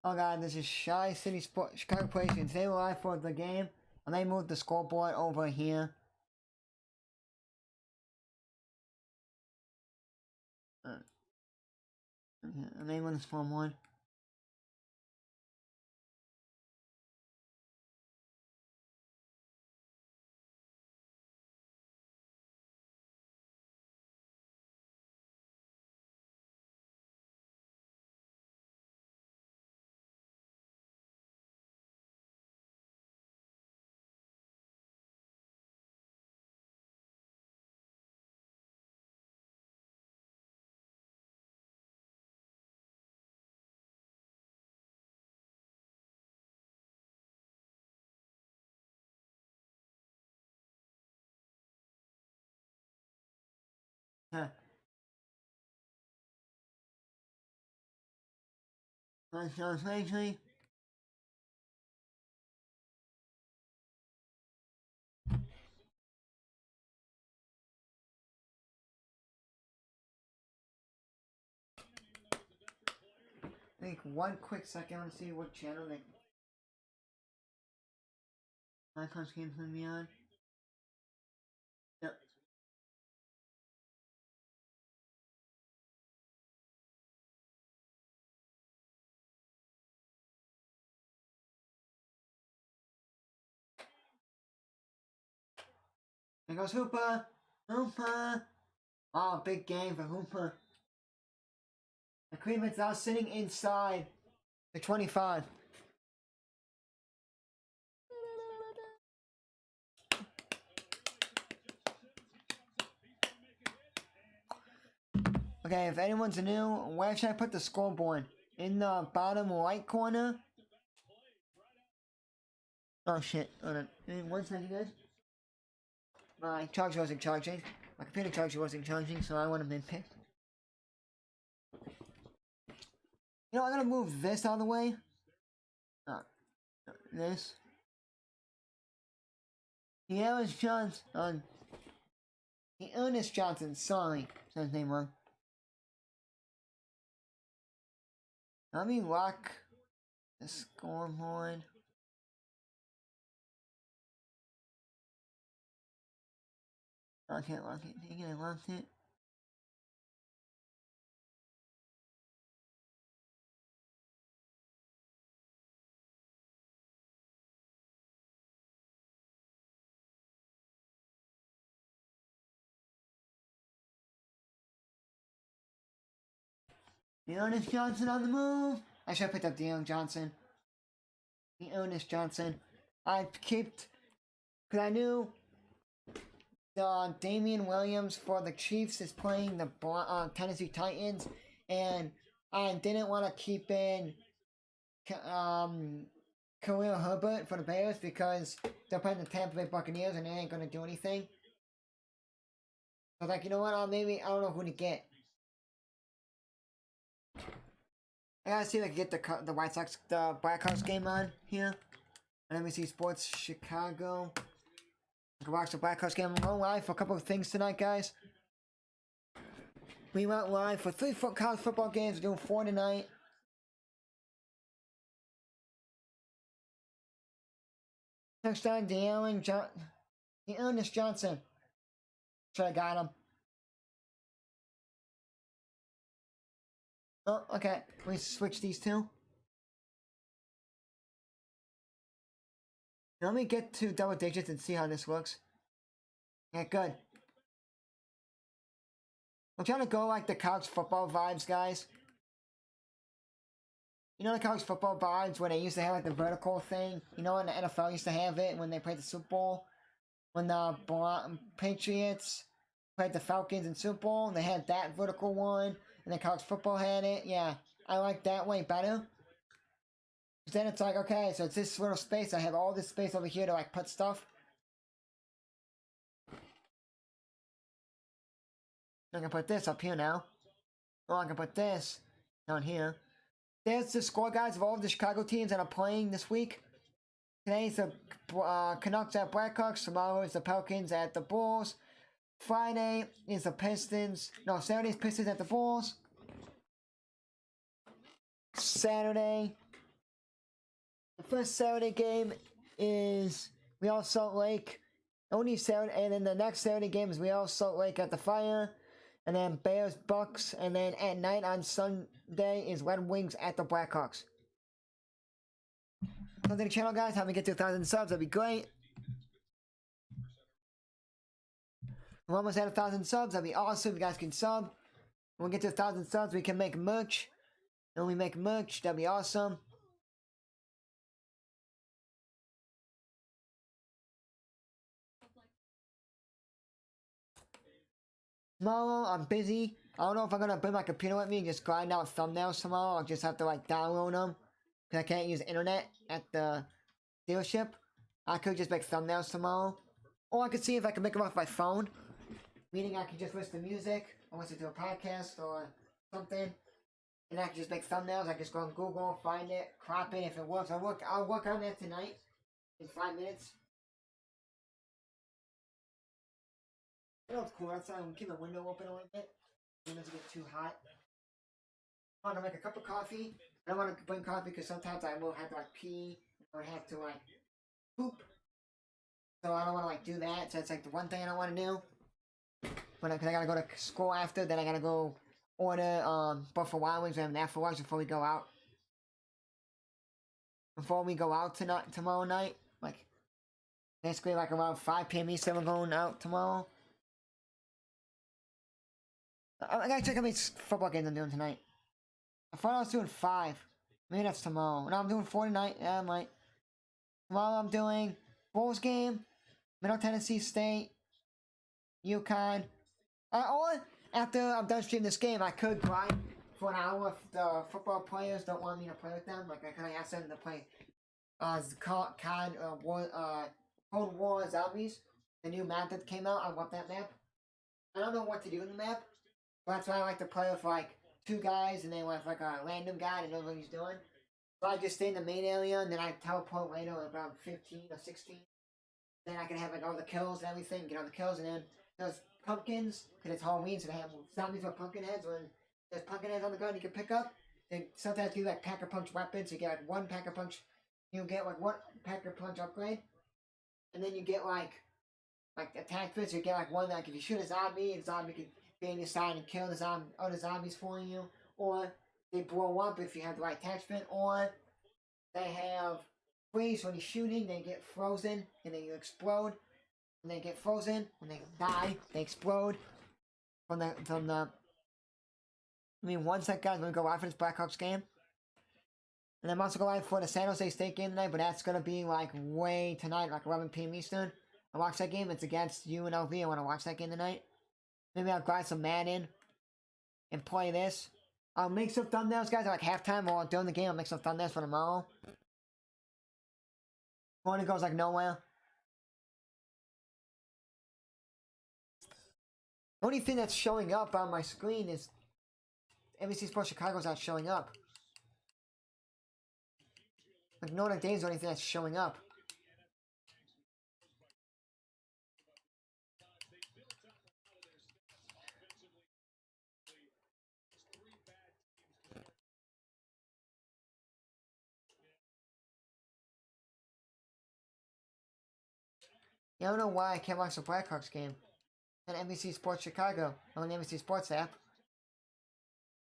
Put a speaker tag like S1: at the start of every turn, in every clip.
S1: Oh god, this is Shy City Sport Chicago Police, and today we're live for the game. And they moved the scoreboard over here. And they won this Form 1. Huh. So essentially, take one quick second. I want to see what channel they Icons game's gonna be on. Yep. There goes Hooper! Hooper! Oh, big game for Hooper. The Cleveland's now sitting inside the 25. Okay, if anyone's new, where should I put the scoreboard? In the bottom right corner? Oh shit, hold on. In 1 second, guys. My charger wasn't charging. My computer charger wasn't charging, so I would have been picked. You know, I'm gonna move this out of the way. This. The Ernest Johnson. The Ernest Johnson, sorry. Said his name wrong. Let me lock the scoreboard. I can't lock it. Dang it, I locked it. The Ernest Johnson on the move. I should have picked up the Johnson. The Ernest Johnson. I kept, because I knew Damian Williams for the Chiefs is playing the Tennessee Titans, and I didn't want to keep in Khalil Herbert for the Bears because they're playing the Tampa Bay Buccaneers and they ain't gonna do anything. I was like, you know what? Maybe I don't know who to get. I gotta see if I can get the White Sox, the Blackhawks game on here. And NBC Sports Chicago. I can watch the Blackhawks game. I'm going live for a couple of things tonight, guys. We went live for 3 college football games. We're doing 4 tonight. Touchdown, the Ernest Johnson. Should I got him? Oh, okay. Let me switch these two. Let me get to double digits and see how this works. Yeah, good. I'm trying to go like the college football vibes, guys. You know the college football vibes where they used to have like the vertical thing? You know when the NFL used to have it when they played the Super Bowl? When the Patriots played the Falcons in Super Bowl, and they had that vertical one, and then college football had it. Yeah, I like that way better. Then it's like, okay, so it's this little space. I have all this space over here to like put stuff. I can put this up here now. Or I can put this down here. There's the score, guys, of all of the Chicago teams that are playing this week. Today's the Canucks at Blackhawks. Tomorrow is the Pelicans at the Bulls. Friday is the Pistons. No, Saturday's Pistons at the Bulls. Saturday The first Saturday game is Real Salt Lake. Only Saturday, and then the next Saturday game is Real Salt Lake at the Fire. And then Bears, Bucks, and then at night on Sunday is Red Wings at the Blackhawks. Come to the channel, guys. Help me get to 1,000 subs. That'd be great. We're almost at 1,000 subs. That'd be awesome if you guys can sub. When we get to 1,000 subs, we can make merch. And when we make merch, that'd be awesome. Tomorrow, I'm busy. I don't know if I'm gonna bring my computer with me and just grind out thumbnails tomorrow. I'll just have to like download them. Because I can't use internet at the dealership. I could just make thumbnails tomorrow. Or I could see if I can make them off my phone. Meaning I can just listen to music, or listen to a podcast, or something. And I can just make thumbnails. I just go on Google, find it, crop it if it works. I'll work on that tonight. In 5 minutes. You know what's cool outside? I'm gonna keep the window open a little bit. It doesn't get too hot. I'm gonna make a cup of coffee. I don't want to bring coffee because sometimes I will have to like pee or have to like poop. So I don't want to like do that. So it's like the one thing I don't want to do. But because I gotta go to school after, then I gotta go order Buffalo Wild Wings and afterwards before we go out. Before we go out tomorrow night, like basically like around 5 p.m. Eastern, we're going out tomorrow. I gotta check how many football games I'm doing tonight. I thought I was doing 5. Maybe that's tomorrow. No, I'm doing 4 tonight. Yeah, I might. Tomorrow I'm doing Bulls game, Middle Tennessee State, UConn. Or after I'm done streaming this game, I could grind for an hour if the football players don't want me to play with them. Like I could ask them to play Cold War Zombies, the new map that came out. I want that map. I don't know what to do in the map. But that's why I like to play with like 2 guys and then with like a random guy that knows what he's doing. So I just stay in the main area and then I teleport later around 15 or 16. Then I can have like all the kills and everything, get all the kills, and then there's pumpkins, because it's Halloween, so they have zombies with pumpkin heads. When there's pumpkin heads on the ground you can pick up. They sometimes do like pack-a-punch weapons, you get like 1 pack-a-punch, you get like 1 pack-a-punch upgrade. And then you get like attachments, you get like one like if you shoot a zombie, the zombie can be on your side and kill the other zombies for you. Or they blow up if you have the right attachment, or they have freeze when you're shooting, they get frozen, and then you explode. When they get frozen, when they die, they explode. I mean, one sec, guys, we're gonna go live for this Blackhawks game. And I'm also going live for the San Jose State game tonight, but that's gonna be like way tonight, like 11 p.m. Eastern. I watch that game, it's against UNLV. I wanna watch that game tonight. Maybe I'll grind some Madden and play this. I'll make some thumbnails, guys, at like halftime or during the game. I'll make some thumbnails for tomorrow. When it goes like nowhere. The only thing that's showing up on my screen is NBC Sports Chicago's not showing up. Like Notre Dame's the only thing that's showing up. Yeah, I don't know why I can't watch the Blackhawks game on NBC Sports Chicago on the NBC Sports app.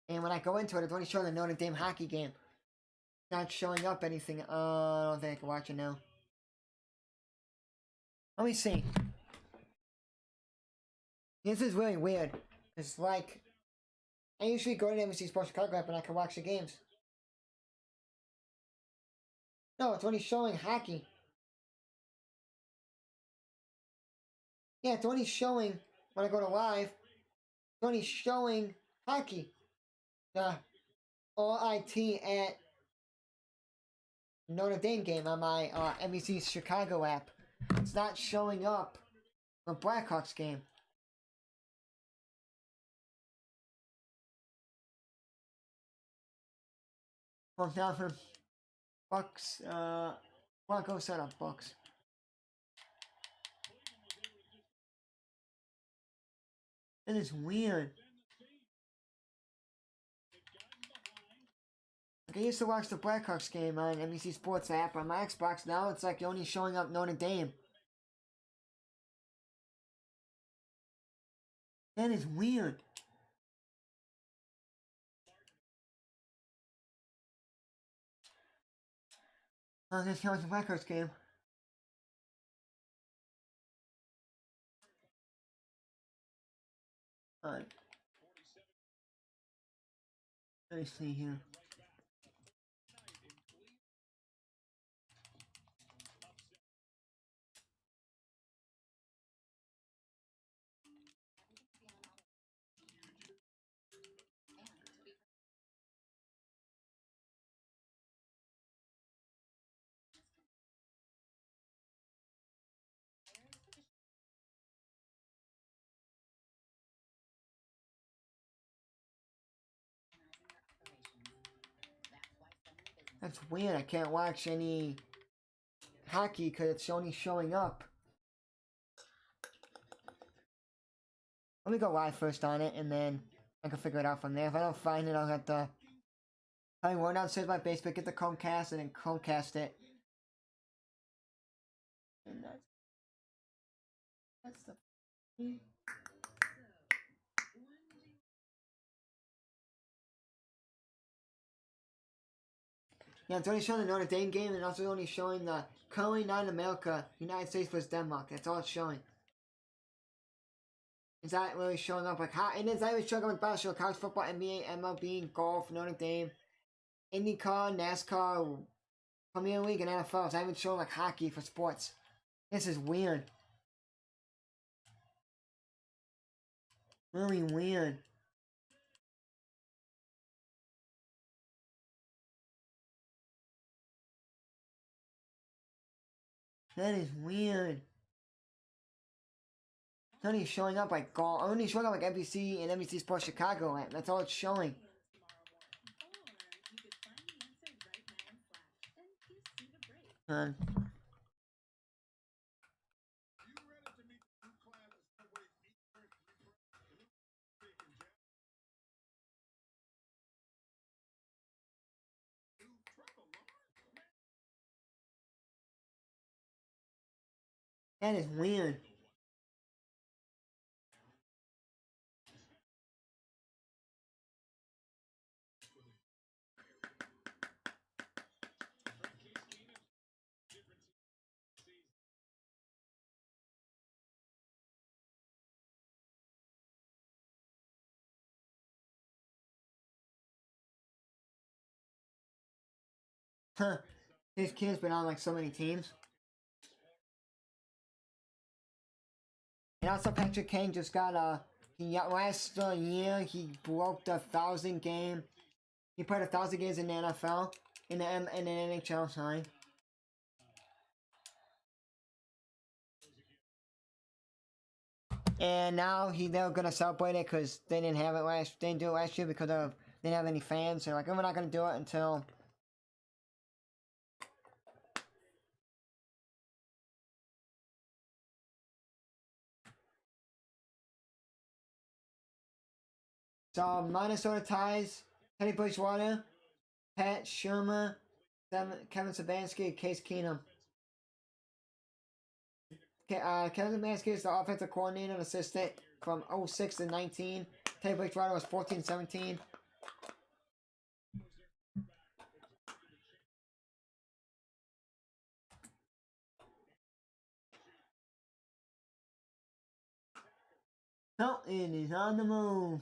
S1: And when I go into it, it's only showing the Notre Dame hockey game. Not showing up anything. I don't think I can watch it now. Let me see. This is really weird. It's like I usually go to the NBC Sports Chicago app and I can watch the games. No, it's only showing hockey. Yeah, it's only showing when I go to live. It's only showing hockey. The RIT at Notre Dame game on my NBC Chicago app. It's not showing up for Blackhawks game. Well, now for Bucks, Broncos set up Bucks. It is weird. I used to watch the Blackhawks game on NBC Sports app on my Xbox. Now it's like only showing up Notre Dame. That is weird. I was just watching the Blackhawks game. Alright. Let me see here. That's weird. I can't watch any hockey because it's only showing up. Let me go live first on it, and then I can figure it out from there. If I don't find it, I'll have to probably run downstairs my basement, get the Chromecast, and then Chromecast it. And that's the... Yeah, it's only showing the Notre Dame game, and also only showing the currently not in America, United States versus Denmark. That's all it's showing. It's not really showing up like how, and it's not even showing up with basketball, college football, NBA, MLB, golf, Notre Dame, IndyCar, NASCAR, Premier League, and NFL. It's not even showing like hockey for sports. This is weird. Really weird. That is weird. It's only showing up like golf. Only showing up like NBC and NBC Sports Chicago. That's all it's showing. That is weird. Huh. His kid's been on like so many teams. And also Patrick Kane just got last year he broke the 1,000 game. He played 1,000 games in the NFL, in the NHL, sorry. And now they're gonna celebrate it because they didn't have it they didn't do it last year because of they didn't have any fans. They're like, oh, we're not gonna do it until so Minnesota ties, Teddy Bridgewater, Pat Shermer, Kevin Stefanski, and Case Keenum. Kevin Stefanski is the offensive coordinator and assistant from 06 to 19. Teddy Bridgewater was 14-17. Hilton is on the move.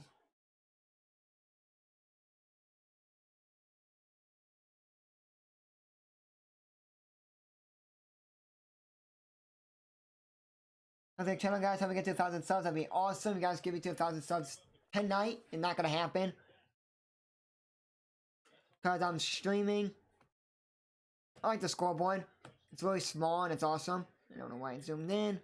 S1: Okay, channel guys, how we get to 1,000 subs? That'd be awesome. You guys give me to 1,000 subs tonight. It's not gonna happen because I'm streaming. I like the scoreboard. It's really small and it's awesome. I don't know why it's zoomed in.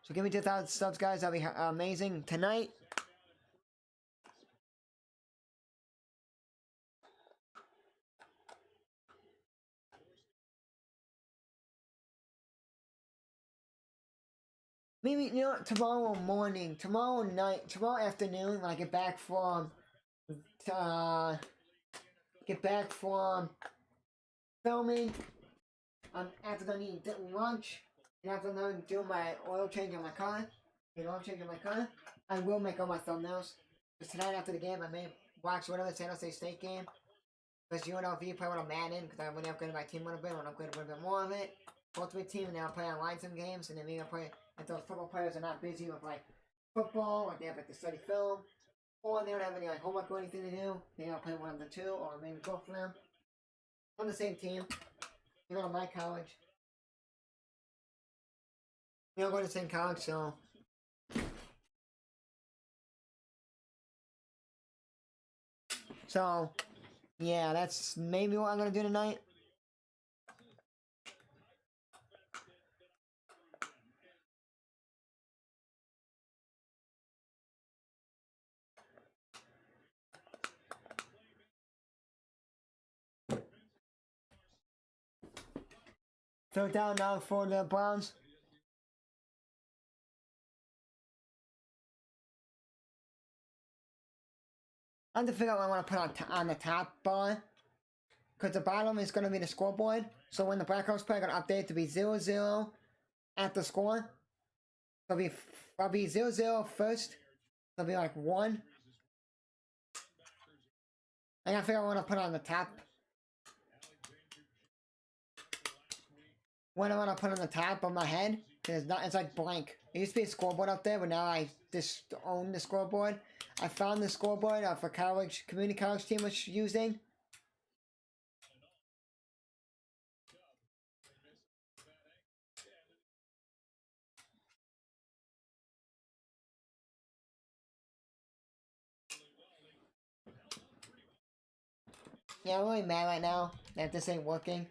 S1: So give me 2,000 subs, guys. That'll be amazing tonight. maybe, you know, tomorrow morning, tomorrow night, tomorrow afternoon when I get back from, uh, filming. I'm after gonna eat lunch, and after I'm gonna do my oil change on my car, I will make all my thumbnails. Because tonight after the game, I may watch one of the San Jose State game. Because UNLV play a little Madden, because I want to upgrade my team a little bit, I want to upgrade a little bit more of it. Ultimate team, and then I'll play online some games, and then maybe I'll play, if those football players are not busy with like football, or they have like to study film, or they don't have any like homework or anything to do, maybe I'll play one of the two, or maybe both of them. On the same team. You go to my college. We all go to the same college, so. So, yeah, that's maybe what I'm gonna do tonight. Third down now for the Browns. I have to figure out what I want to put on the top bar. Because the bottom is going to be the scoreboard. So when the Blackhawks play, I'm going to update it to be 0-0 at the score. It'll be 0-0 first. It'll be like 1. I gotta figure out what I want to put on the top. What I want to put on the top of my head. It's like blank. It used to be a scoreboard up there, but now I just own the scoreboard. I found the scoreboard for college, community college team was using. Yeah, I'm really mad right now that this ain't working.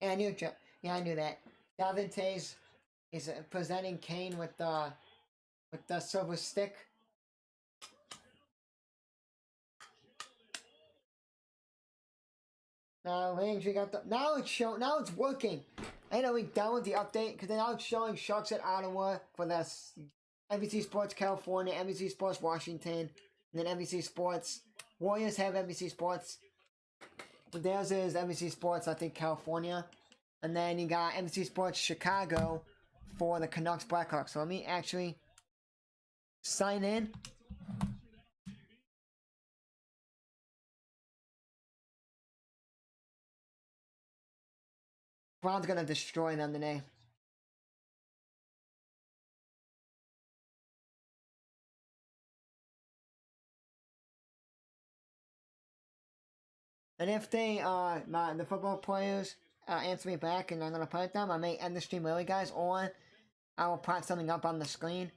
S1: Yeah, I knew. Yeah, I knew that. Dalvin Tays is presenting Kane with the silver stick. Now Landry got the. Now it's showing. Now it's working. I know we done with the update because now it's showing Sharks at Ottawa for the NBC Sports California, NBC Sports Washington, and then NBC Sports. Warriors have NBC Sports. Theirs is NBC Sports, I think, California. And then you got NBC Sports Chicago for the Canucks Blackhawks. So let me actually sign in. Brown's gonna destroy them today. And if they, the football players answer me back and I'm gonna play with them, I may end the stream early, guys, or I will prop something up on the stream.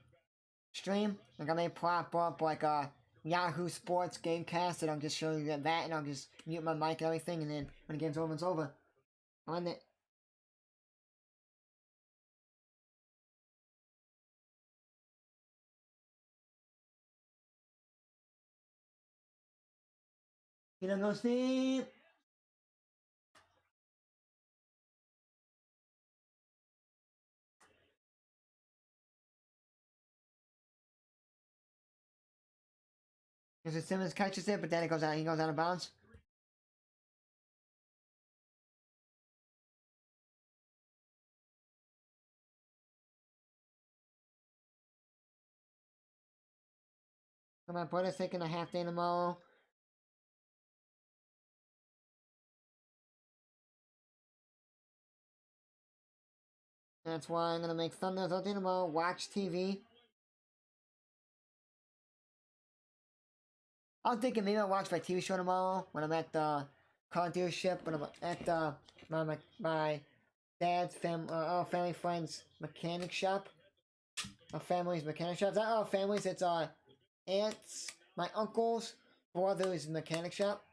S1: Like I may prop up like a Yahoo Sports Gamecast and I'll just show you that and I'll just mute my mic and everything, and then when the game's over, it's over. I'll end it. You don't go sleep. Because Simmons catches it, but then it goes out. He goes out of bounds. So my brother's taking a half day tomorrow. That's why I'm gonna make thumbnails all day tomorrow. Watch TV. I was thinking maybe I'll watch my TV show tomorrow when I'm at the car dealership, when I'm at my dad's family friend's mechanic shop. My family's mechanic shop. It's not our family's, it's our aunt's, my uncle's brother's mechanic shop.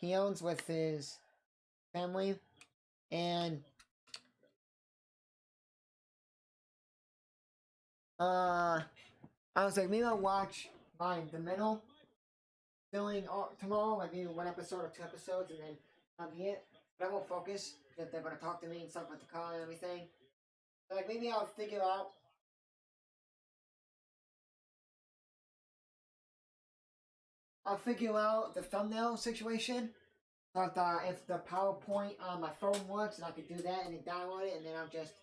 S1: He owns with his family. And I was like, maybe I'll watch the middle doing tomorrow, maybe one episode or 2 episodes, and then that'll be it. But I won't focus because they're gonna talk to me and stuff with the car and everything. So, like maybe I'll figure out. I'll figure out the thumbnail situation. So if the PowerPoint on my phone works, and I could do that and then download it, and then I'll just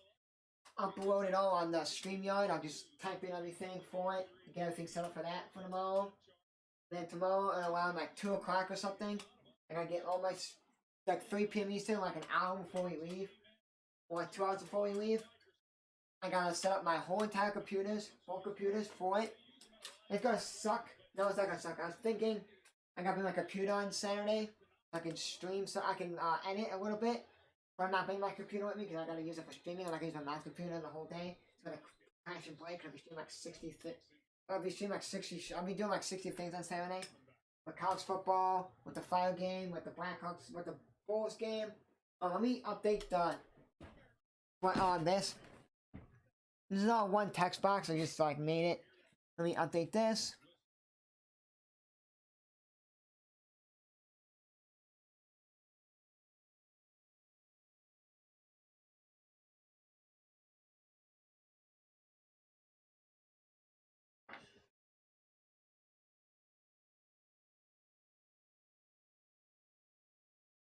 S1: upload it all on the StreamYard. I'll just type in everything for it, get everything set up for that for tomorrow. Then tomorrow around like 2 o'clock or something, I gotta get all my like 3 p.m. Eastern, like an hour before we leave, or like 2 hours before we leave. I gotta set up my whole entire computers, 4 computers for it. It's gonna suck. No, it's not gonna suck. I was thinking I gotta bring my computer on Saturday so I can stream, so I can edit a little bit. But I'm not bringing my computer with me because I gotta use it for streaming. I'm not gonna use my Mac computer the whole day. It's gonna crash and break. I'll be streaming like 60. I'll be streaming like 60. I'll be doing like 60 things on Saturday. With college football, with the Fire game, with the Blackhawks, with the Bulls game. Let me update the this. This is not one text box. I just like made it. Let me update this.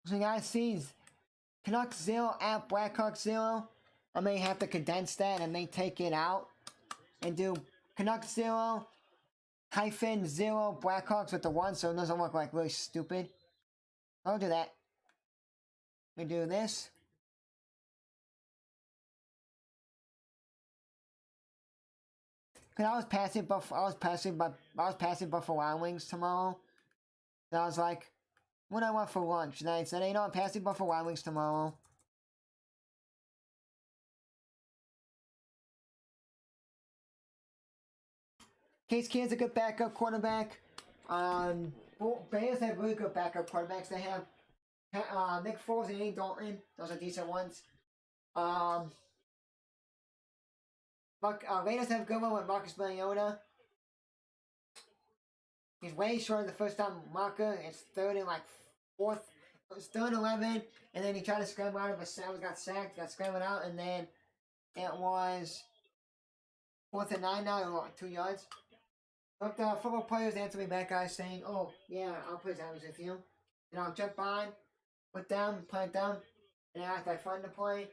S1: So you guys see Canucks 0 at Blackhawks 0. I may have to condense that and may take it out and do Canucks 0 hyphen 0 Blackhawks with the 1 so it doesn't look like really stupid. I'll do that. We do this. Cause I was passing Buffalo Wild Wings tomorrow. And I was like, what do I want for lunch? And I said, hey, you know, I'm passing Buffalo Wild Wings tomorrow. Case Keenum's a good backup quarterback. Bears have really good backup quarterbacks. They have Nick Foles and Andy Dalton. Those are decent ones. Raiders have a good one with Marcus Mariota. He's way short of the first time marker. It's third and like 4th. It was 3rd and 11, and then he tried to scramble out of a sack, got sacked, got scrambled out, and then it was 4th and 9 now, like 2 yards. But the football players answer me back, guys, saying, "Oh yeah, I'll play zombies with you." And I'll jump on, put down, plant down, and ask if I find the play.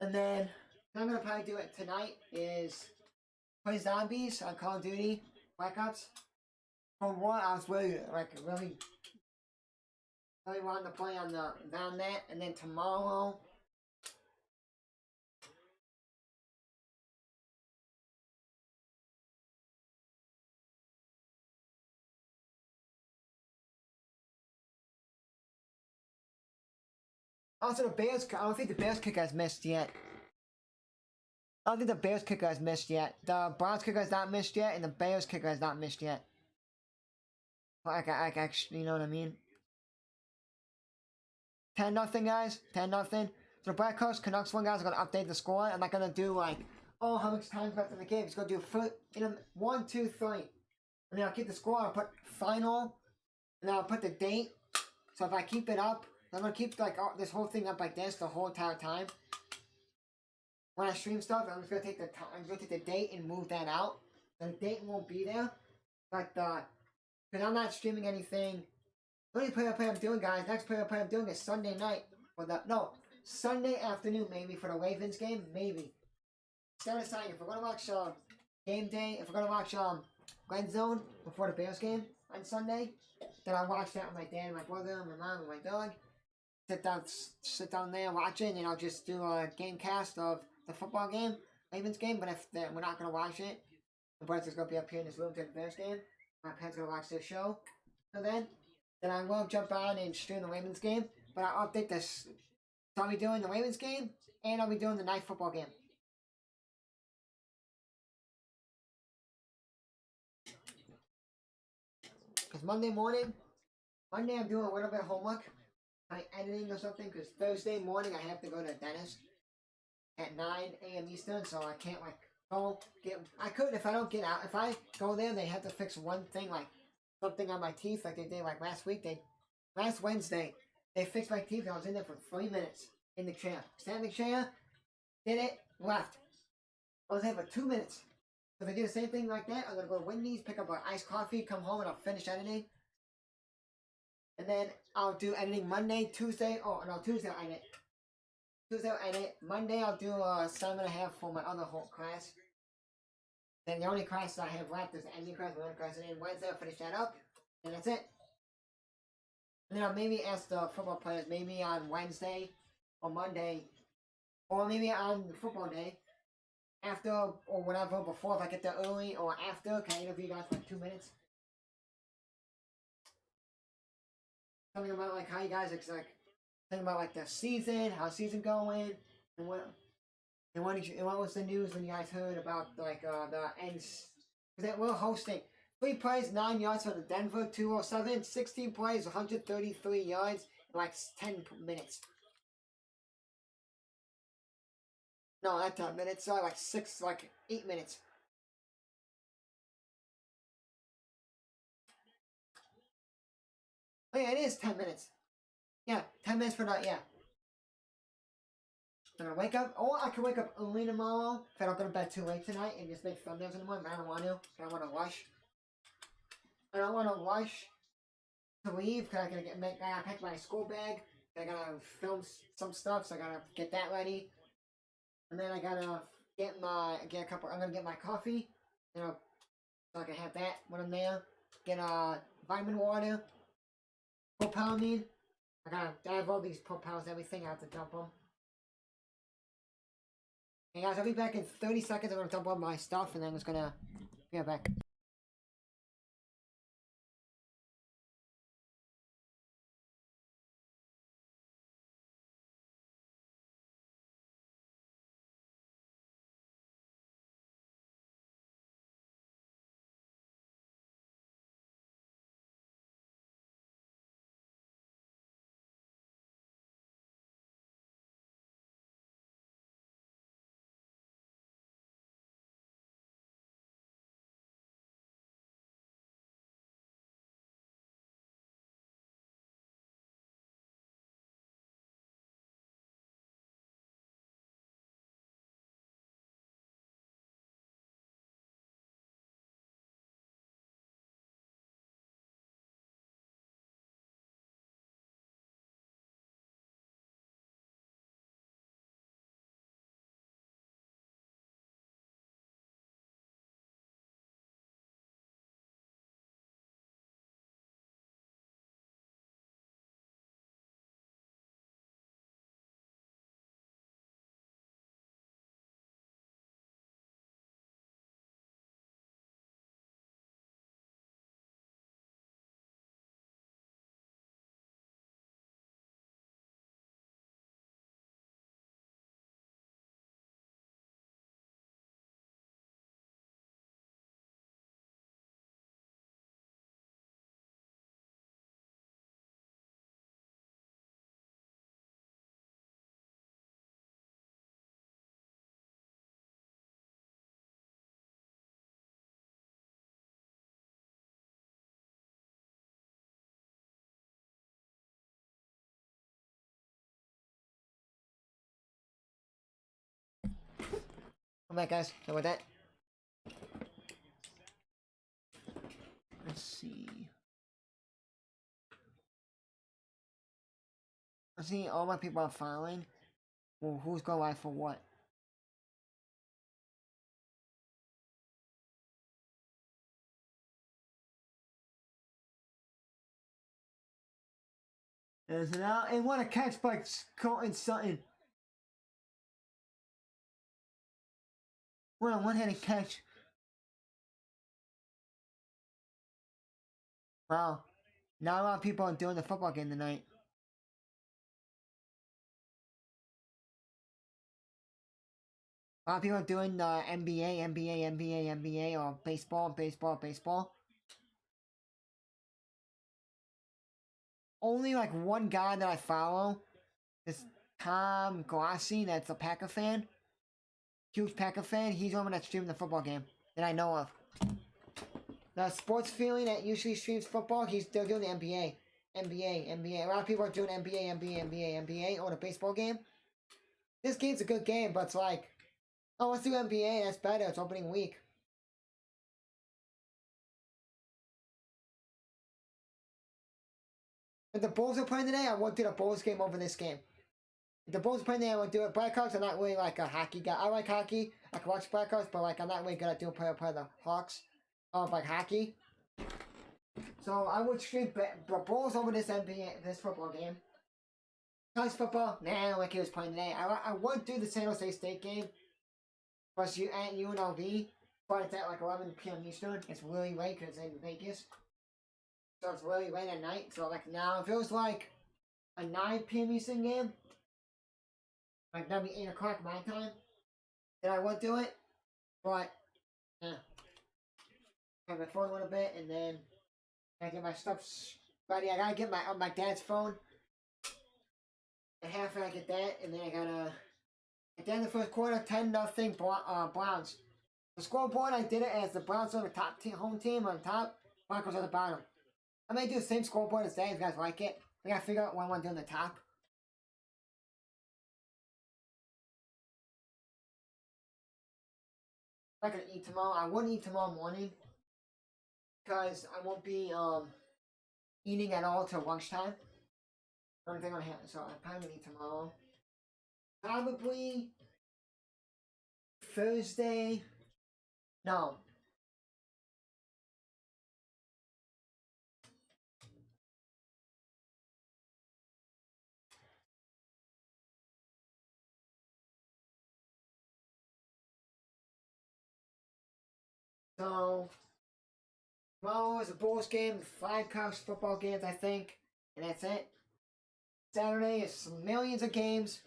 S1: And then what I'm gonna probably do it tonight is play zombies on Call of Duty Black Ops. Cold War, I was really wanting to play on the down that, and then tomorrow. Also, the Bears. I don't think the Bears kicker has missed yet. I don't think the Bears kicker has missed yet. The Browns kicker has not missed yet, and the Bears kicker has not missed yet. Like actually, you know what I mean? 10-0, guys. 10-0. So the Blackhawks Canucks one, guys, are gonna update the score. I'm not gonna do like, oh, how much time's left in the game. It's gonna do 1, 2, 3, and then I'll keep the score. I'll put final, and then I'll put the date. So if I keep it up, I'm gonna keep like this whole thing up like this the whole entire time. When I stream stuff, I'm just gonna take the time. I'm gonna take the date and move that out. The date won't be there, but because I'm not streaming anything. The only play I'm doing, guys. Next play I'm doing is Sunday night for the Sunday afternoon maybe for the Ravens game maybe. Start aside if we're gonna watch game day. If we're gonna watch Red Zone before the Bears game on Sunday, then I'll watch that with my dad, my brother, my mom, and my dog. Sit down there, watch it, and I'll just do a game cast of the football game, Ravens game. But if we're not gonna watch it, the brother's gonna be up here in this room to the Bears game. My parents gonna watch their show. So then I will jump on and stream the Ravens game. But I'll update this. So I'll be doing the Ravens game, and I'll be doing the night football game. Because Monday I'm doing a little bit of homework. Editing or something, because Thursday morning I have to go to the dentist at 9 a.m. Eastern, so I can't like go get. I could if I don't get out. If I go there, they have to fix one thing like something on my teeth like they did like last week. Last Wednesday, they fixed my teeth. I was in there for 3 minutes in the chair. Sat in the chair, did it, left. I was there for 2 minutes. So if I do the same thing like that, I'm gonna go to Wendy's, pick up an iced coffee, come home, and I'll finish editing. And then I'll do editing Monday, Tuesday. Oh no, Tuesday I'll edit. Tuesday I'll edit. Monday I'll do 7.5 for my other whole class. Then the only class I have left is the ending class, my other class, and then Wednesday I'll finish that up, and that's it. And then I'll maybe ask the football players, maybe on Wednesday or Monday, or maybe on the football day, after or whatever, before if I get there early or after, can I interview you guys for like 2 minutes? Something about like how you guys like something about like the season, how the season going, and what was the news when you guys heard about like the ends? Because we're hosting 3 plays, 9 yards for the Denver 207, 16 plays, 133 yards in like 10 minutes. No, not 10 minutes. Sorry, like 8 minutes. Oh yeah, it is 10 minutes. Yeah, 10 minutes for that. Yeah. I'm gonna wake up, or I can wake up early tomorrow if I don't go to bed too late tonight and just make thumbnails in the morning. But I don't want to. I don't want to rush. I don't want to rush to leave because I gotta pack my school bag. I gotta film some stuff, so I gotta get that ready. And then I gotta get a couple. I'm gonna get my coffee, you know, so I can have that when I'm there. Get vitamin water, propamine. I have all these propels, everything. I have to dump them. Hey guys, I'll be back in 30 seconds. I'm gonna dump all my stuff, and then I'm just gonna be right back. Come back, guys. How about that? Let's see. Let's see. All my people are following. Well, who's going live for what? There's an out and what a catch by Colton Sutton. What a one-handed catch. Wow. Not a lot of people are doing the football game tonight. A lot of people are doing the NBA, or baseball. Only like one guy that I follow is Tom Grossi, that's a Packer fan. Huge Packer fan. He's the one that's streaming the football game that I know of. the sports feeling that usually streams football, they're doing the NBA. NBA. A lot of people are doing NBA on a baseball game. This game's a good game, but it's like, oh, let's do NBA, that's better, it's opening week. If the Bulls are playing today, I won't do the Bulls game over this game. If the Bulls are playing today, I won't do it. Blackhawks, I'm not really like a hockey guy. I like hockey. I can watch Blackhawks, but like I'm not really good at doing play the Hawks of like hockey. So I would stream the Bulls over this this football game. College football, nah, like he was playing today. I would do the San Jose State game. Plus you at UNLV, but it's at like 11 p.m. Eastern. It's really late because it's in Vegas. So it's really late at night. So like now, if it was like a 9 p.m. Eastern game, like that'd be 8 o'clock my time, then I would do it. But yeah, have my phone a little bit, and then I get my stuff ready. I gotta get my dad's phone. At half, I get that, and then I gotta. At the end of the first quarter, 10-0 Browns. The scoreboard, I did it as the Browns on the top home team on top, Broncos on the bottom. I may do the same scoreboard as that if you guys like it. I gotta figure out what I want to do on the top. I'm not gonna eat tomorrow. I wouldn't eat tomorrow morning because I won't be eating at all till lunchtime. I don't think I'm gonna have, so I'm probably gonna eat tomorrow. Probably Thursday. No. So tomorrow is a Bulls game, 5 college football games, I think, and that's it. Saturday is millions of games.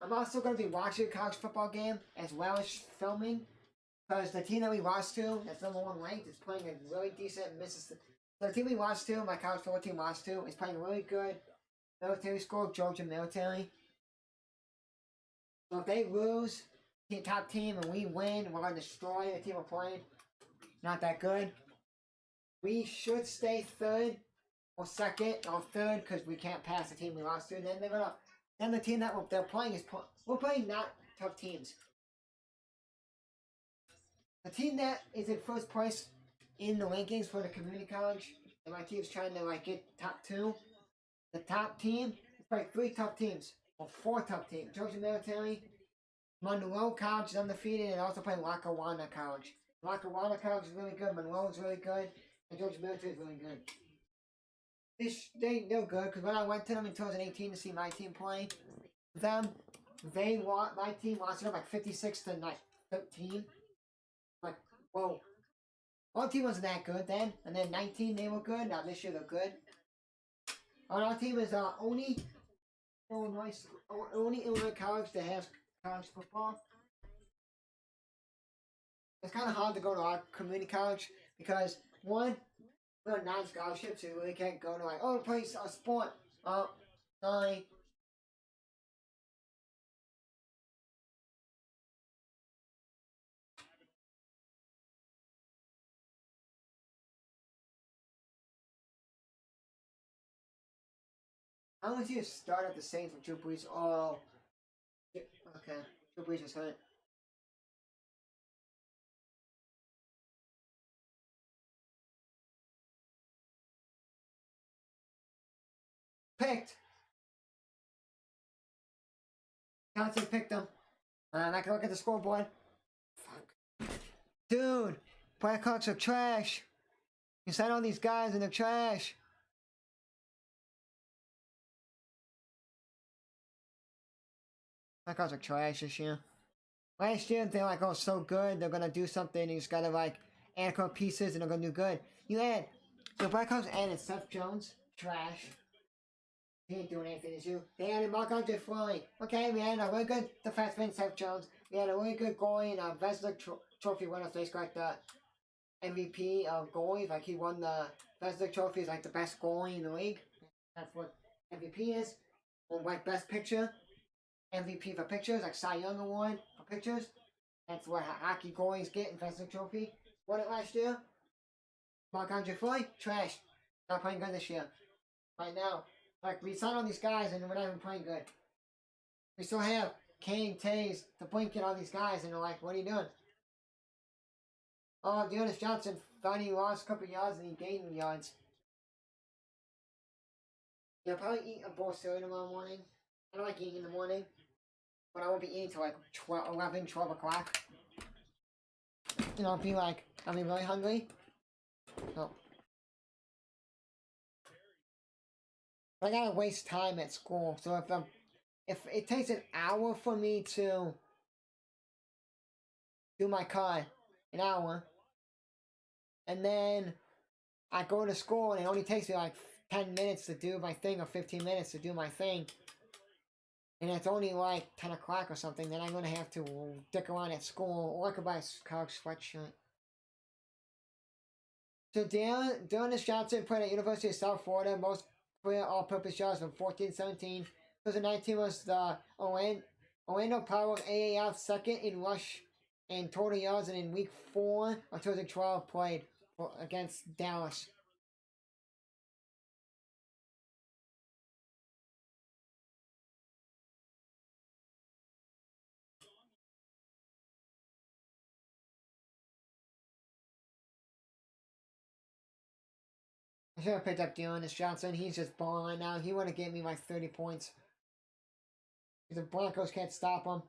S1: I'm also going to be watching a college football game as well as filming because the team that we lost to, that's #1 ranked, is playing a really decent Mississippi. The team we lost to, my college football team lost to, is playing really good military school, Georgia military. So if they lose, top team, and we win, we're going to destroy the team we're playing. Not that good. We should stay third or second or third because we can't pass the team we lost to. Then they're gonna. Then the team that they're playing is we're playing not tough teams. The team that is in first place in the rankings for the community college, and my team's trying to like get top 2. The top team is like 3 tough teams or 4 tough teams. Georgia Military, Monroe College is undefeated, and also playing Lackawanna College. Lackawanna College is really good. Monroe is really good, and Georgia Military is really good. They're good because when I went to them in 2018 to see my team play them, my team lost them like 56 to 13. Like, whoa. Our team wasn't that good then, and then 19 they were good. Now this year they're good. And our team is only Illinois college that has college football. It's kind of hard to go to our community college because one, we're non-scholarship, so you really can't go to like, oh, play a sport. Oh, sorry. I want you to start at the Saints with Drew Brees. Oh, okay. Drew Brees is hurt. Picked. Johnson picked them. I can look at the scoreboard. Fuck. Dude, Blackhawks are trash. You signed all these guys and they're trash. Blackhawks are trash this year. Last year, they're like, oh, so good. They're gonna do something. You just gotta like add a couple pieces and they're gonna do good. You add. So Blackhawks added Seth Jones. Trash. He ain't doing anything this year. They added Marc-Andre Fleury. Okay, we had a really good defenseman, Seth Jones. We had a really good goalie and a Vezina Trophy winner, so he's like the MVP of goalies. Like he won the Vezina Trophy as like the best goalie in the league. That's what MVP is. Or like best picture. MVP for pictures, like Cy Young Award for pictures. That's what hockey goalies get in Vezina Trophy. Won it last year. Mark Andre Floyd, trash. Not playing good this year. Right now. Like, we signed all these guys and we're not even playing good. We still have Kane, Taze, the Blink, and all these guys, and they're like, what are you doing? Oh, Dearness Johnson thought he lost a couple yards and he gained yards. You'll probably eat a bowl of cereal tomorrow morning. I don't like eating in the morning, but I won't be eating till like 11, 12 o'clock. And I'll be really hungry. So, I gotta waste time at school. So if it takes an hour for me to do my car, an hour, and then I go to school and it only takes me like 10 minutes to do my thing or 15 minutes to do my thing, and it's only like 10 o'clock or something, then I'm going to have to dick around at school, or I could buy a college sweatshirt. So Dearness Johnson played at University of South Florida, most career all-purpose yards from 14-17. 2019 was the Orlando Pirates AAF second in rush and total yards, and in week 4 of 2012 played against Dallas. I should have picked up Dearness Johnson. He's just balling now. He would have given me like 30 points. The Broncos can't stop him.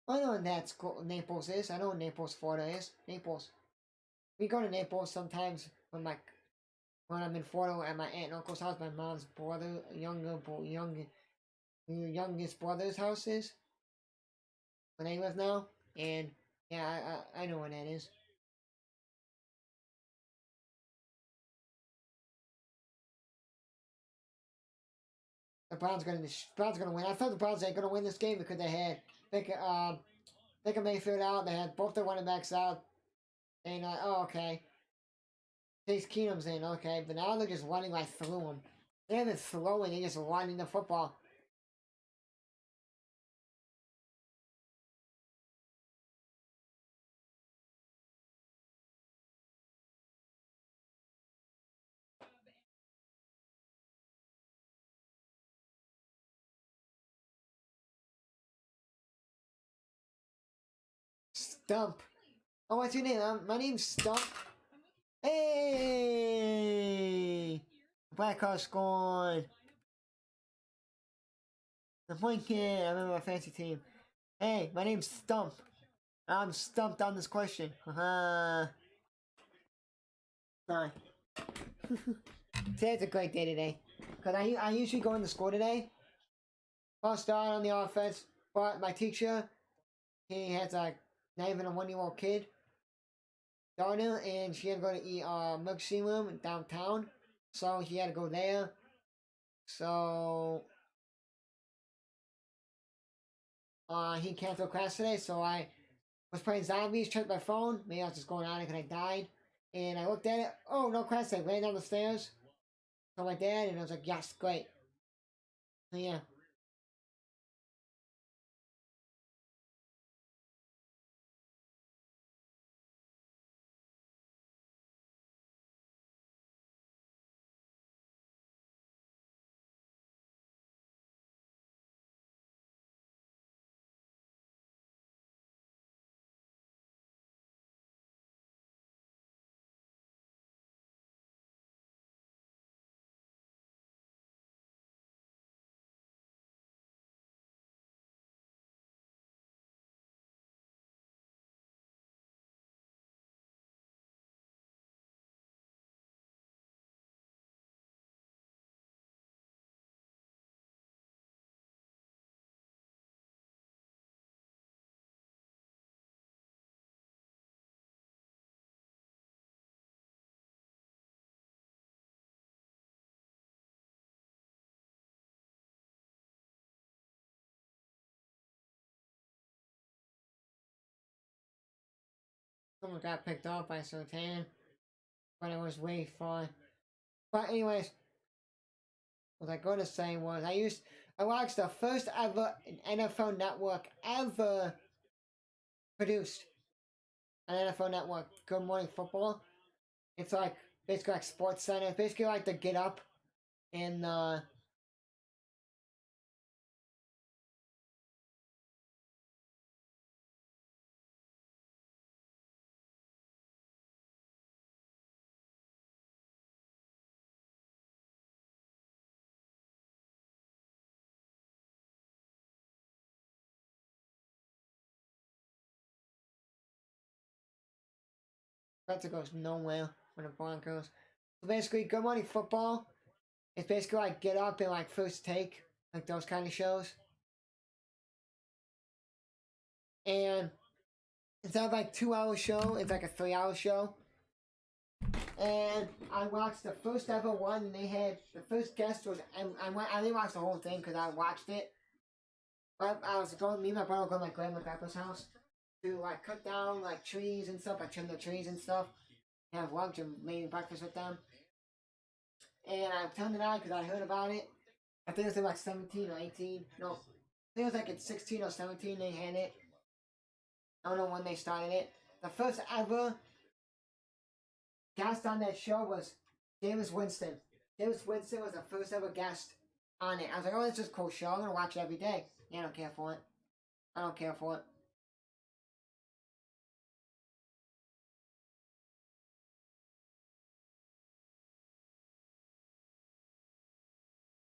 S1: I know what that's Naples is. I know what Naples, Florida is. Naples. We go to Naples sometimes when I'm in Florida at my aunt and uncle's house. My mom's brother, youngest brother's house is where they live now. And yeah, I know what that is. The Browns gonna win. I thought the Browns ain't gonna win this game because they had Baker Mayfield out. They had both their running backs out. And oh, okay. Chase Keenum's in, okay, but now they're just running right through him. They haven't throwing, they're just running the football. Stump. Oh, what's your name? My name's Stump. Hey! Blackhawks scored. The point kid. I remember my fancy team. Hey, my name's Stump. I'm stumped on this question. Haha. Sorry. Today's a great day today. Because I usually go into school today. I'll start on the offense. But my teacher, he has not even a 1-year-old kid. Daughter, and she had to go to eat milkshake room downtown. So he had to go there. So he canceled class today, so I was playing zombies, checked my phone. Maybe I was just going on it because I died. And I looked at it. Oh, no class. I ran down the stairs. Told my dad, and I was like, yes, great. So yeah. someone got picked off by Sertan, but it was way fun. But anyways, what I was going to say was I watched the first ever NFL Network ever produced on NFL Network. Good Morning Football. It's like basically like Sports Center. It's basically like the Get Up and Spencer goes nowhere for the Broncos. So basically, Good Morning Football. It's basically like Get Up and like First Take, like those kind of shows. And instead of like 2 hour show, it's like a 3 hour show. And I watched the first ever one, and they had the first guest was I didn't watch the whole thing because I watched it. But I was going, me and my brother were going to my grandma Grandpa's house to like cut down like trees and stuff, like trim the trees and stuff, have lunch and maybe breakfast with them. And I turned it on because I heard about it. I think it was like 17 or 18. No, I think it was like at 16 or 17 they had it. I don't know when they started it. The first ever guest on that show was James Winston. James Winston was the first ever guest on it. I was like, oh, this is a cool show. I'm gonna watch it every day. Yeah, I don't care for it. I don't care for it.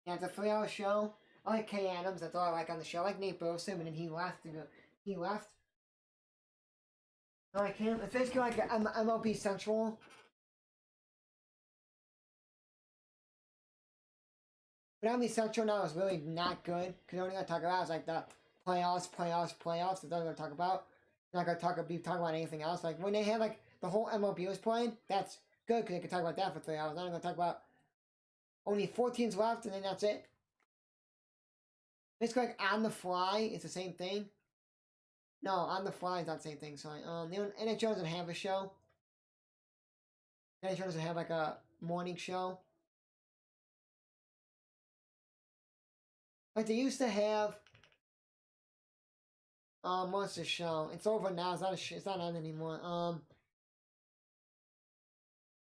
S1: Yeah, it's a 3 hour show. I like Kay Adams. That's all I like on the show. I like Nate Burleson, but then he left. He left. I like him. It's basically like MLB Central. But MLB Central now is really not good because only gonna talk about is like the playoffs. That's all they're gonna talk about. They're not gonna be talking about anything else. Like when they have like the whole MLB was playing, that's good because they can talk about that for 3 hours. They're not gonna talk about only 4 teams left and then that's it. Basically like on the fly, it's the same thing. No, on the fly is not the same thing. Sorry. The NHL doesn't have a show. The NHL doesn't have like a morning show. Like they used to have. What's the show? It's over now. It's not it's not on anymore.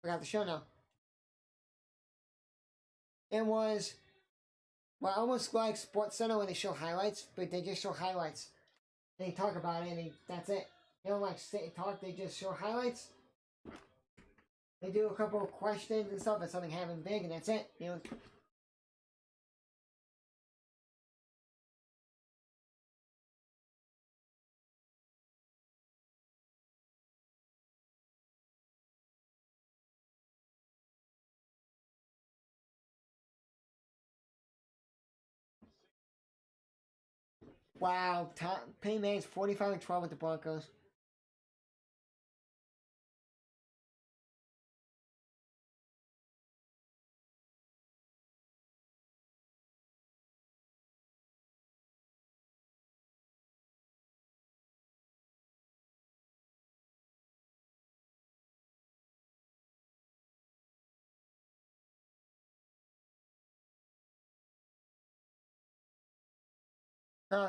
S1: Forgot the show now. It was, well, almost like Sports Center when they show highlights, but they just show highlights. They talk about it, and that's it. They don't like sit and talk. They just show highlights. They do a couple of questions and stuff, and something happened big, and that's it. You know. Wow, Peyton Manning's 45-12 with the Broncos.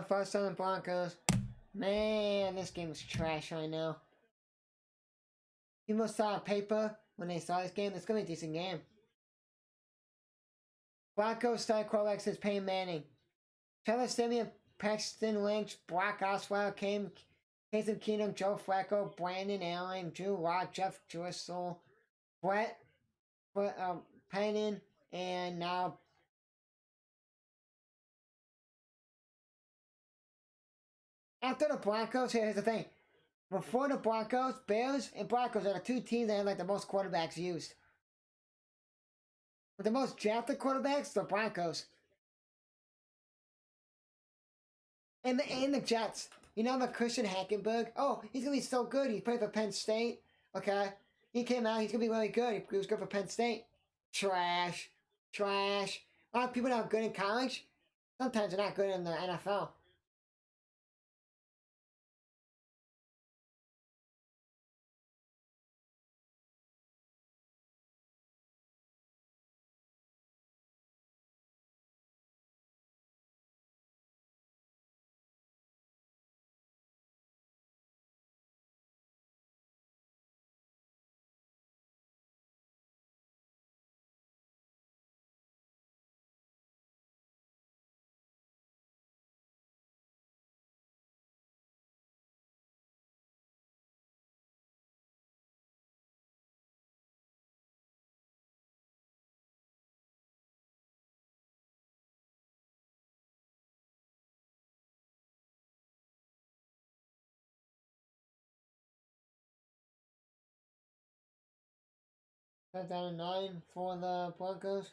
S1: First time the Broncos. Man, this game is trash right now. People saw on paper when they saw this game, it's gonna be a decent game. Broncos star quarterback says Peyton Manning. Trevor Simeon, Paxton Lynch, Brock Osweiler, Casey Keenum, Joe Flacco, Brandon Allen, Drew Lock, Jeff Driscoll, Brett Pennon, and now after the Broncos, here's the thing. Before the Broncos, Bears and Broncos are the 2 teams that have like the most quarterbacks used. With the most drafted quarterbacks, the Broncos. And the Jets. You know the Christian Hackenberg? Oh, he's gonna be so good. He played for Penn State. Okay. He came out, he's gonna be really good. He was good for Penn State. Trash. Trash. A lot of people that are good in college, sometimes they're not good in the NFL. 5 out of 9 for the Broncos.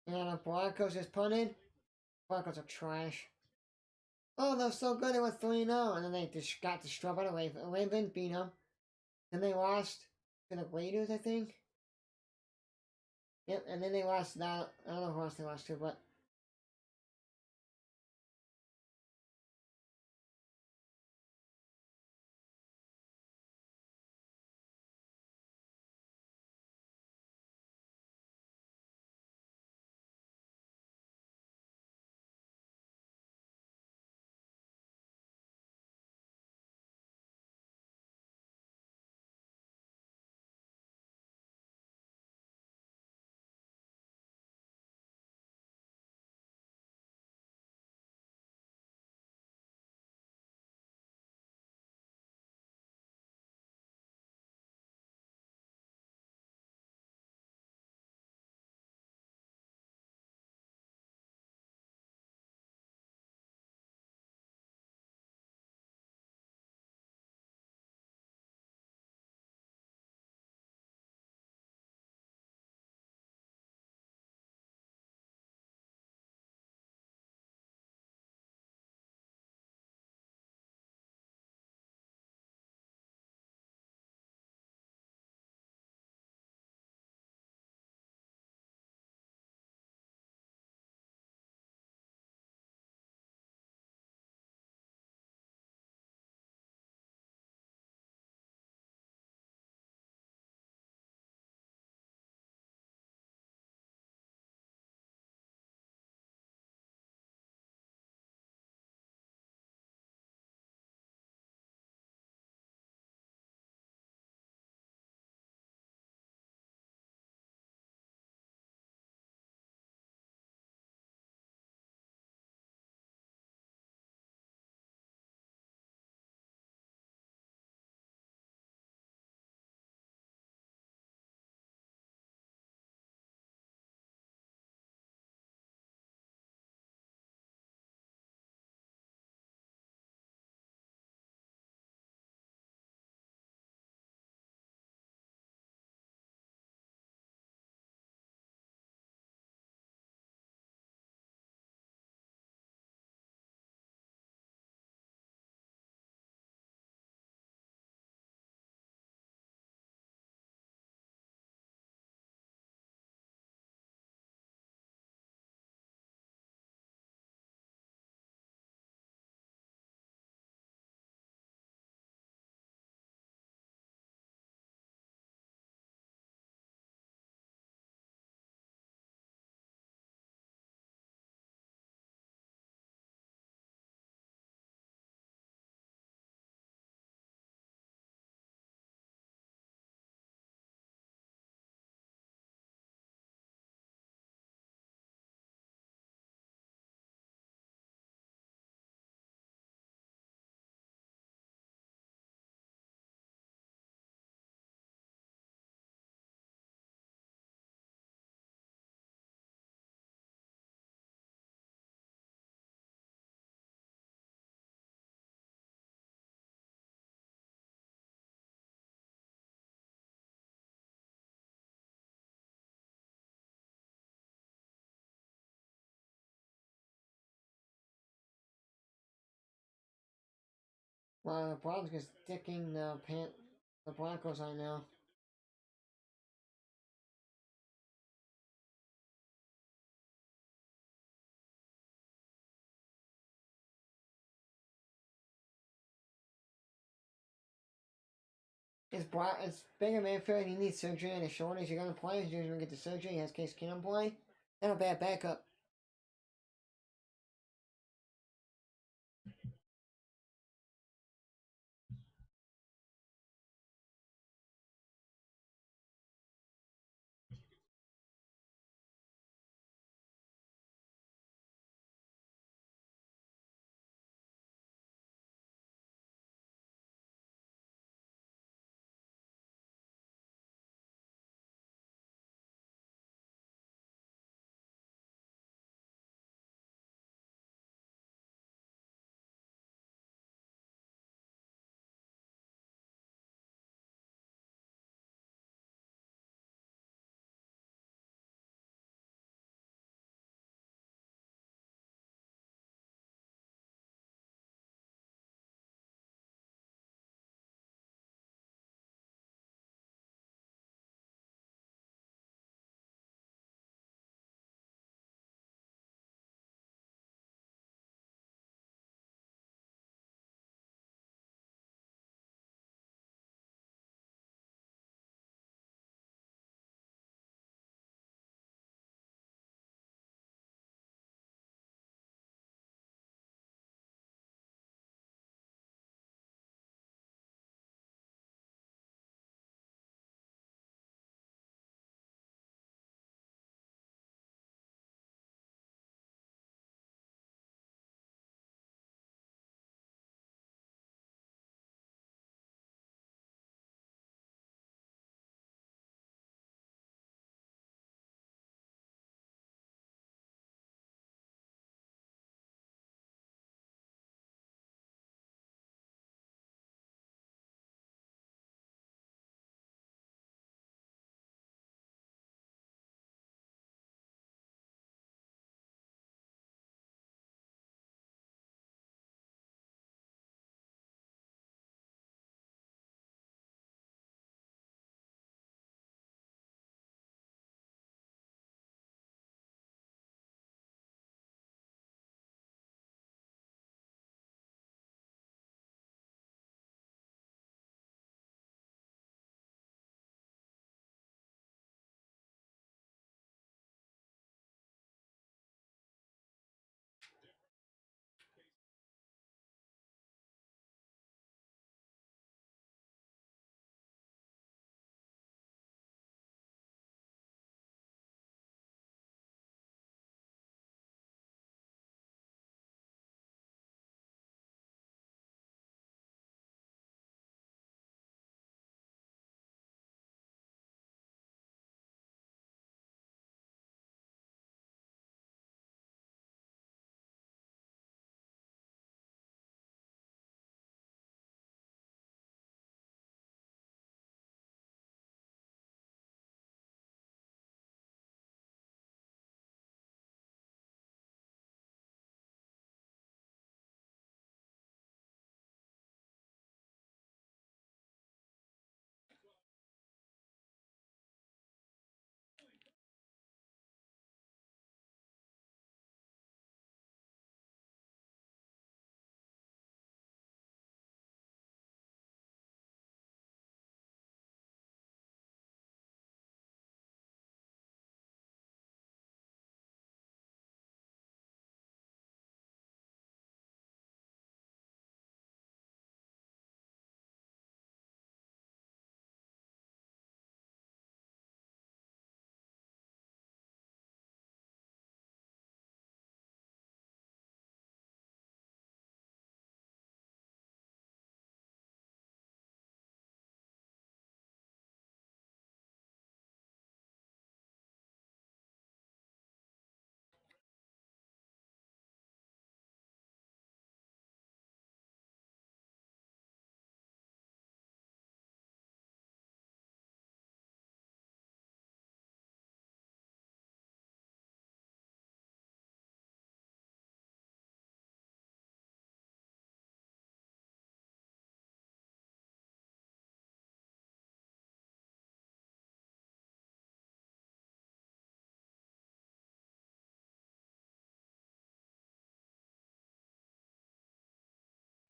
S1: And the Broncos just punted. Broncos are trash. Oh, they're so good. They went 3-0. And then they just got destroyed by the Ravens. Beat them. Then they lost to the Raiders, I think. Yep, and then they lost that. I don't know who else they lost to, but. Well, the Broncos is sticking the Broncos I know. it's bigger midfield. He needs surgery on his shoulders. You're gonna play. He's gonna get the surgery. He has Case Keenum play. Not a bad backup.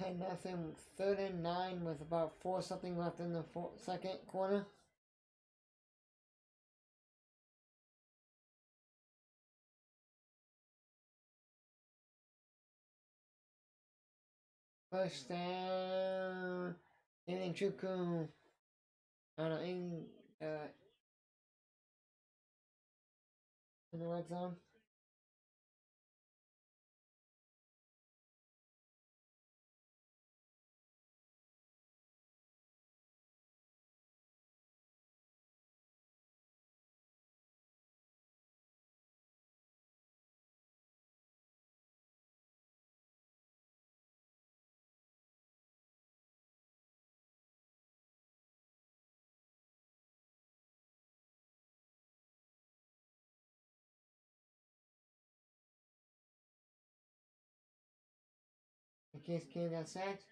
S1: 10-0, third and 9 with about 4 something left in the second quarter. First down, Chuku. I don't know, in the red zone. In case Cam got sacked.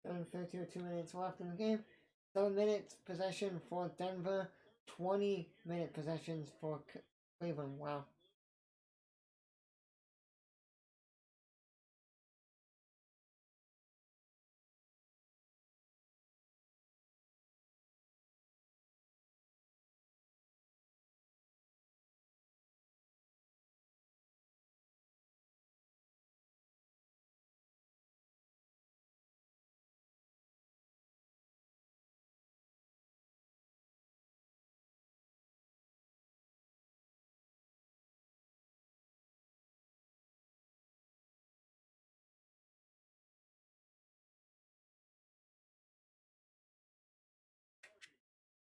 S1: And 32 minutes left in the game. 7 minutes possession for Denver. 20-minute possessions for Cleveland. Wow.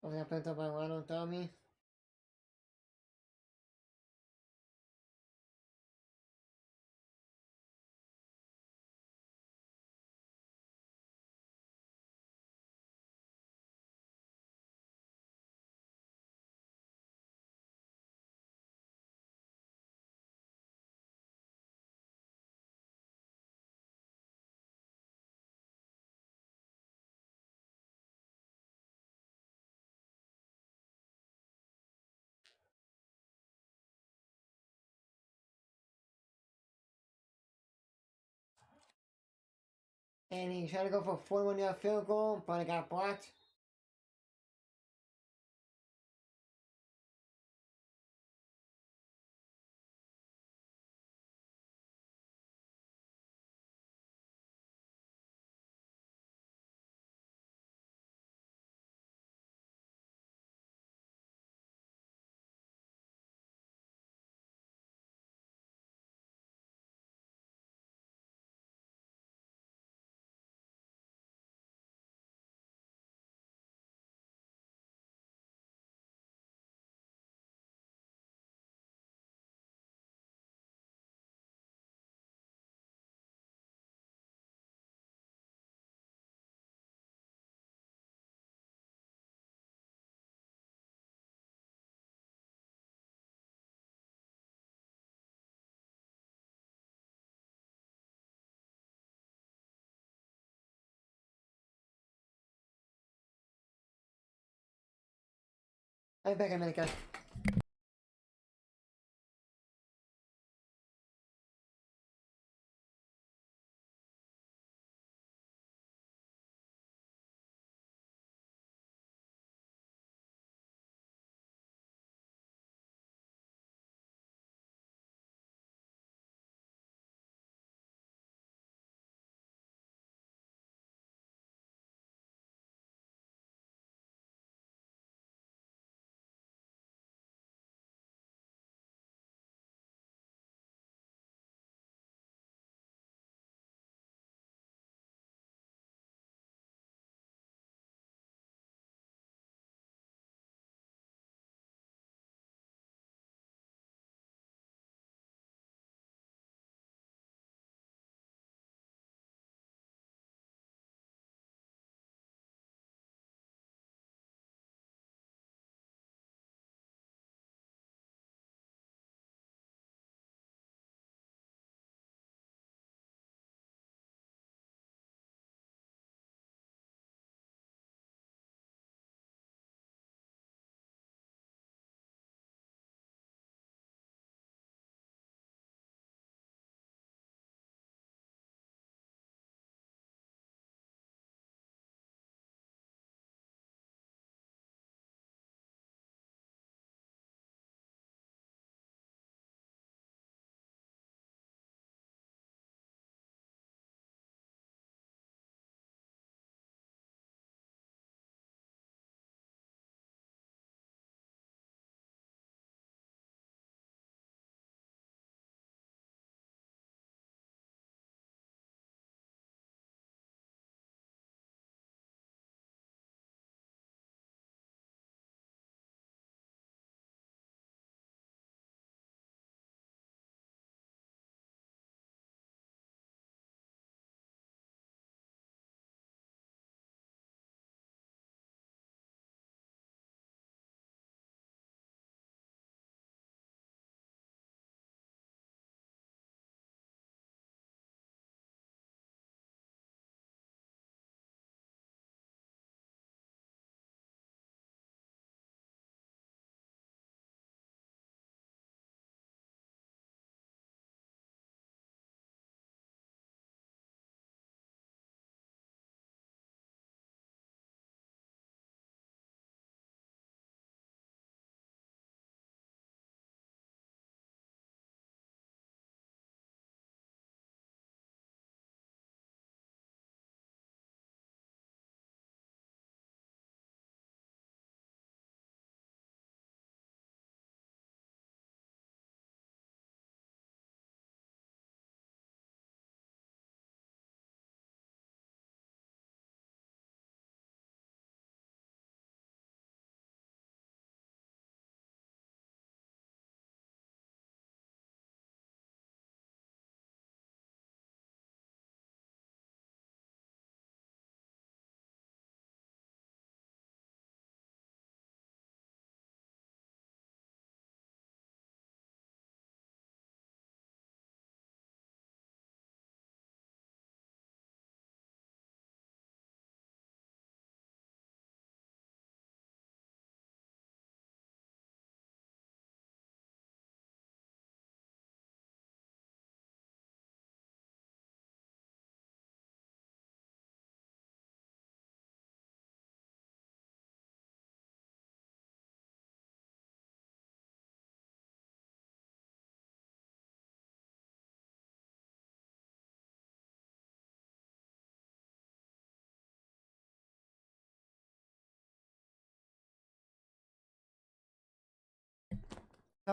S1: Vamos apertar para lá, não tome. And he tried to go for a 41-yard field goal, but it got blocked. I'll be back in a minute, guys.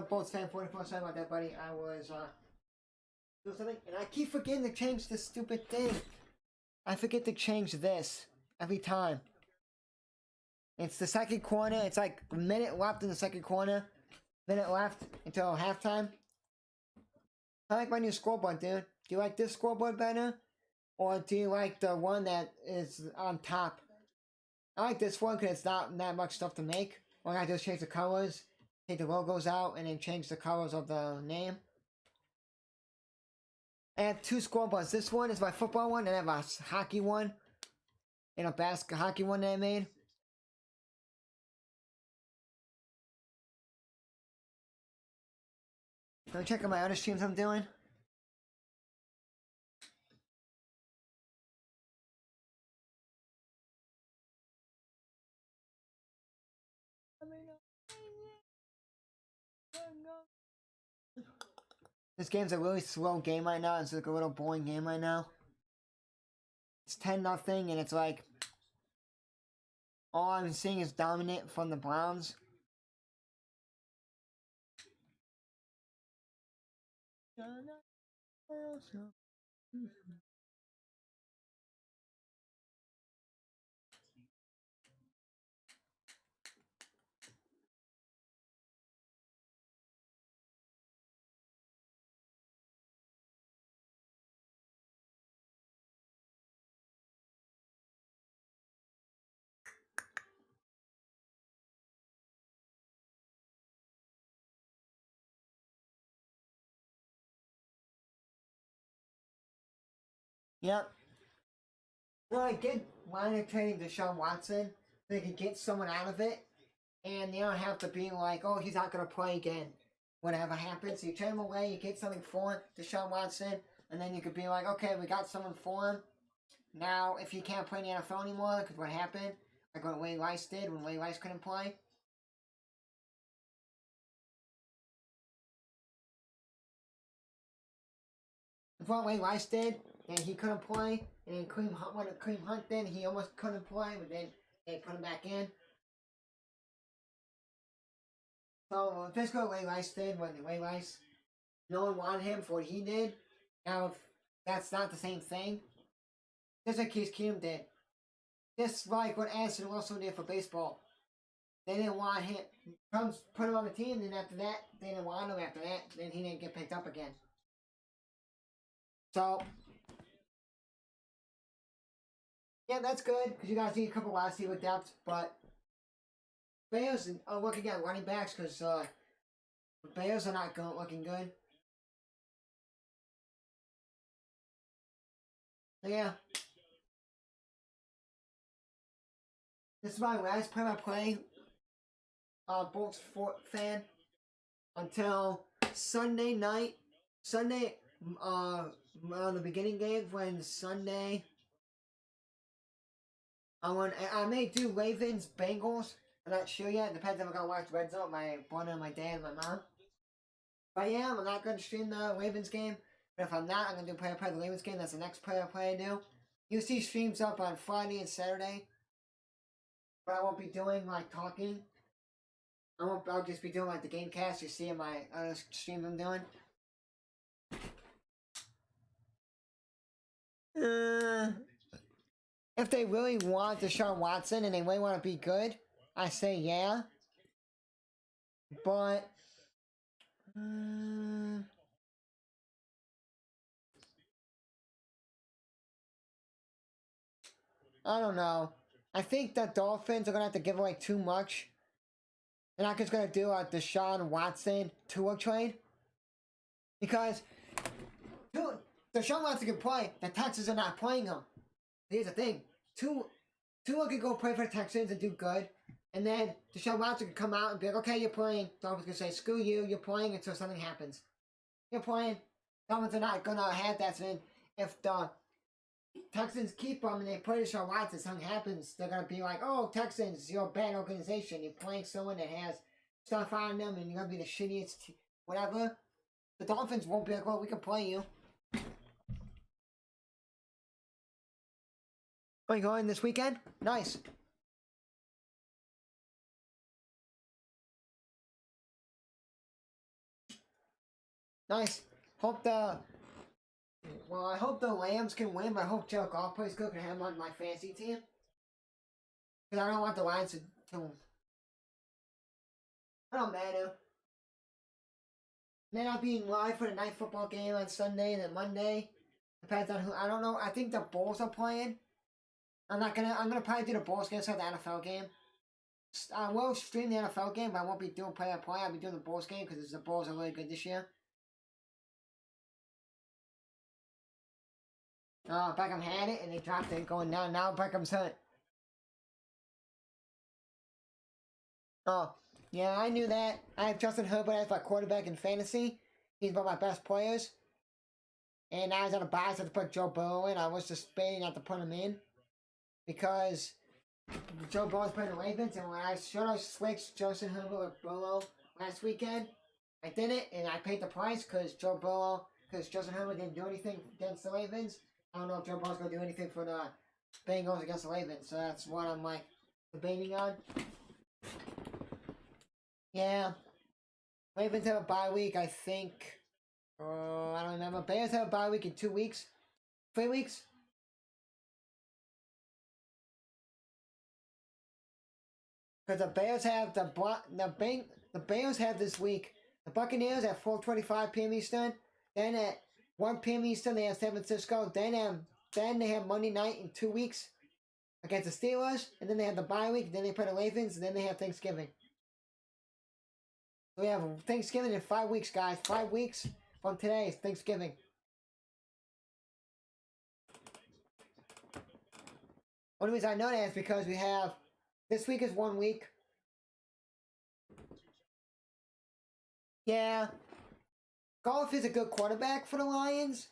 S1: Bolts fan 44. Sorry about that, buddy. I was doing something, and I keep forgetting to change this stupid thing. I forget to change this every time. It's the second corner. It's like a minute left in the second corner. Minute left until halftime. I like my new scoreboard, dude. Do you like this scoreboard better? Or do you like the one that is on top? I like this one because it's not that much stuff to make. All I just change the colors, take the logos out, and then change the colors of the name. I have two scoreboards. This one is my football one, and I have a hockey one. And a hockey one that I made. Let me check out my other streams I'm doing. This game's a really slow game right now. It's like a little boring game right now. It's 10-0, and it's like all I'm seeing is dominant from the Browns. Yep. Well, I did line of trading Deshaun Watson so they could get someone out of it, and they don't have to be like, oh, he's not going to play again. Whatever happens, you trade him away, you get something for him, Deshaun Watson, and then you could be like, okay, we got someone for him. Now, if he can't play in the NFL anymore, because what happened, like what Wade Rice did when Wade Rice couldn't play. What Wade Rice did, and he couldn't play, and then Kareem Hunt did, he almost couldn't play, but then they put him back in. So, let's go Wade Rice did, when Wade Rice, no one wanted him for what he did. Now, if that's not the same thing, just like Case Keenum did. Just like what Anderson Wilson did for baseball. They didn't want him. Trump's put him on the team, and after that, they didn't want him after that. Then he didn't get picked up again. So, yeah, that's good, because you guys need a couple wide receiver depth, but Bears are looking at running backs, because the Bears are not looking good. So, yeah. This is my last play-by-play Bolts fan until Sunday night. Sunday, the beginning game, when Sunday, I may do Ravens, Bengals. I'm not sure yet. Depends if I'm gonna watch Red Zone, my brother, my dad, and my mom. If I am, I'm not gonna stream the Ravens game. But if I'm not, I'm gonna do play-by-play the Ravens game. That's the next play-by-play I do. You'll see streams up on Friday and Saturday. But I won't be doing like talking. I'll just be doing like the game cast. You see in my stream I'm doing. If they really want Deshaun Watson and they really want to be good, I say yeah. But I don't know. I think the Dolphins are gonna have to give away too much. They're not just gonna do a Deshaun Watson Tua trade, because Deshaun Watson can play. The Texans are not playing him. Here's the thing: Tua can go play for the Texans and do good, and then Deshaun Watson can come out and be like, "Okay, you're playing." Dolphins can say, "Screw you, you're playing until something happens." You're playing. Dolphins are not gonna have that. So then, if the Texans keep him and they play Deshaun Watson, something happens, they're gonna be like, "Oh, Texans, you're a bad organization. You're playing someone that has stuff on them, and you're gonna be the shittiest, whatever." The Dolphins won't be like, "Well, we can play you." Are you going this weekend? Nice. Nice. Hope the... Well, I hope the Lambs can win, but I hope Joe Goff plays good and have him on my fantasy team. Because I don't want the Lions to... I don't matter. Then I'll be live for the night football game on Sunday and then Monday. Depends on who. I don't know. I think the Bulls are playing. I'm gonna probably do the Bulls game instead of the NFL game. I will stream the NFL game, but I won't be doing play-by-play. I'll be doing the Bulls game because the Bulls are really good this year. Oh, Beckham had it and they dropped it going down. Now Beckham's hurt. Oh, yeah, I knew that. I have Justin Herbert as my quarterback in fantasy. He's one of my best players. And I was on a bias to put Joe Burrow in. I was just debating not to put him in. Because Joe Burrow's playing the Ravens. And when I should have switched Justin Herbert with Burrow last weekend, I didn't. And I paid the price because Justin Herbert didn't do anything against the Ravens. I don't know if Joe Burrow's going to do anything for the Bengals against the Ravens. So that's what I'm like debating on. Yeah. Ravens have a bye week, I think. I don't remember. Bears have a bye week in 2 weeks. 3 weeks? Because the Bears have the Bears have this week. The Buccaneers at 4:25 p.m. Eastern. Then at 1 p.m. Eastern they have San Francisco. Then they have Monday night in 2 weeks against the Steelers. And then they have the bye week. Then they play the Ravens. And then they have Thanksgiving. We have Thanksgiving in 5 weeks, guys. 5 weeks from today is Thanksgiving. One reason I know that is because we have... This week is 1 week. Yeah. Goff is a good quarterback for the Lions,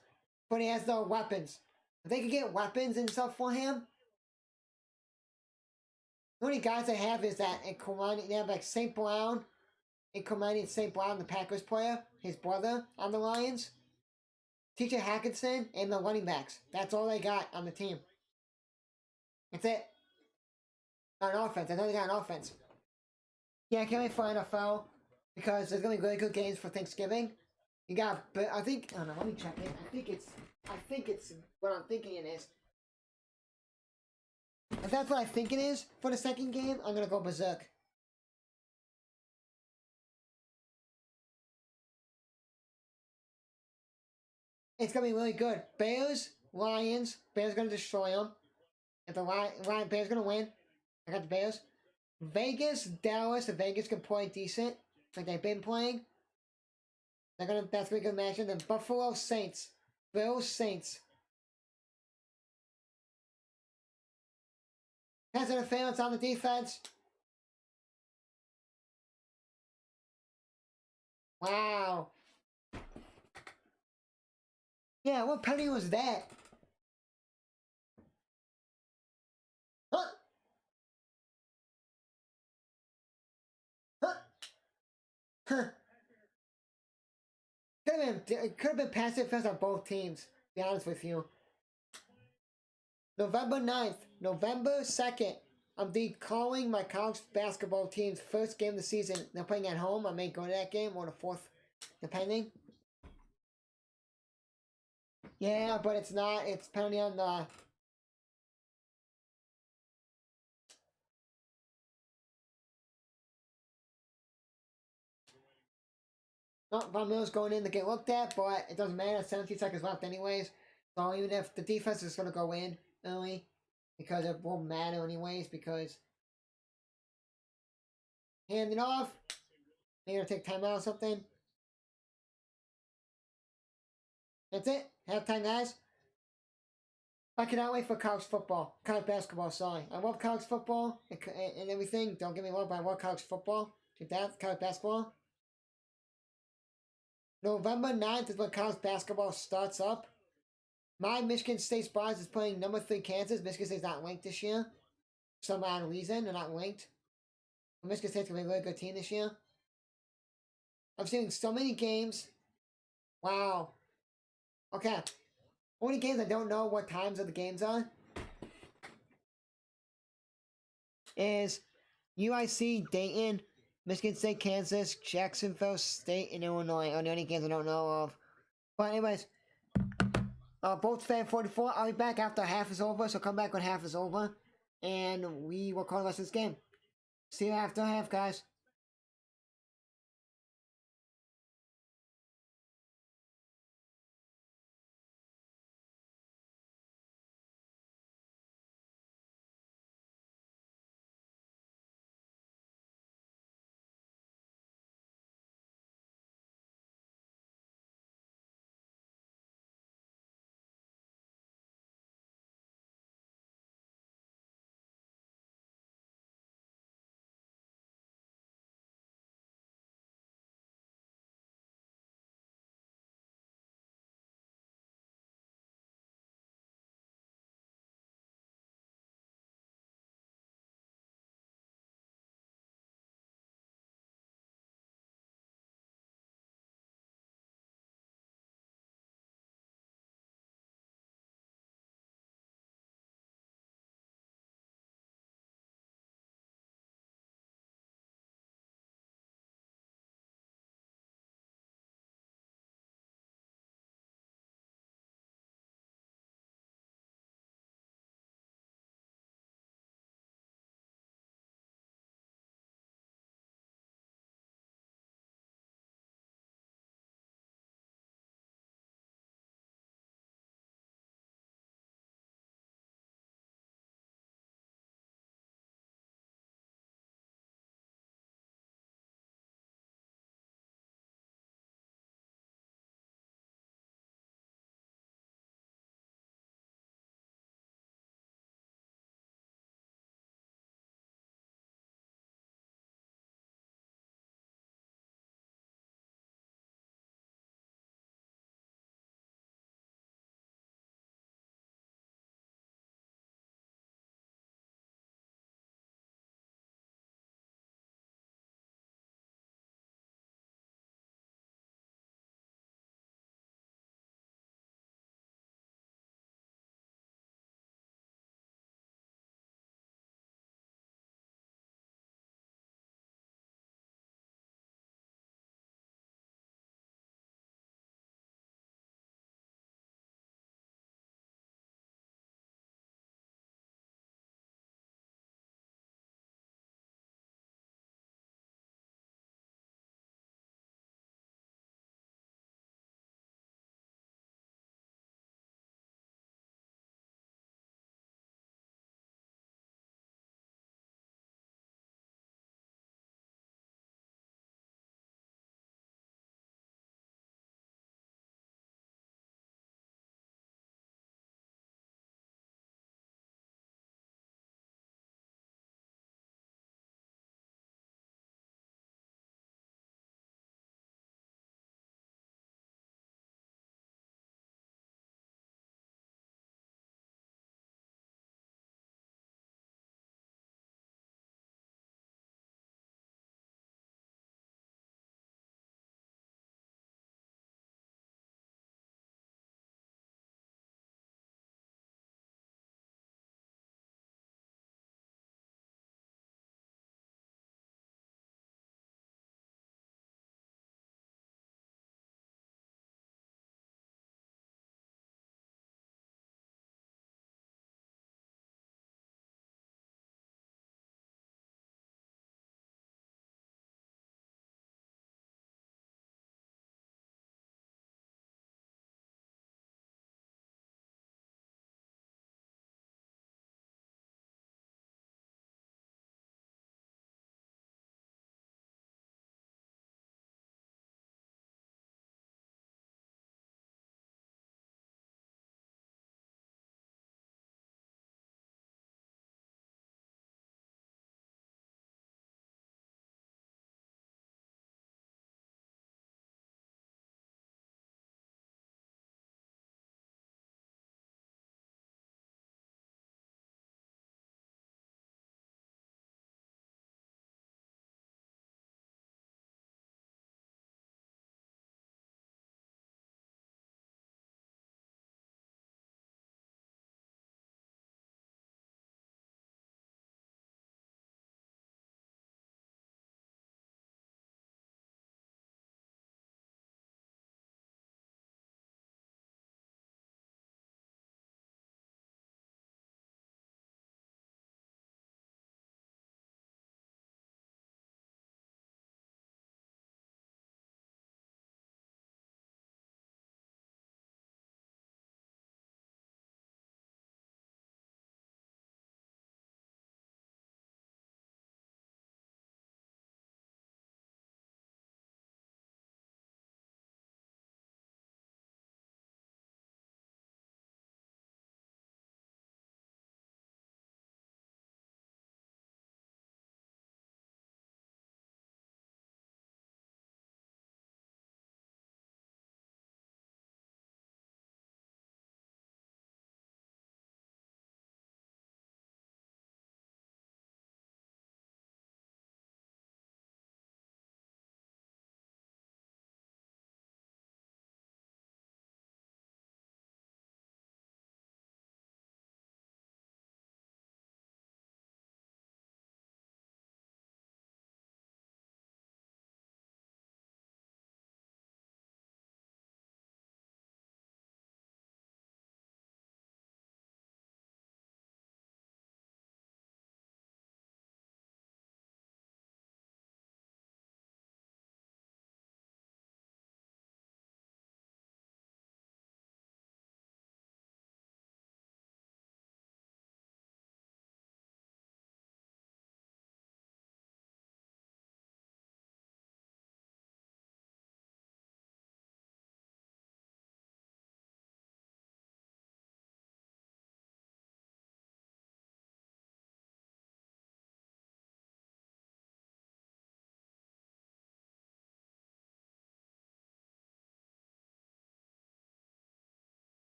S1: but he has no weapons. If they could get weapons and stuff for him... The only guys they have is that... They have like St. Brown... And St. Brown, the Packers player, his brother on the Lions. T.J. Hawkinson, and the running backs. That's all they got on the team. That's it. On offense. That's all they got on offense. Yeah, I can't wait for NFL because there's going to be really good games for Thanksgiving. You got, but I think, I don't know, let me check it. I think it's what I'm thinking it is. If that's what I think it is for the second game, I'm going to go berserk. It's going to be really good. Bears, Lions. Bears going to destroy them. If the Bears going to win, I got the Bears. Vegas, Dallas. If Vegas can play decent, like they've been playing, that's going to be a good match. And then Buffalo, Saints. Bills, Saints. Pass interference on the defense. Wow. Yeah, what penny was that? Huh? Huh? Huh? It could have been pass interference on both teams, to be honest with you. November 9th, November 2nd, I'm calling my college basketball team's first game of the season. They're playing at home. I may go to that game or the 4th, depending. Yeah, but it's not. It's depending on the... Oh, Von Miller's going in to get looked at, but it doesn't matter. 17 seconds left anyways. So even if the defense is going to go in early, because it won't matter anyways, because... Hand it off. They're going to take timeout or something. That's it. Halftime, guys. I cannot wait for college football. College basketball, sorry. I love college football and everything. Don't get me wrong, but I love college football. College basketball. November 9th is when college basketball starts up. My Michigan State Spartans is playing number 3 Kansas. Michigan State's not ranked this year. For some odd reason, they're not ranked. Michigan State's going to be a really good team this year. I've seen so many games. Wow. Okay. Only games I don't know what times of the games are is UIC Dayton, Michigan State, Kansas, Jacksonville State, and Illinois are the only games I don't know of. But anyways, Bolts fan 44. I'll be back after half is over, so come back when half is over, and we will call the rest of this game. See you after half, guys.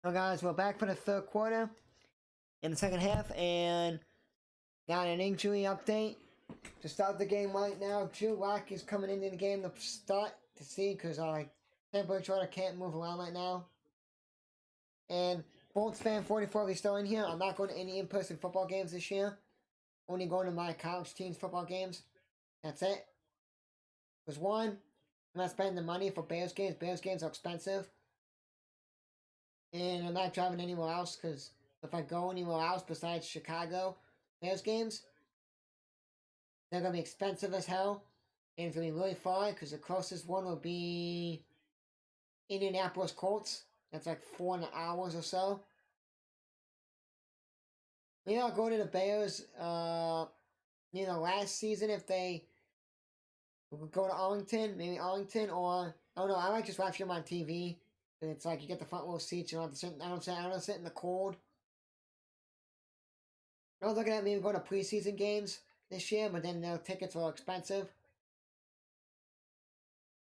S1: So guys, we're back for the third quarter in the second half, and got an injury update to start the game right now. Drew Lock is coming into the game to start to see because our temperature can't move around right now. And Bolts fan 44 is still in here. I'm not going to any in-person football games this year. Only going to my college team's football games. That's it. Because one, I'm not spending the money for Bears games. Bears games are expensive. And I'm not driving anywhere else because if I go anywhere else besides Chicago Bears games, they're going to be expensive as hell. And it's going to be really far because the closest one will be Indianapolis Colts. That's like 4 hours or so. Maybe I'll go to the Bears, last season if they go to Arlington, maybe Arlington, or, I don't know, I might just watch them on TV. And it's like you get the front row seats, you don't have to sit, I don't sit in the cold. I was looking at maybe going to preseason games this year, but then their tickets were expensive.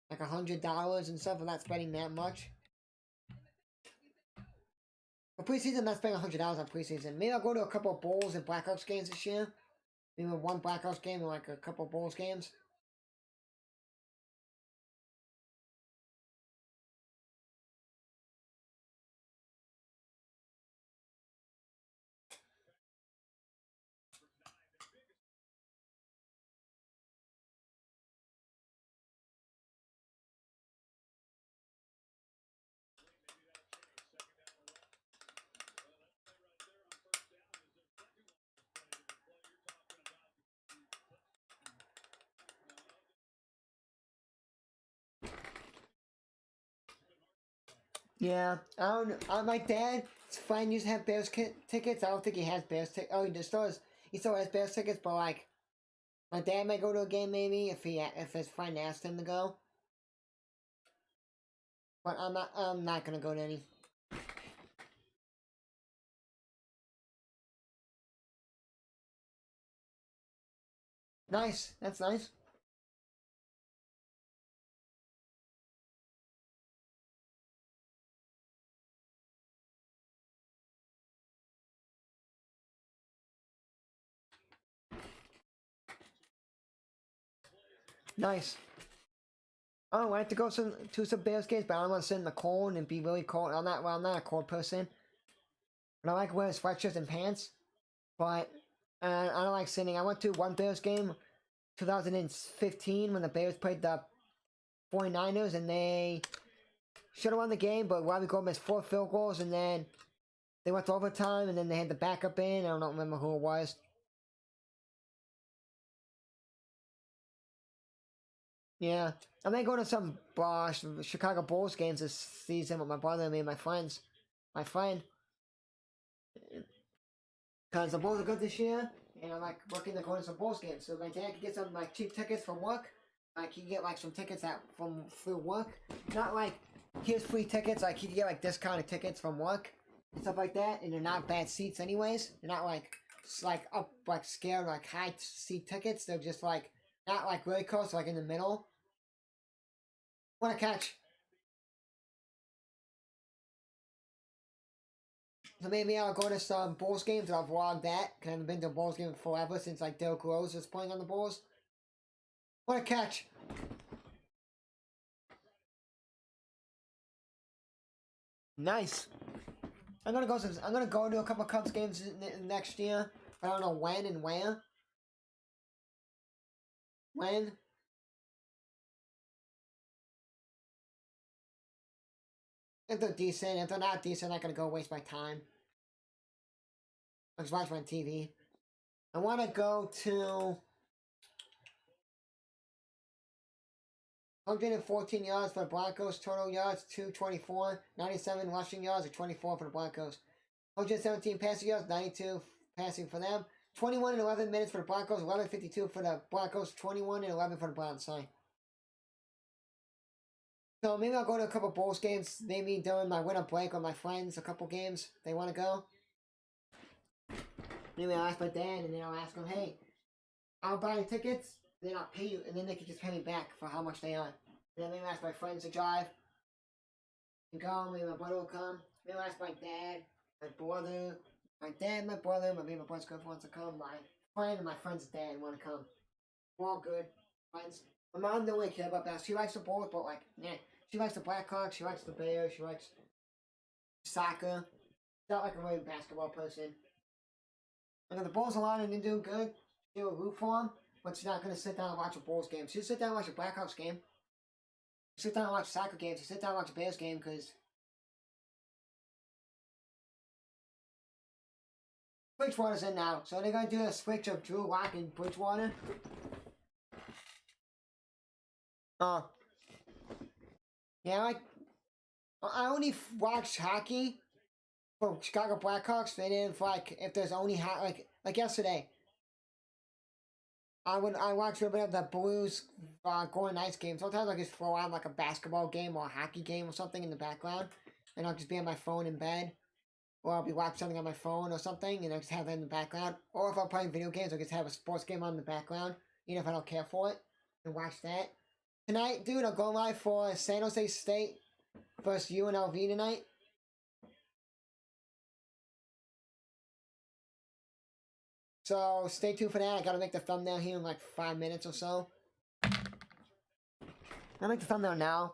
S1: Like $100 and stuff, I'm not spending that much. For preseason, I'm not spending $100 on preseason. Maybe I'll go to a couple of Bulls and Blackhawks games this year. Maybe one Blackhawks game and like a couple of Bulls games. Yeah, I don't know. My dad's friend used to have Bears tickets. I don't think he has Bears tickets. Oh, he still has Bears tickets, but like, my dad might go to a game maybe if his friend asked him to go. But I'm not gonna go to any. Nice, that's nice. Nice. Oh, I have to go to some Bears games, but I don't want to sit in the cold and be really cold. I'm not a cold person. But I like wearing sweatshirts and pants. But I don't like sitting. I went to one Bears game, 2015, when the Bears played the 49ers, and they should have won the game, but Robbie Gold missed 4 field goals, and then they went to overtime, and then they had the backup in. I don't remember who it was. Yeah. I may go to some Chicago Bulls games this season with my brother and me and my friends. My friend. Because the Bulls are good this year, and I'm like looking to go to some Bulls games. So my dad can get some like cheap tickets from work. Like he can get like some tickets through work. Not like here's free tickets, like he can get like discounted tickets from work and stuff like that, and they're not bad seats anyways. They're not like up like scared like high seat tickets. They're just like not like really close, like in the middle. What a catch! So maybe I'll go to some Bulls games and I'll vlog that, because I haven't been to a Bulls game forever since like Derrick Rose was playing on the Bulls. What a catch! Nice. I'm gonna go to a couple Cubs games next year. I don't know when and where. When? If they're decent. If they're not decent, I'm not gonna go waste my time. I'll just watch my TV. I want to go to 114 yards for the Broncos, total yards 224, 97 rushing yards or 24 for the Broncos. 117 passing yards, 92 passing for them. 21 and 11 minutes for the Broncos, 11:52 for the Broncos, 21 and 11 for the Browns. Sorry. So maybe I'll go to a couple Bulls games, maybe during my winter break with my friends, a couple games they want to go. Maybe I'll ask my dad and then I'll ask him, hey, I'll buy the tickets, then I'll pay you, and then they can just pay me back for how much they are. And then maybe I'll ask my friends to drive and go, maybe my brother will come. Maybe I'll ask my dad, my brother, my brother, maybe my brother's girlfriend wants to come, my friend, and my friend's dad want to come. We're all good friends. My mom don't really care about that. She likes the Bulls, but like, yeah, she likes the Blackhawks, she likes the Bears, she likes soccer. She's not like a really basketball person. And if the Bulls are on and they're doing good, she'll root for them, but she's not going to sit down and watch a Bulls game. She'll sit down and watch a Blackhawks game. She'll sit down and watch a soccer game. She'll sit down and watch a Bears game because Bridgewater's in now. So they're going to do a switch of Drew Lock and Bridgewater. Yeah, I only watch hockey for Chicago Blackhawks. And then like if there's only like yesterday, I watch a little bit of the Blues Golden Knights game. Sometimes I just throw on like a basketball game or a hockey game or something in the background, and I'll just be on my phone in bed, or I'll be watching something on my phone or something, and I just have that in the background. Or if I'm playing video games, I'll just have a sports game on in the background, even if I don't care for it, and watch that. Tonight, dude, I'm going live for San Jose State versus UNLV tonight. So stay tuned for that. I gotta make the thumbnail here in like 5 minutes or so. I'll make the thumbnail now.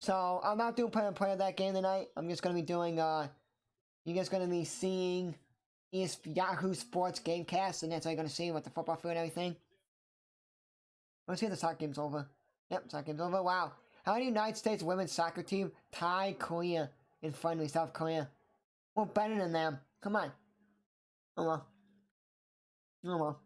S1: So I'm not doing play of that game tonight. I'm just gonna be doing you guys gonna be seeing Yahoo Sports Gamecast, and that's all you're gonna see with the football field and everything. Let's see if the soccer game's over. Yep, soccer game's over. Wow. How did the United States women's soccer team tie Korea in friendly South Korea? We're better than them. Come on. Oh well. Oh well.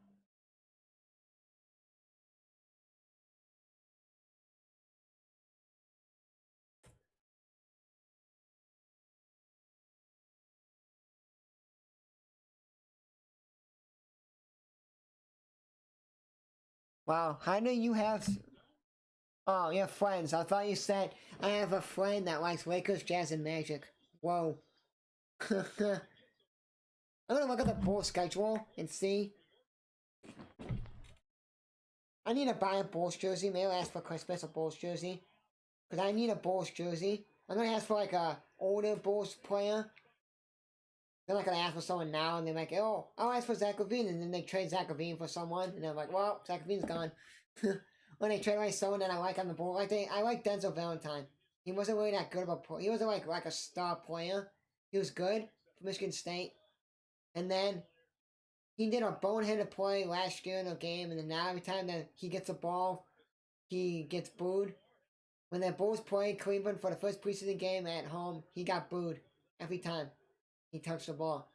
S1: Wow. How do you have... Oh, you have friends. I thought you said, I have a friend that likes Lakers, Jazz, and Magic. Whoa. I'm gonna look at the Bulls schedule and see. I need to buy a Bulls jersey. Maybe I'll ask for Christmas a Bulls jersey. Because I need a Bulls jersey. I'm gonna ask for like a older Bulls player. They're not gonna ask for someone now, and they're like, oh, I'll ask for Zach LaVine, and then they trade Zach LaVine for someone, and they're like, well, Zach LaVine's gone. When they trade away someone that I like on the Bulls, I like Denzel Valentine. He wasn't really that good of a he wasn't like a star player. He was good for Michigan State, and then he did a boneheaded play last year in a game, and then now every time that he gets a ball, he gets booed. When the Bulls played Cleveland for the first preseason game at home, he got booed every time he touched the ball.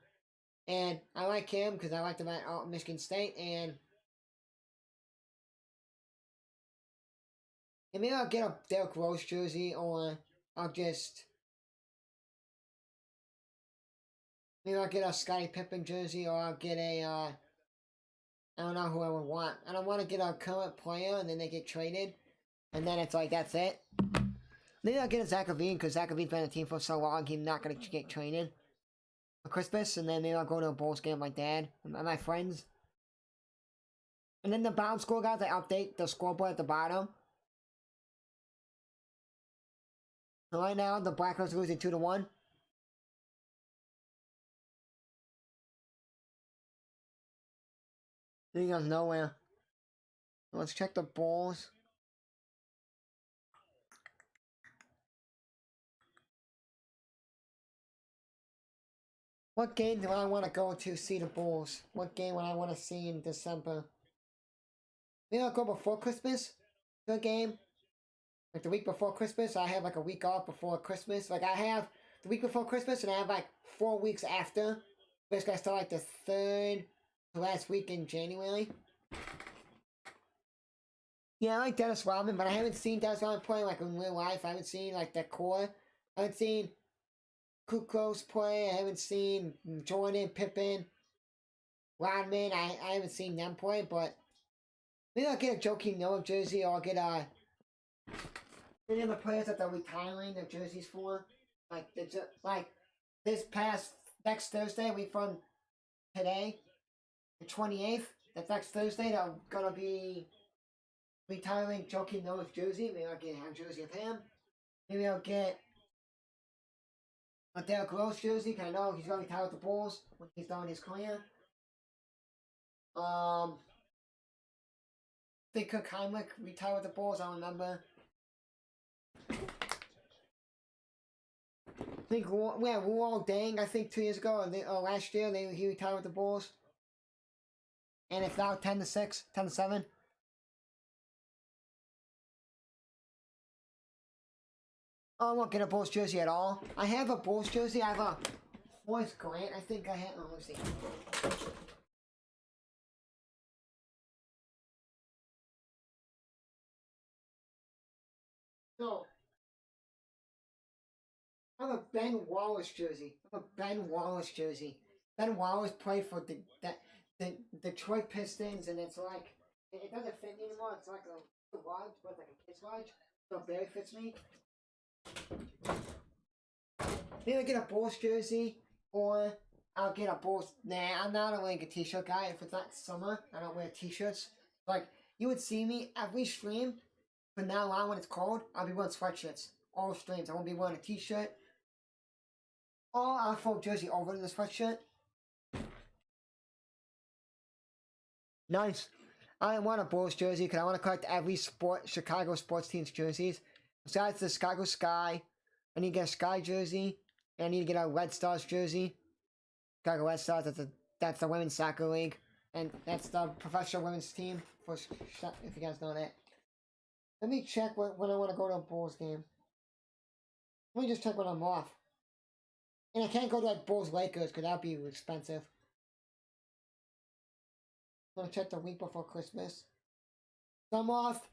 S1: And I like him because I liked him at Michigan State, and maybe I'll get a Derrick Rose jersey, or I'll just... Maybe I'll get a Scottie Pippen jersey, or I'll get a, I don't know who I would want. I don't want to get a current player, and then they get traded, and then it's like, that's it. Maybe I'll get a Zach LaVine, because Zach LaVine's been on the team for so long, he's not going to get traded for Christmas, and then maybe I'll go to a Bulls game with my dad and my friends. And then the bounce score, guys, I update the scoreboard at the bottom. So right now, the Blackhawks are losing 2-1. He goes nowhere. Let's check the Bulls. What game do I want to go to see the Bulls? What game would I want to see in December? Maybe I'll go before Christmas. Good game. Like the week before Christmas, I have like a week off before Christmas. Like I have the week before Christmas, and I have like 4 weeks after. Basically, I start like the third to last week in January. Yeah, I like Dennis Rodman, but I haven't seen Dennis Rodman play like in real life. I haven't seen like the core. I haven't seen Kukoc play. I haven't seen Jordan, Pippen, Rodman. I haven't seen them play, but maybe I'll get a Joakim Noah jersey, or I'll get any of the players that they're retiring their jerseys for. Like this past next Thursday, week from today, the 28th. That next Thursday, they're gonna be retiring Joakim Noah's jersey. Maybe I'll get a jersey of him. Maybe I'll get a Derrick Rose jersey, because I know he's going to retire with the Bulls when he's done his career. I think Kirk Heinrich retired with the Bulls, I don't remember. I think, yeah, Luol Deng, I think 2 years ago, or last year, he retired with the Bulls. And it's now 10-6, 10-7. Oh, I won't get a Bulls jersey at all. I have a Bulls jersey. I have a Horace Grant. I think I have. Oh, let's see. No. I have a Ben Wallace jersey. I have a Ben Wallace jersey. Ben Wallace played for the Detroit Pistons, and it's like it doesn't fit me anymore. It's like a large, but like a kid's large, so it barely fits me. Maybe I get a Bulls jersey, or I'll get a Bulls. Nah, I'm not wearing a t-shirt guy. If it's not summer, I don't wear t-shirts. Like you would see me every stream. From now on, when it's cold, I'll be wearing sweatshirts. All streams. I won't be wearing a t-shirt. Or I'll throw a jersey over the sweatshirt. Nice. I want a Bulls jersey because I want to collect every Chicago sports team's jerseys. Besides the Chicago Sky, I need to get a Sky jersey. And I need to get a Red Stars jersey. Chicago Red Stars, that's the women's soccer league. And that's the professional women's team, for if you guys know that. Let me check when I want to go to a Bulls game. Let me just check when I'm off. And I can't go to like Bulls Lakers because that'd be expensive. I'm gonna check the week before Christmas. So I'm off.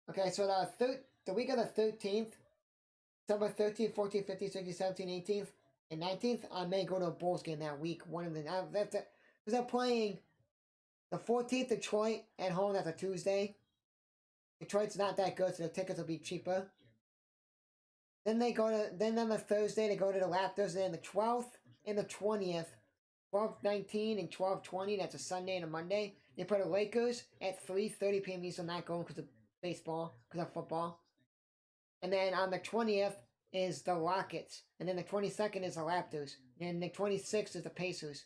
S1: Okay, so the week of the 13th, December 13th, 14th, 15th, 16th, 17th, 18th, and 19th, I may go to a Bulls game that week. One of the because they're playing the 14th, Detroit at home. That's a Tuesday. Detroit's not that good, so the tickets will be cheaper. Then on the Thursday they go to the Raptors. And then the 12th and the 20th, 12-19 and 12-20. That's a Sunday and a Monday. They play the Lakers at 3:30 p.m. Eastern. Not going because of baseball, because of football. And then on the 20th is the Rockets. And then the 22nd is the Raptors. And the 26th is the Pacers.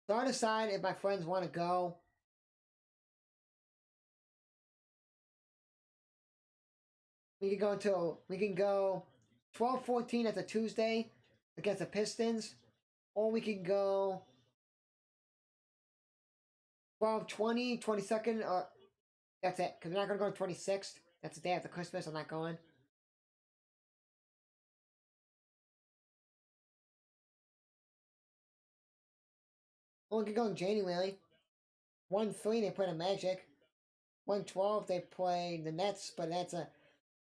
S1: So I decide if my friends want to go. We can go 12-14 as a Tuesday against the Pistons. Or we can go 12-20, 22nd, or that's it. Because we're not going to go 26th. That's the day after Christmas. I'm not going. Or we can go in January. 1-3, they play the Magic. 1-12, they play the Nets, but that's a...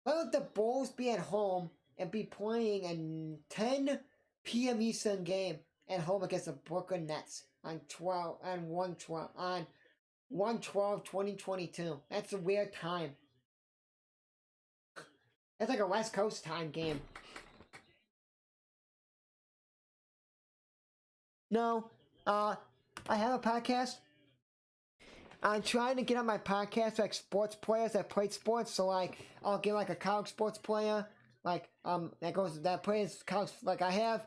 S1: Why would the Bulls be at home and be playing a 10 p.m. Eastern game at home against the Brooklyn Nets on 1/12/2022? That's a weird time. That's like a West Coast time game. No, I have a podcast. I'm trying to get on my podcast like sports players that play sports. So like I'll get like a college sports player, like that plays college. Like I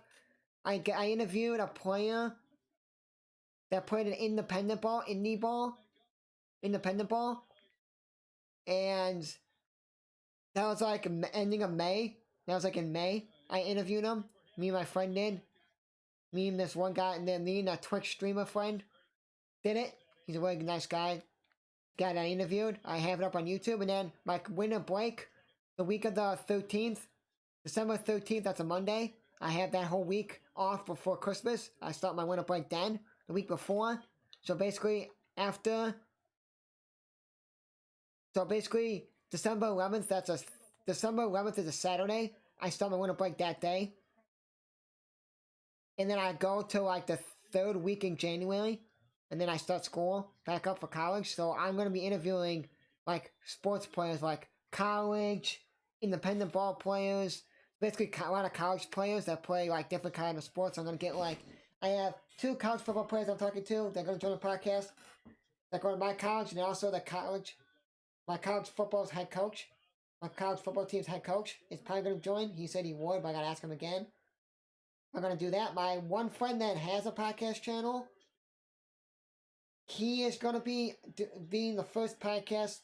S1: interviewed a player that played an independent ball, and that was like ending of May. That was like in May. I interviewed him. Me and my friend did. Me and this one guy, and then me and a Twitch streamer friend did it. He's a really nice guy. Guy that I interviewed. I have it up on YouTube. And then my winter break, the week of the 13th, December 13th, that's a Monday. I have that whole week off before Christmas. I start my winter break then, the week before. So basically, December 11th, December 11th is a Saturday. I start my winter break that day. And then I go to like the third week in January. And then I start school back up for college. So I'm going to be interviewing like sports players, like college, independent ball players, basically a lot of college players that play like different kind of sports. I'm going to get like, I have 2 college football players I'm talking to. They're going to join the podcast. They're going to my college and also my college football's head coach. my college football team's head coach, is probably going to join. He said he would, but I got to ask him again. I'm going to do that. My one friend that has a podcast channel, he is going to be being the first podcast.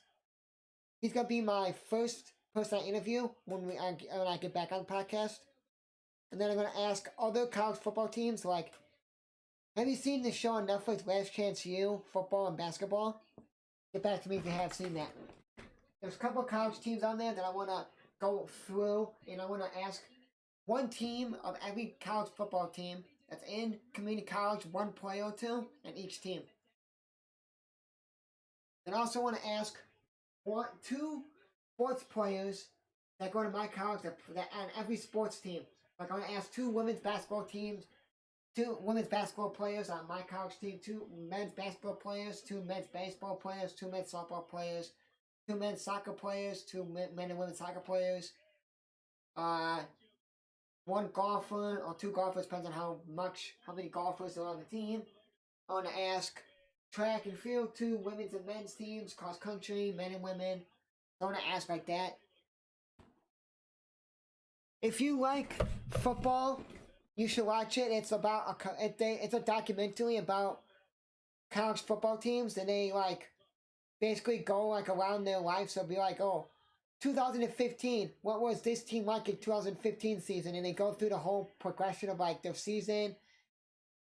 S1: He's going to be my first person I interview when I get back on the podcast. And then I'm going to ask other college football teams, like, have you seen the show on Netflix, Last Chance U, football and basketball? Get back to me if you have seen that. There's a couple of college teams on there that I want to go through, and I want to ask one team of every college football team that's in community college, one player or two, and each team. And I also want to ask two sports players that go to my college that on every sports team. Like, I want to ask two women's basketball teams, two women's basketball players on my college team, two men's basketball players, two men's baseball players, two men's softball players, two men's soccer players, two men and women soccer players, one golfer or two golfers, depends on how many golfers are on the team. I want to ask track and field, two women's and men's teams, cross country, men and women. I want to ask like that. If you like football, you should watch it. It's about it's a documentary about college football teams, and they like basically go like around their life. So it'll be like, oh, 2015, what was this team like in 2015 season? And they go through the whole progression of like their season,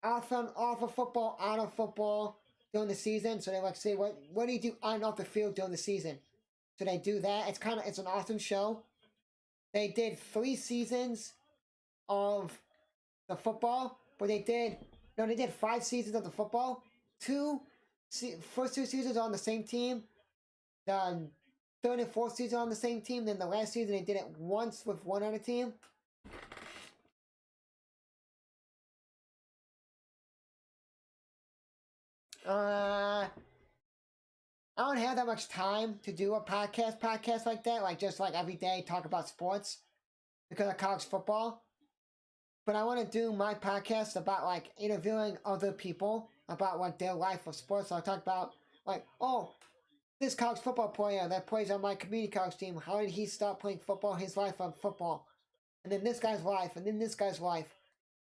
S1: off of football, on of football during the season. So they like say, what do you do on and off the field during the season? So they do that. It's an awesome show. They did 3 seasons of the football, but they did 5 seasons of the football. First 2 seasons on the same team. The 3rd and 4th season on the same team. Then the last season they did it once with one other team. I don't have that much time to do a podcast like that, like just like every day talk about sports because of college football. But I want to do my podcast about like interviewing other people about like their life of sports. So I talk about like, oh, this college football player that plays on my community college team, how did he start playing football, his life on football? And then this guy's life, and then this guy's life.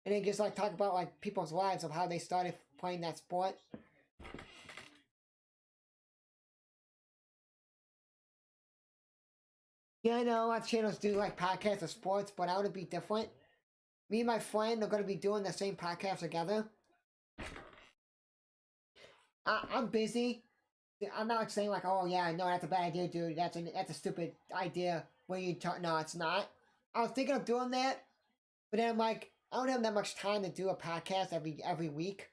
S1: And then just like talk about like people's lives of how they started playing that sport. Yeah, I know a lot of channels do like podcasts of sports, but I want to be different. Me and my friend are going to be doing the same podcast together. I'm busy. I'm not saying like, oh yeah, no, that's a bad idea, dude. That's a stupid idea. Where you talk? No, it's not. I was thinking of doing that, but then I'm like, I don't have that much time to do a podcast every week.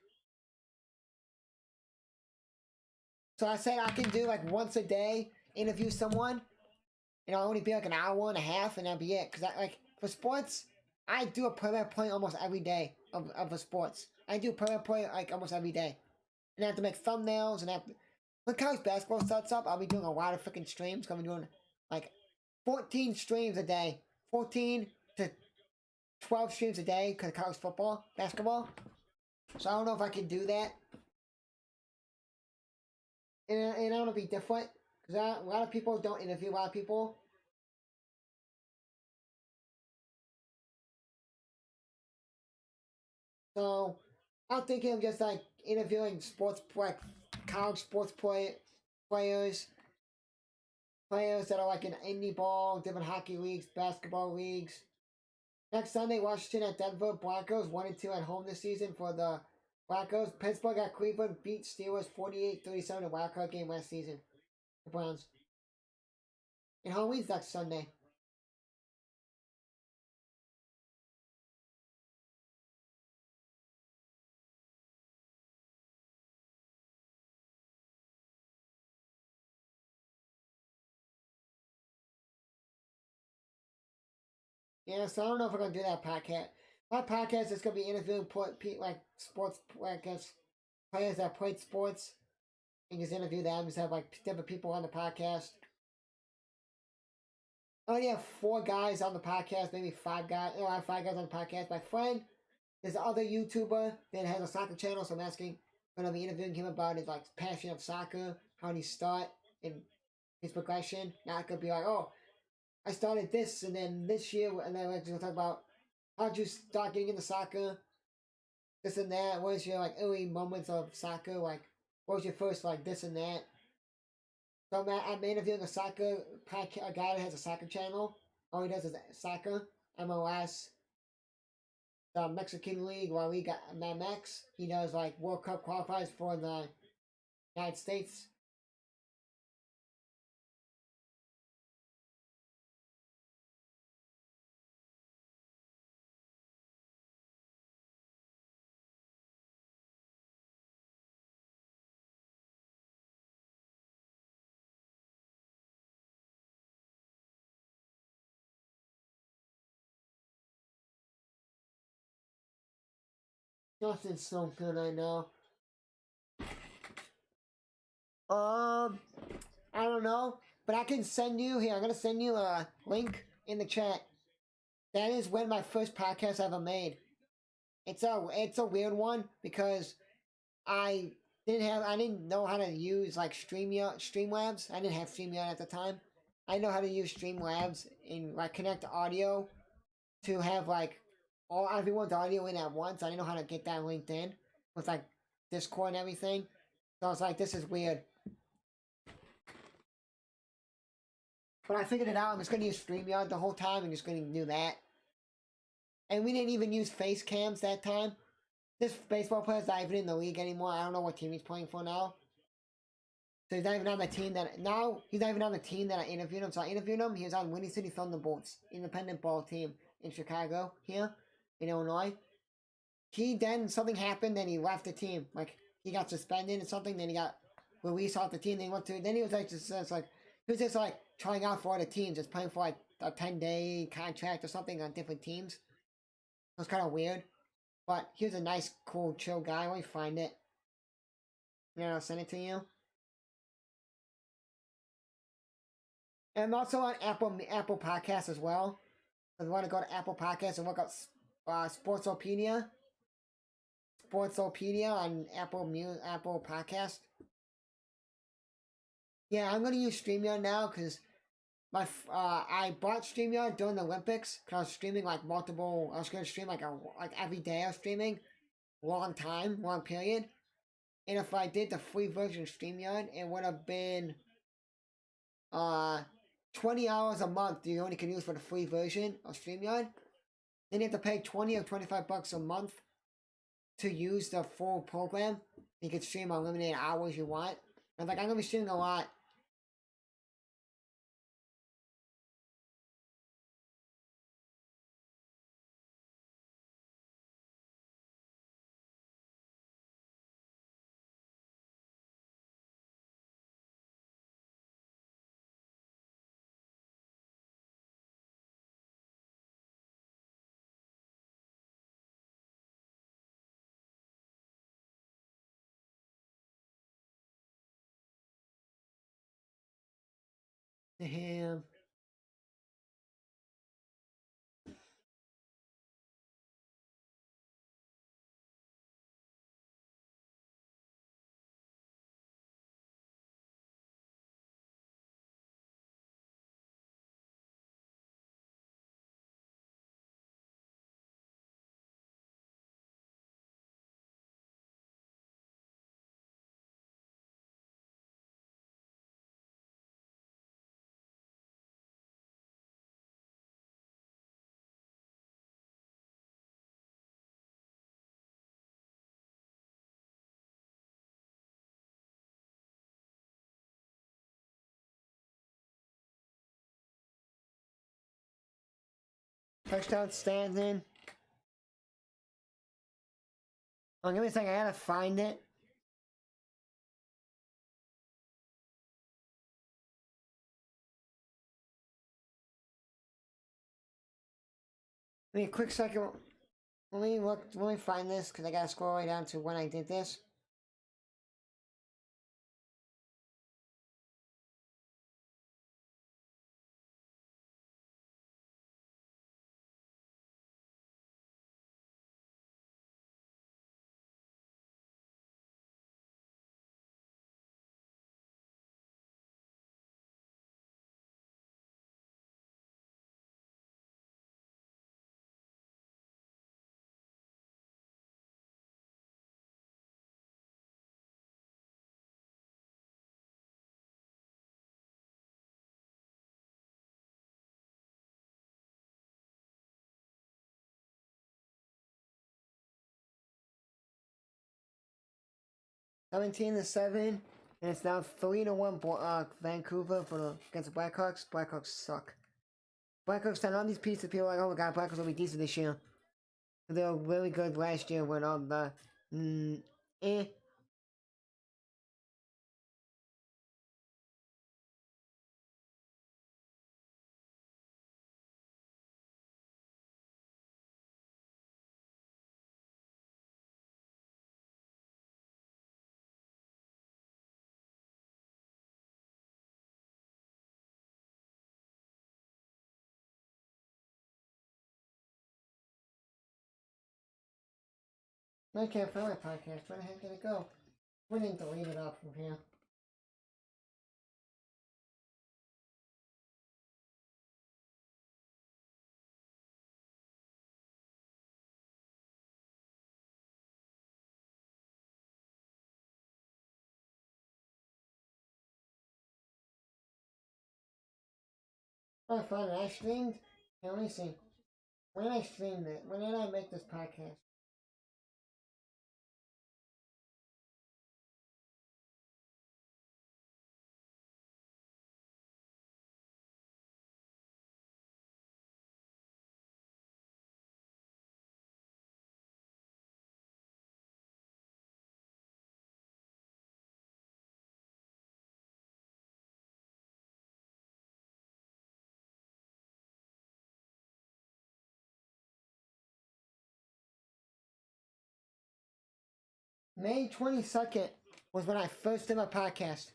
S1: So I said I can do like once a day, interview someone. It'll only be like an hour and a half, and that'll be it. Cause for sports, I do a play-by-play almost every day of the sports. I do play-by-play like almost every day, and I have to make thumbnails and when college basketball starts up, I'll be doing a lot of freaking streams. I'll be doing like 14 streams a day, 14 to 12 streams a day because of college basketball. So I don't know if I can do that, and I want to be different. Because a lot of people don't interview a lot of people. So I'm thinking of just like interviewing college sports players that are like in indie ball, different hockey leagues, basketball leagues. Next Sunday, Washington at Denver. Broncos 1-2 at home this season for the Broncos. Pittsburgh at Cleveland beat Steelers 48-37 in wildcard game last season. The Browns. And Halloween's next Sunday. Yeah, so I don't know if we're gonna do that podcast. My podcast is gonna be interviewing like sports, I guess, players that played sports, and just interview them. Just have like different people on the podcast. I only have 4 guys on the podcast, maybe 5 guys. I have 5 guys on the podcast. My friend is the other YouTuber that has a soccer channel, so I'm gonna be interviewing him about his like passion of soccer, how did he start, and his progression. Not gonna be like, oh, I started this, and then this year, and then we're going to talk about how'd you start getting into soccer, this and that. What was your like early moments of soccer? Like, what was your first like this and that? So I'm interviewing a guy that has a soccer channel. All he does is soccer, MLS, the Mexican League, La Liga MX. He does like World Cup qualifiers for the United States. Nothing's so good, I know. I don't know, but I can send you here. I'm gonna send you a link in the chat. That is when my first podcast I ever made. It's a weird one because I I didn't know how to use like Streamlabs. I didn't have Streamyard at the time. I know how to use Streamlabs and like connect audio to have like all everyone's audio in at once. I didn't know how to get that linked in with like Discord and everything. So I was like, this is weird. But I figured it out. I'm just gonna use StreamYard the whole time and just gonna do that. And we didn't even use face cams that time. This baseball player's not even in the league anymore. I don't know what team he's playing for now. So he's not even on the team that he's not even on the team that I interviewed him. So I interviewed him. He was on Windy City Thunderbolts, independent ball team in Chicago here in Illinois. He then something happened, then he left the team. Like he got suspended or something. Then he got released off the team. Then he went to. Then he was like he was just like trying out for other teams, just playing for like a 10-day contract or something on different teams. It was kind of weird, but he was a nice, cool, chill guy. Let me find it. And I'll send it to you. And I'm also on Apple Podcasts as well. If you want to go to Apple Podcasts and look up Sportsopedia on Apple Podcast. Yeah, I'm gonna use StreamYard now because I bought StreamYard during the Olympics because I was streaming like multiple. I was gonna stream like every day. I was streaming, long period. And if I did the free version of StreamYard, it would have been uh 20 hours a month you only can use for the free version of StreamYard. Then you have to pay 20 or 25 bucks a month to use the full program. You can stream unlimited hours you want. I'm like, I'm gonna be streaming a lot. Damn. Touchdown standing. Oh, give me a second, I gotta find it. Give me a quick second. Let me find this because I gotta scroll right down to when I did this. 17-7, and it's now 3-1 Vancouver against the Blackhawks. Blackhawks suck. Blackhawks found all these pieces. People are like, oh my god, Blackhawks will be decent this year. They were really good last year when all the eh. I can't find my podcast. Where the heck did it go? We didn't delete it off from here. Oh, I found it. I streamed. Here, let me see. When did I stream it? When did I make this podcast? May 22nd was when I first did my podcast.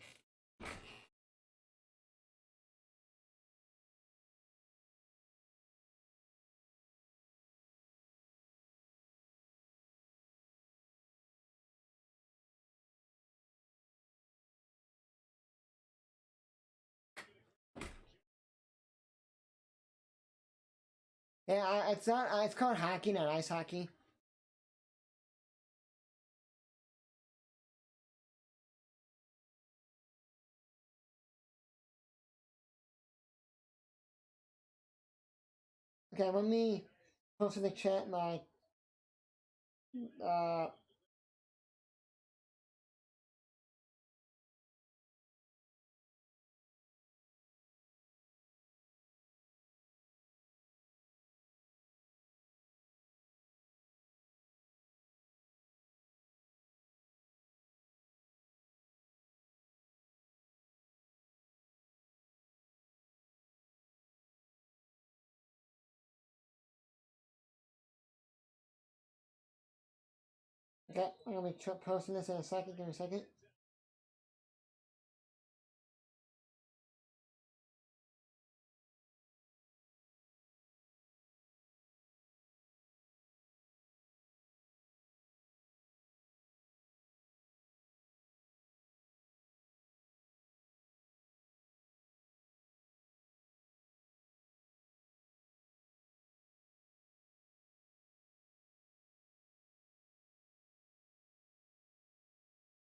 S1: Yeah, it's not. It's called hockey, not ice hockey. Okay, let me post in the chat my uh. Okay, I'm gonna be posting this in a second. Give me a second.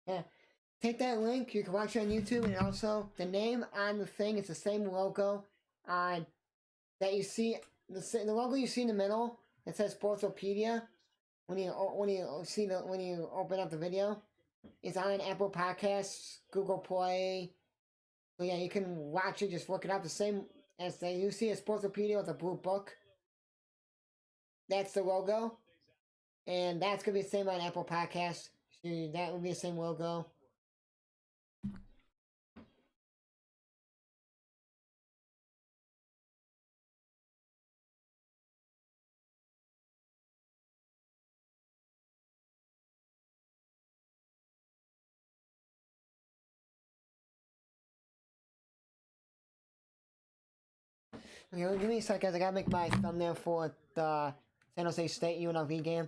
S1: Yeah, take that link. You can watch it on YouTube, and also the name on the thing is the same logo on that you see. The logo you see in the middle that says Sportsopedia when you open up the video is on Apple Podcasts, Google Play. So yeah, you can watch it. Just look it up. The same as you see a Sportsopedia with a blue book. That's the logo, and that's gonna be the same on Apple Podcasts. So that would be the same logo. Okay, give me a second, guys. I gotta make my thumbnail for the San Jose State UNLV game.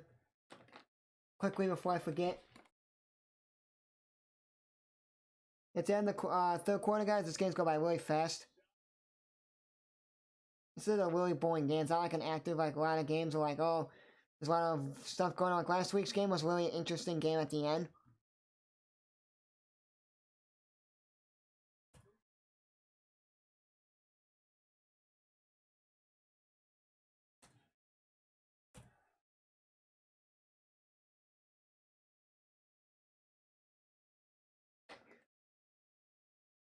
S1: Quickly before I forget. It's in the third quarter, guys. This game's going by really fast. This is a really boring game. It's not like an active, like a lot of games are like, oh, there's a lot of stuff going on. Like last week's game was a really interesting game at the end.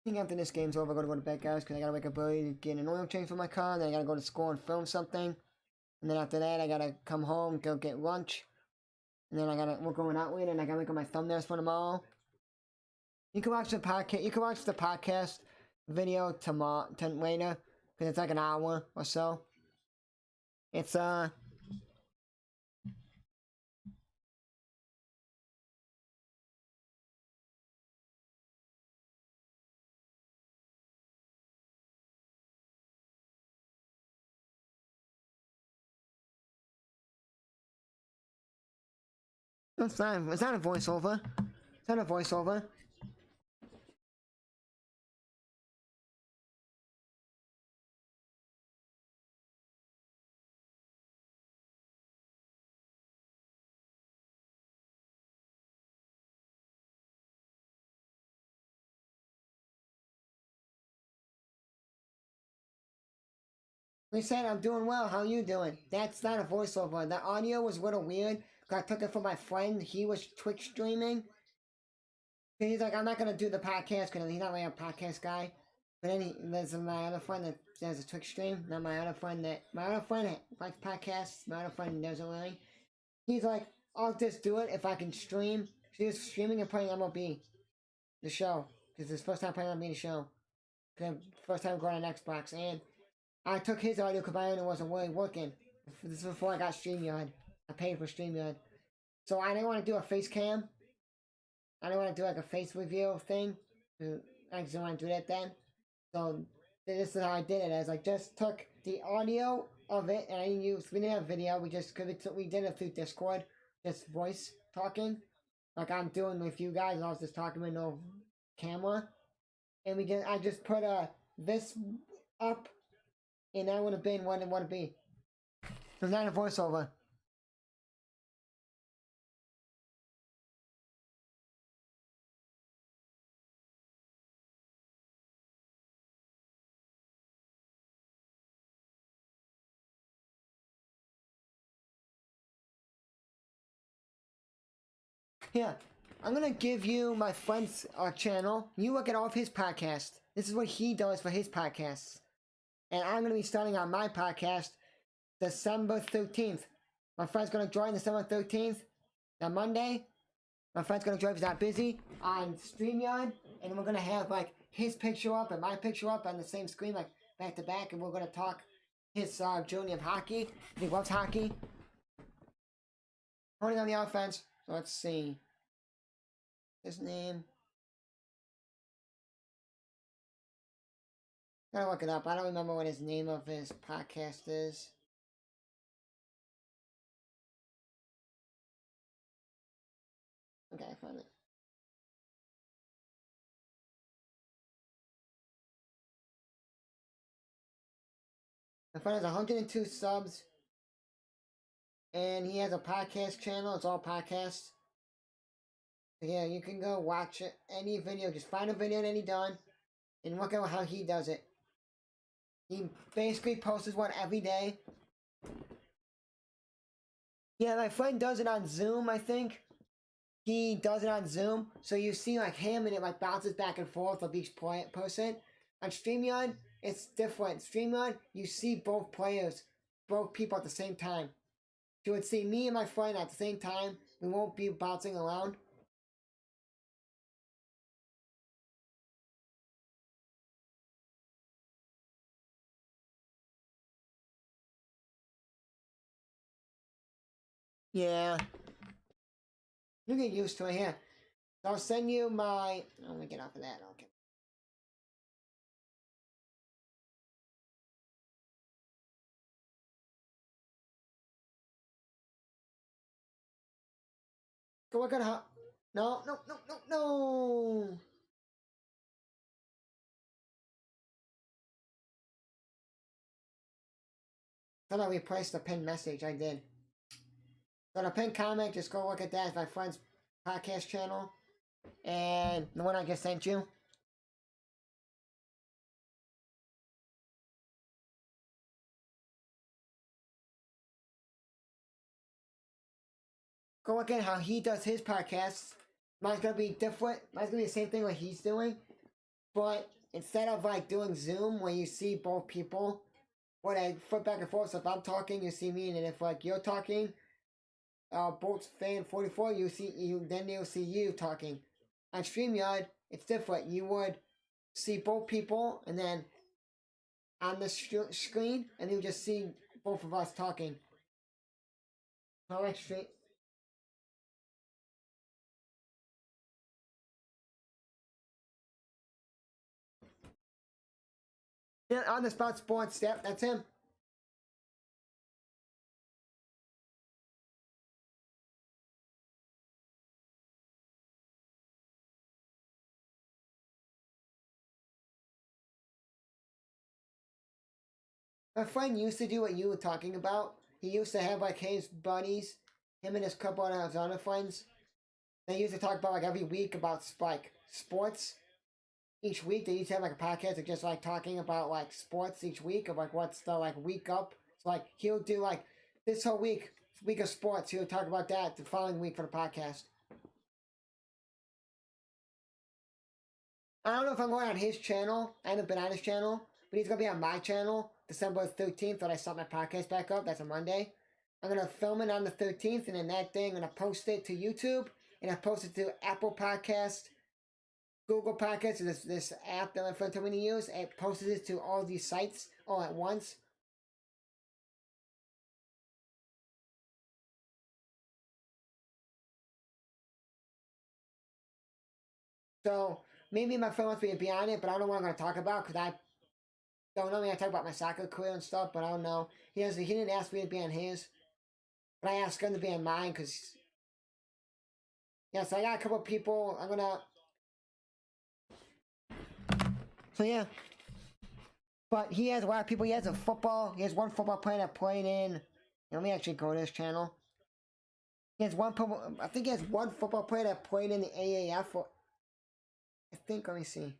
S1: think after this game's over, I'm gonna go to bed, guys, because I gotta wake up early to get an oil change for my car. Then I gotta go to school and film something. And then after that, I gotta come home, go get lunch. And then we're going out later, and I gotta make up my thumbnails for tomorrow. You can watch the podcast. You can watch the podcast video tomorrow, later, because it's like an hour or so. It's it's not. It's not a voiceover. It's not a voiceover. They said I'm doing well. How you doing? That's not a voiceover. The audio was a little weird. Cause I took it from my friend. He was Twitch streaming. And he's like, I'm not gonna do the podcast because he's not really a podcast guy. But then there's my other friend that does a Twitch stream. Now my other friend likes podcasts. My other friend doesn't really. He's like, I'll just do it if I can stream. She was streaming and playing MLB, the show, because it's the first time playing MLB the show. First time going on Xbox, and I took his audio because my audio wasn't really working. This is before I got StreamYard. I paid for StreamYard. So I didn't want to do a face cam. I didn't want to do like a face reveal thing. I just didn't want to do that then. So this is how I did it. I was like, just took the audio of it, and we didn't have video. We did it through Discord, just voice talking, like I'm doing with you guys. I was just talking with no camera, and I just put this up, and that would have been what it would be. It was not a voiceover. Here, I'm gonna give you my friend's channel. You look at all of his podcasts. This is what he does for his podcasts. And I'm gonna be starting on my podcast December 13th. My friend's gonna join December 13th, on Monday. My friend's gonna join if he's not busy on StreamYard. And we're gonna have like his picture up and my picture up on the same screen, like back to back. And we're gonna talk his journey of hockey. He loves hockey. Holding on the offense. Let's see. His name. Gotta look it up. I don't remember what his name of his podcast is. Okay, I found it. My friend has 102 subs. And he has a podcast channel. It's all podcasts. Yeah, you can go watch it. Any video, just find a video that he done and look at how he does it. He basically posts one every day. Yeah, my friend does it on Zoom, I think. He does it on Zoom, so you see like him and it like bounces back and forth of each person. On StreamYard, it's different. StreamYard, you see both players, both people at the same time. You would see me and my friend at the same time. We won't be bouncing around. Yeah. You get used to it here. So I'll send you my... Oh, let me get off of that. Okay. Go look at how... No, no, no, no, no! I thought I replaced the pinned message. I did. So the pinned comment, just go look at that. It's my friend's podcast channel. And the one I just sent you. Go look at how he does his podcasts. Mine's gonna be different. Mine's gonna be the same thing like he's doing. But instead of like doing Zoom where you see both people, when I flip back and forth, so if I'm talking, you see me, and if like you're talking, Bolts fan 44, then you'll see you talking. On StreamYard, it's different. You would see both people, and then on the screen, and you just see both of us talking. I like straight. Yeah, on the spot sports. Yep, that's him. My friend used to do what you were talking about. He used to have like his buddies, him and his couple of his other friends. They used to talk about like every week about like sports. Each week they used to have like a podcast of just like talking about like sports each week of like what's the like week up. So like he'll do like this whole week of sports. He'll talk about that the following week for the podcast. I don't know if I'm going on his channel. I haven't been on his channel, but he's gonna be on my channel December 13th when I start my podcast back up. That's a Monday. I'm gonna film it on the 13th, and then that day I'm gonna post it to YouTube, and I post it to Apple Podcast, Google Podcasts, this app that my friend told me to use. It posted it to all these sites all at once. So maybe my friend wants me to be on it, but I don't know what I'm gonna talk about because I don't know. I talk about my soccer career and stuff, but I don't know. He didn't ask me to be on his, but I asked him to be on mine because yeah. So I got a couple people. I'm gonna. So yeah. But he has a lot of people. He has He has one football player that played in. Let me actually go to his channel. He has one. I think he has one football player that played in the AAF. I think. Let me see.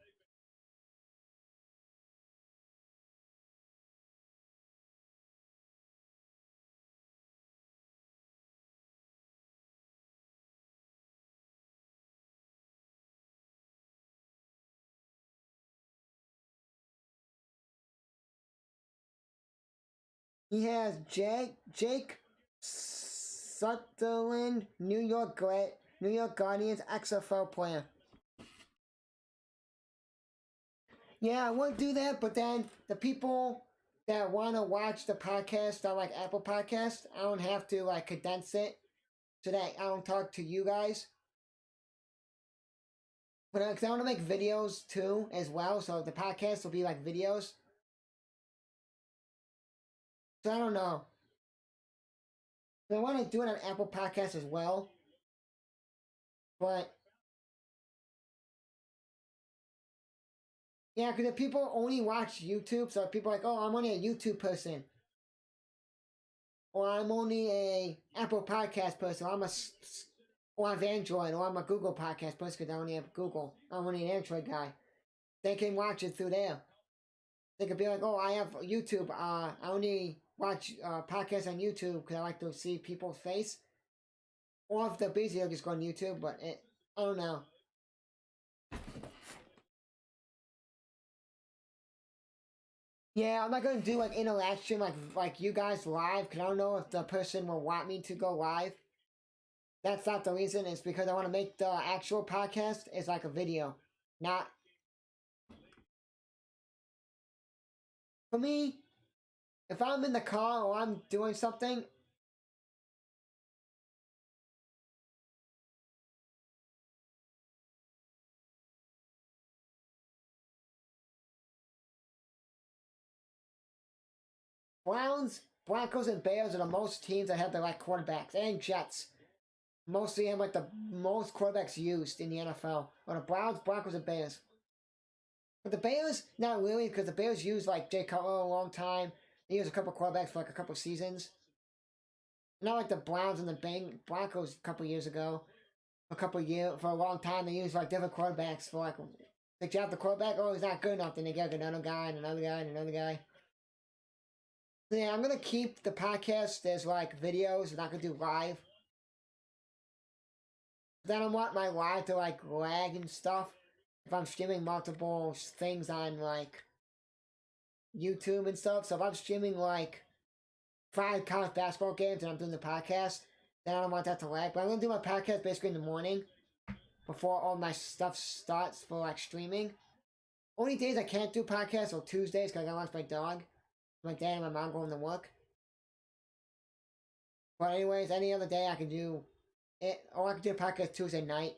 S1: He has Jake Sutherland, New York Guardians XFL player. Yeah, I would do that, but then the people that want to watch the podcast on like Apple Podcast, I don't have to like condense it so that I don't talk to you guys. But because I want to make videos too as well, so the podcast will be like videos. So I don't know. I want to do it on Apple Podcasts as well, but yeah, because if people only watch YouTube, so people are like, oh, I'm only a YouTube person, or I'm only a Apple Podcast person, or I'm Android, or I'm a Google Podcast person because I only have Google. I'm only an Android guy. They can watch it through there. They could be like, oh, I have YouTube. I only watch podcasts on YouTube because I like to see people's face. Or if they're busy, they'll just go on YouTube. But I don't know. Yeah, I'm not gonna do like interaction like you guys live because I don't know if the person will want me to go live. That's not the reason. It's because I want to make the actual podcast as like a video, not for me. If I'm in the car or I'm doing something, Browns, Broncos, and Bears are the most teams that have the right quarterbacks, and Jets. Mostly have like the most quarterbacks used in the NFL. Or the Browns, Broncos, and Bears. But the Bears, not really, because the Bears use like Jay Cutler a long time. They use a couple quarterbacks for like a couple seasons. Not like the Browns and the Broncos a couple years ago. For a long time, they used like different quarterbacks for like they draft the quarterback. Oh, he's not good enough. Then they get another guy and another guy and another guy. So yeah, I'm gonna keep the podcast as like videos. I'm not gonna do live. Then I want my live to like lag and stuff. if I'm streaming multiple things on like YouTube and stuff. So if I'm streaming like 5 college basketball games and I'm doing the podcast, then I don't want that to lag. But I'm gonna do my podcast basically in the morning before all my stuff starts for like streaming. Only days I can't do podcasts are Tuesdays because I gotta watch my dog. My dad and my mom going to work. But anyways, any other day I can do it, or I can do a podcast Tuesday night.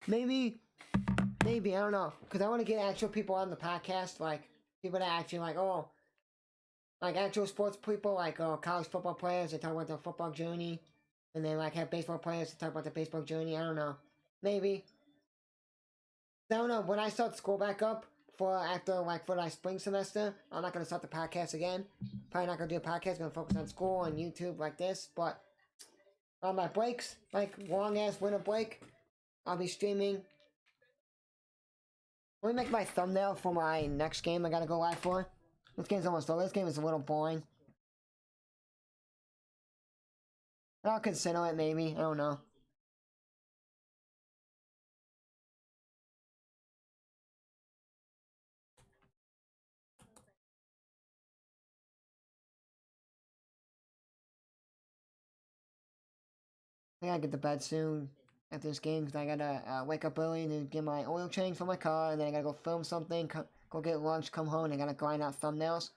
S1: Maybe, I don't know, because I want to get actual people on the podcast, like people that actually like, oh, like actual sports people, like college football players. They talk about their football journey, and then like have baseball players to talk about their baseball journey. I don't know, maybe. I don't know. When I start school back up for after like for my spring semester, I'm not gonna start the podcast again. Probably not gonna do a podcast. Gonna focus on school and YouTube like this. But on my breaks, like long ass winter break, I'll be streaming. Let me make my thumbnail for my next game I gotta go live for. This game's almost over. This game is a little boring. I'll consider it maybe. I don't know. I gotta get to bed soon after this game because I gotta wake up early and get my oil change for my car, and then I gotta go film something, go get lunch, come home, and I gotta grind out thumbnails.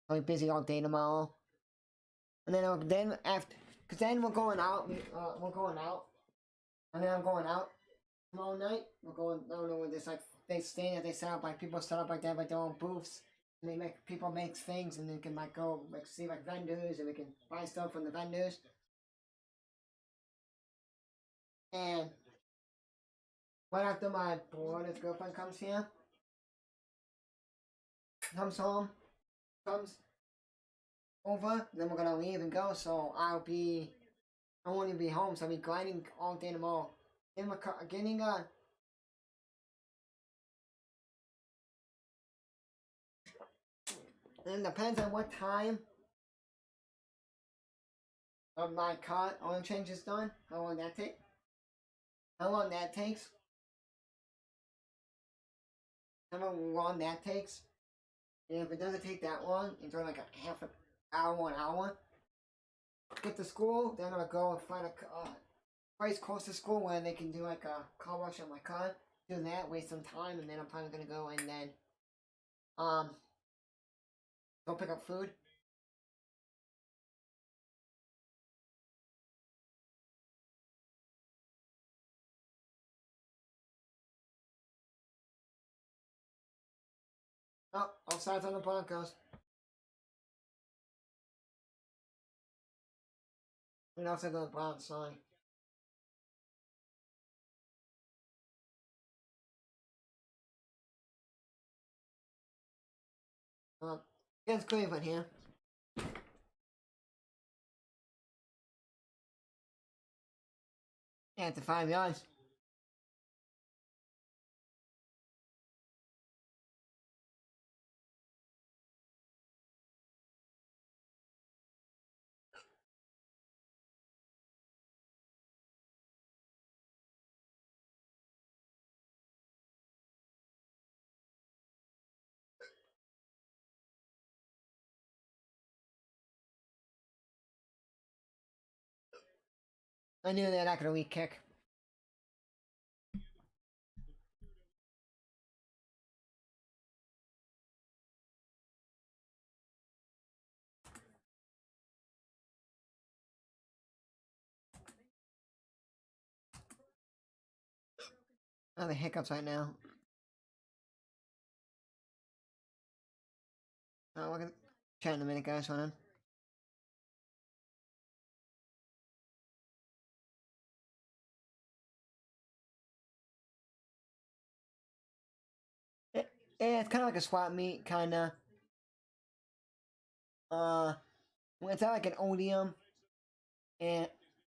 S1: I'll be busy all day tomorrow. And then after, cause then we're going out. We're going out, and then I'm going out tomorrow night. We're going. I don't know where this like they stay that they set up like people set up like that like their own booths, and they make people make things, and they can like go like see like vendors, and we can buy stuff from the vendors. And right after my brother's girlfriend comes here, comes home, comes over, then we're gonna leave and go. So I won't even be home. So I'll be grinding all day tomorrow. Getting and it depends on what time of my car oil change is done. How long that take? How long that takes? How long that takes? And if it doesn't take that long, it's only like a half an hour, an hour. Get to school, then I'm gonna go and find a place close to school where they can do like a car wash on my car. Do that, waste some time, and then I'm probably gonna go and then um go pick up food. Oh, offsides on the Broncos. And also the Browns, sorry. Here's Cleveland here. Yeah, it's the 5 yards. I knew they're not gonna weak kick. Oh, the hiccups right now. Oh, we're gonna chat in a minute, guys. Hold on. Yeah, it's kind of like a swap meet, kind of. It's not like an odium, and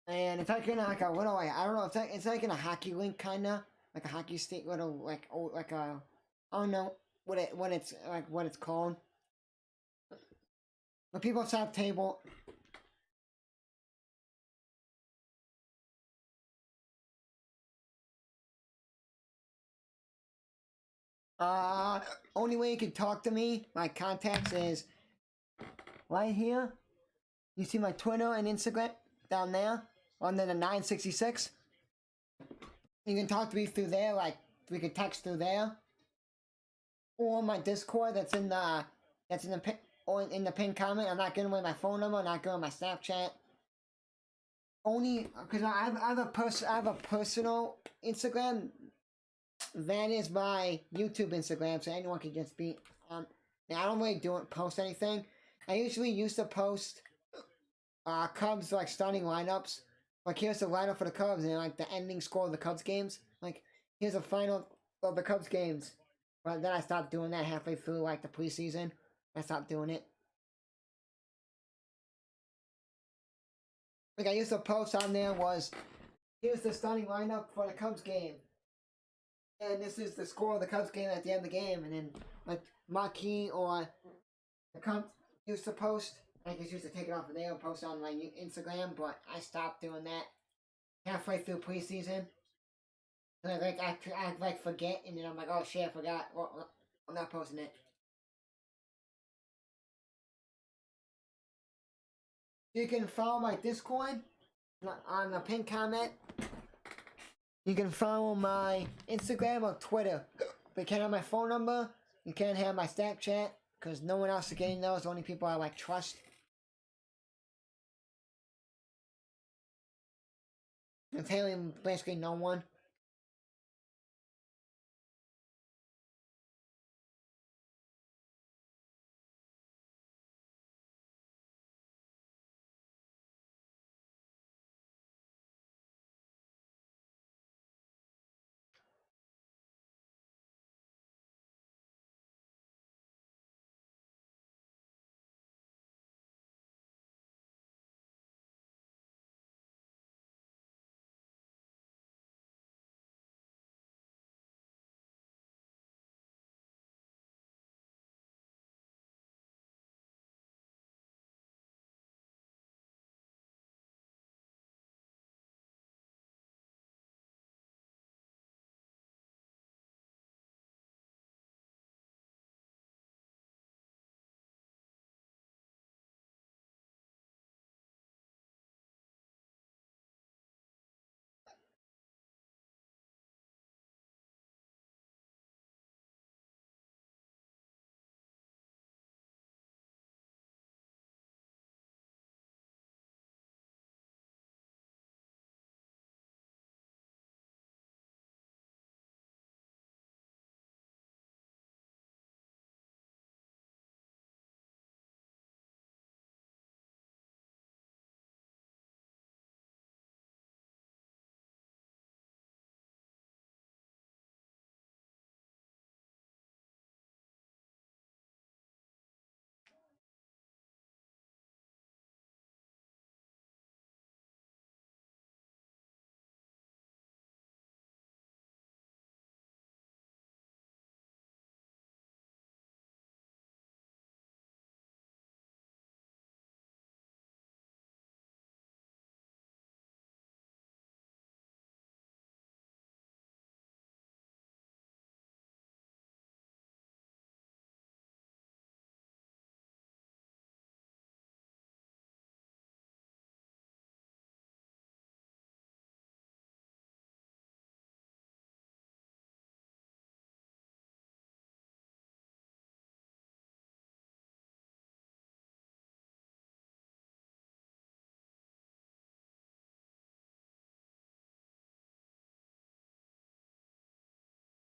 S1: it's like in like a what do I don't know. It's like in a hockey rink, kind of like a hockey stick. What a like a I don't know what it's called. But people set table. Only way you can talk to me, my contacts is right here. You see my Twitter and Instagram down there under the 966. You can talk to me through there, like we can text through there, or my Discord that's in the pin or in the pin comment. I'm not giving away my phone number. I'm not giving my Snapchat. Only because I have a personal Instagram. That is my YouTube Instagram, so anyone can just be. Now I don't really post anything. I usually used to post Cubs like starting lineups. Like here's the lineup for the Cubs and like the ending score of the Cubs games. Like here's the final of the Cubs games. But then I stopped doing that halfway through like the preseason. I stopped doing it. Like I used to post on there was here's the starting lineup for the Cubs game. And this is the score of the Cubs game at the end of the game, and then like Marquee or the Cubs used to post. I just used to take it off of there and post on my Instagram, but I stopped doing that halfway through preseason. And I like forget, and then I'm like, oh shit, I forgot. Well, I'm not posting it. You can follow my Discord on the pin comment. You can follow my Instagram or Twitter. But you can't have my phone number. You can't have my Snapchat because no one else is getting those. Only people I like trust. I'm telling basically no one.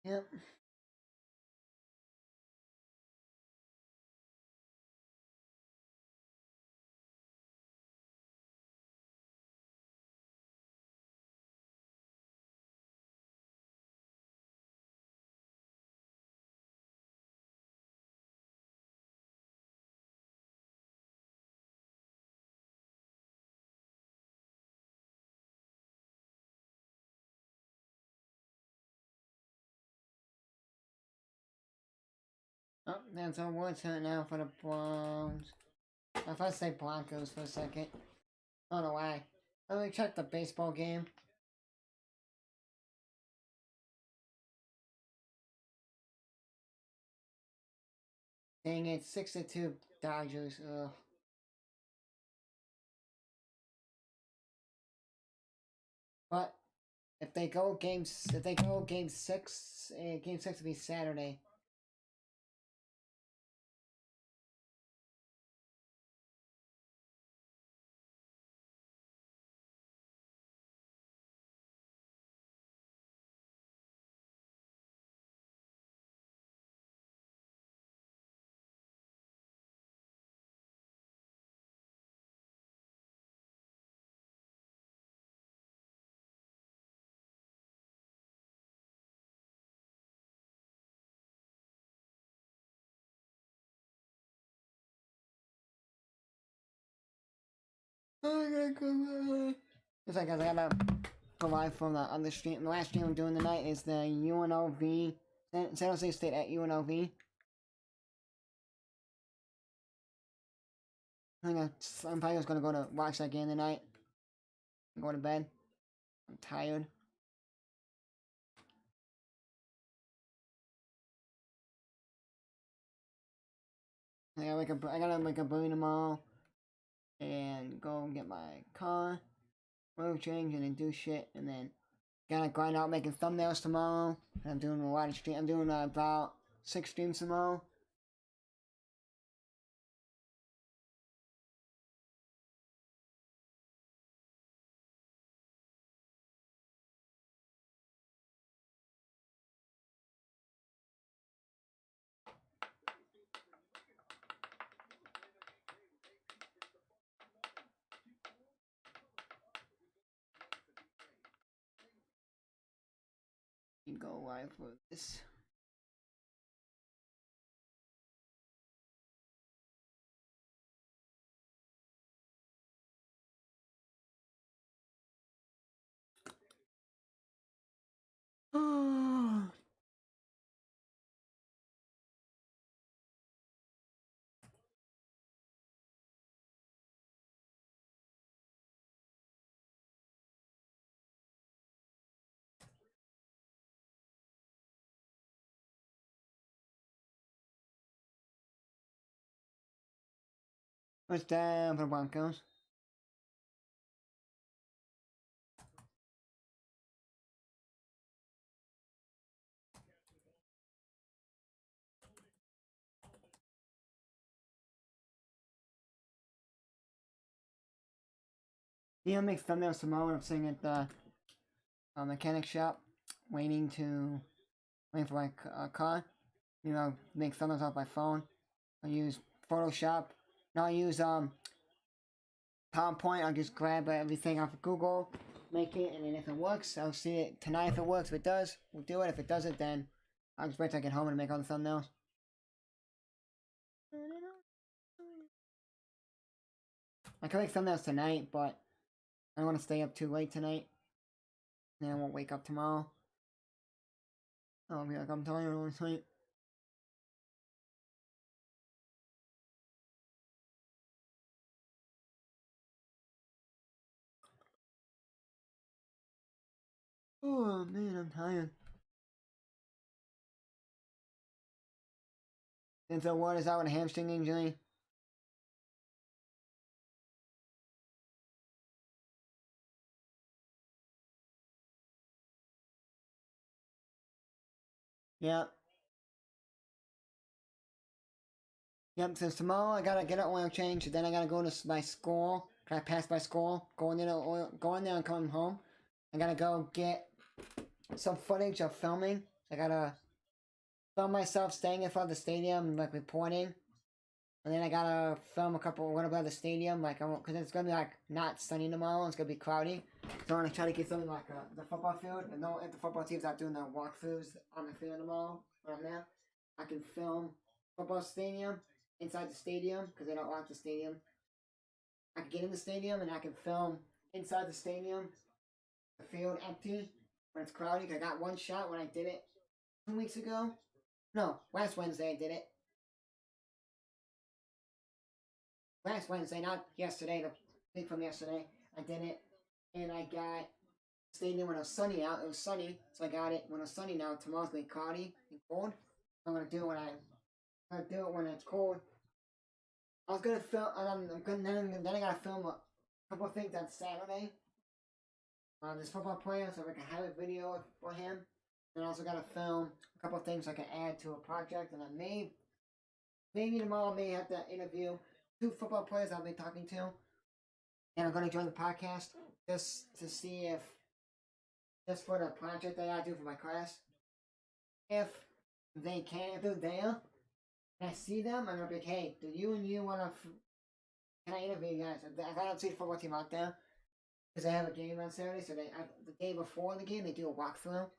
S1: Yep. Oh, that's our word turn now for the Browns. I thought I say Broncos for a second. I don't know why. Let me check the baseball game. Dang it, 6-2 Dodgers. Ugh. But if they go game six, game six will be Saturday. Oh, I gotta go. It's like I gotta go live from the other stream. The last stream I'm doing tonight is the UNLV, San Jose State at UNLV. I'm probably just gonna go to watch that game tonight. And go to bed. I'm tired. I gotta make a burrito tomorrow and go get my car, oil change, and then do shit, and then gotta grind out making thumbnails tomorrow. I'm doing a lot of stream. I'm doing about 6 streams tomorrow. You go live for this. What's down for the Broncos? Yeah, I'll make thumbnails tomorrow when I'm sitting at the mechanic shop, waiting for my car. You know, make thumbnails off my phone. I use Photoshop. No, I use PowerPoint. I'll just grab everything off of Google, make it, and then if it works, I'll see it tonight. If it works, if it does, we'll do it. If it doesn't, then I'll just wait till I get home and make all the thumbnails. I can make thumbnails tonight, but I don't want to stay up too late tonight. Then I won't wake up tomorrow. I'll be like, I'm tired, I want to sleep. Oh man, I'm tired. And so what is that with a hamstring injury? Yep. Yep, so tomorrow I gotta get an oil change, then I gotta go to my school. I pass my school, go in there and come home. I gotta go get some footage of filming. I gotta film myself staying in front of the stadium, like reporting. And then I gotta film a couple what about the stadium, like because it's gonna be like not sunny tomorrow. It's gonna be cloudy, so I'm gonna try to get something like the football field. And no, if the football team's not doing the walkthroughs on the field tomorrow, right now, I can film football stadium inside the stadium because they don't lock the stadium. I can get in the stadium and I can film inside the stadium, the field empty when it's cloudy. I got one shot when I did it 2 weeks ago. No, last Wednesday I did it. Last Wednesday, not yesterday, the week from yesterday, I did it, and I got stadium when it was sunny out. It was sunny, so I got it when it was sunny. Now tomorrow's gonna be cloudy and cold. I'm gonna do it when it's cold. I was gonna film, then I gotta film a couple of things on Saturday. This football player, so I can have a video for him. And I also gotta film a couple of things I can add to a project, and I maybe tomorrow I may have to interview 2 football players I've been talking to, and I'm going to join the podcast just to see if, just for the project that I do for my class, if they can, if they're there, and I see them, I'm going to be like, hey, do you and you want to, can I interview you guys? If I don't see the football team out there, because they have a game on Saturday, so the day before the game, they do a walkthrough,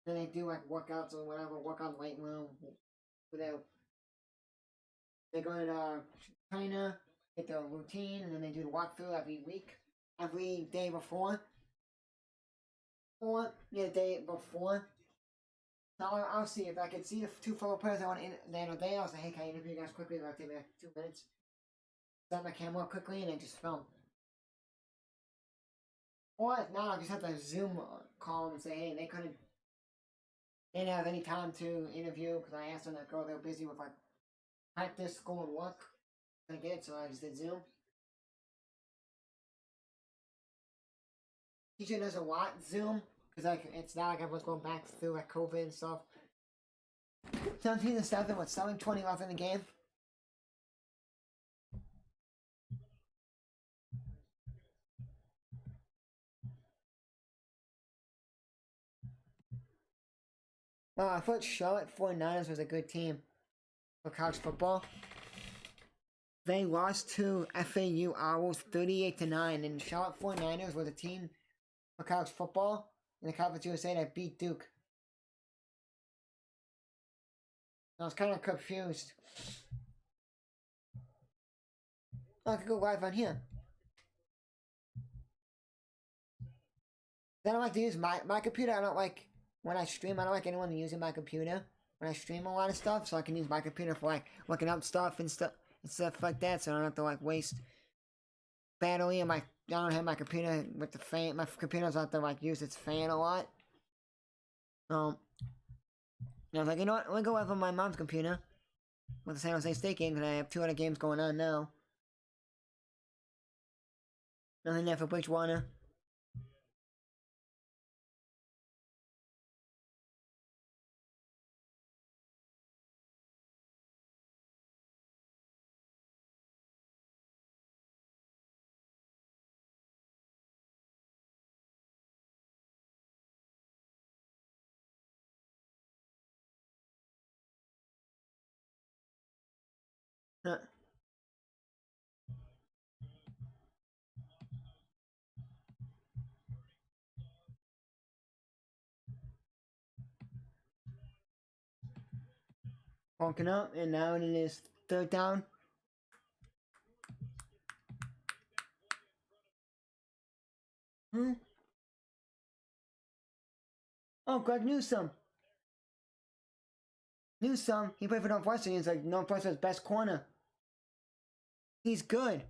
S1: then they do like workouts or whatever, work on the weight room, they go to trainer, get the routine, and then they do the walkthrough every week, every day before. Or the day before. Now I'll see if I can see the 2 football players I want in the end of the day. I'll say, hey, can I interview you guys quickly? It'll take me like 2 minutes. Set my camera up quickly and then just film. Or if not, I'll just have to Zoom call them and say, hey, they didn't have any time to interview because I asked them to go. They were busy with like practice, school, and work. I get it, so I just did Zoom. Teacher doesn't want Zoom because like it's not like everyone's going back through like COVID and stuff. 17-7 with 7:20 left in the game. I thought Charlotte 49ers was a good team for college football. They lost to FAU Owls 38-9, and Charlotte 49ers was a team for college football in the Conference USA that beat Duke. I was kind of confused. I could go live on here. I don't like to use my computer. I don't like, when I stream, I don't like anyone using my computer when I stream a lot of stuff, so I can use my computer for like looking up stuff and stuff like that, so I don't have to like waste battery and I don't have my computer with the fan. My computer doesn't have to like use its fan a lot. I was like, you know what? Let me go over my mom's computer with the San Jose State game because I have 2 other games going on now. Nothing there for Bridgewater. Walking up, and now it is 3rd down. Oh, Greg Newsome. Newsome, he played for Northwestern. He's like Northwestern's best corner. He's good.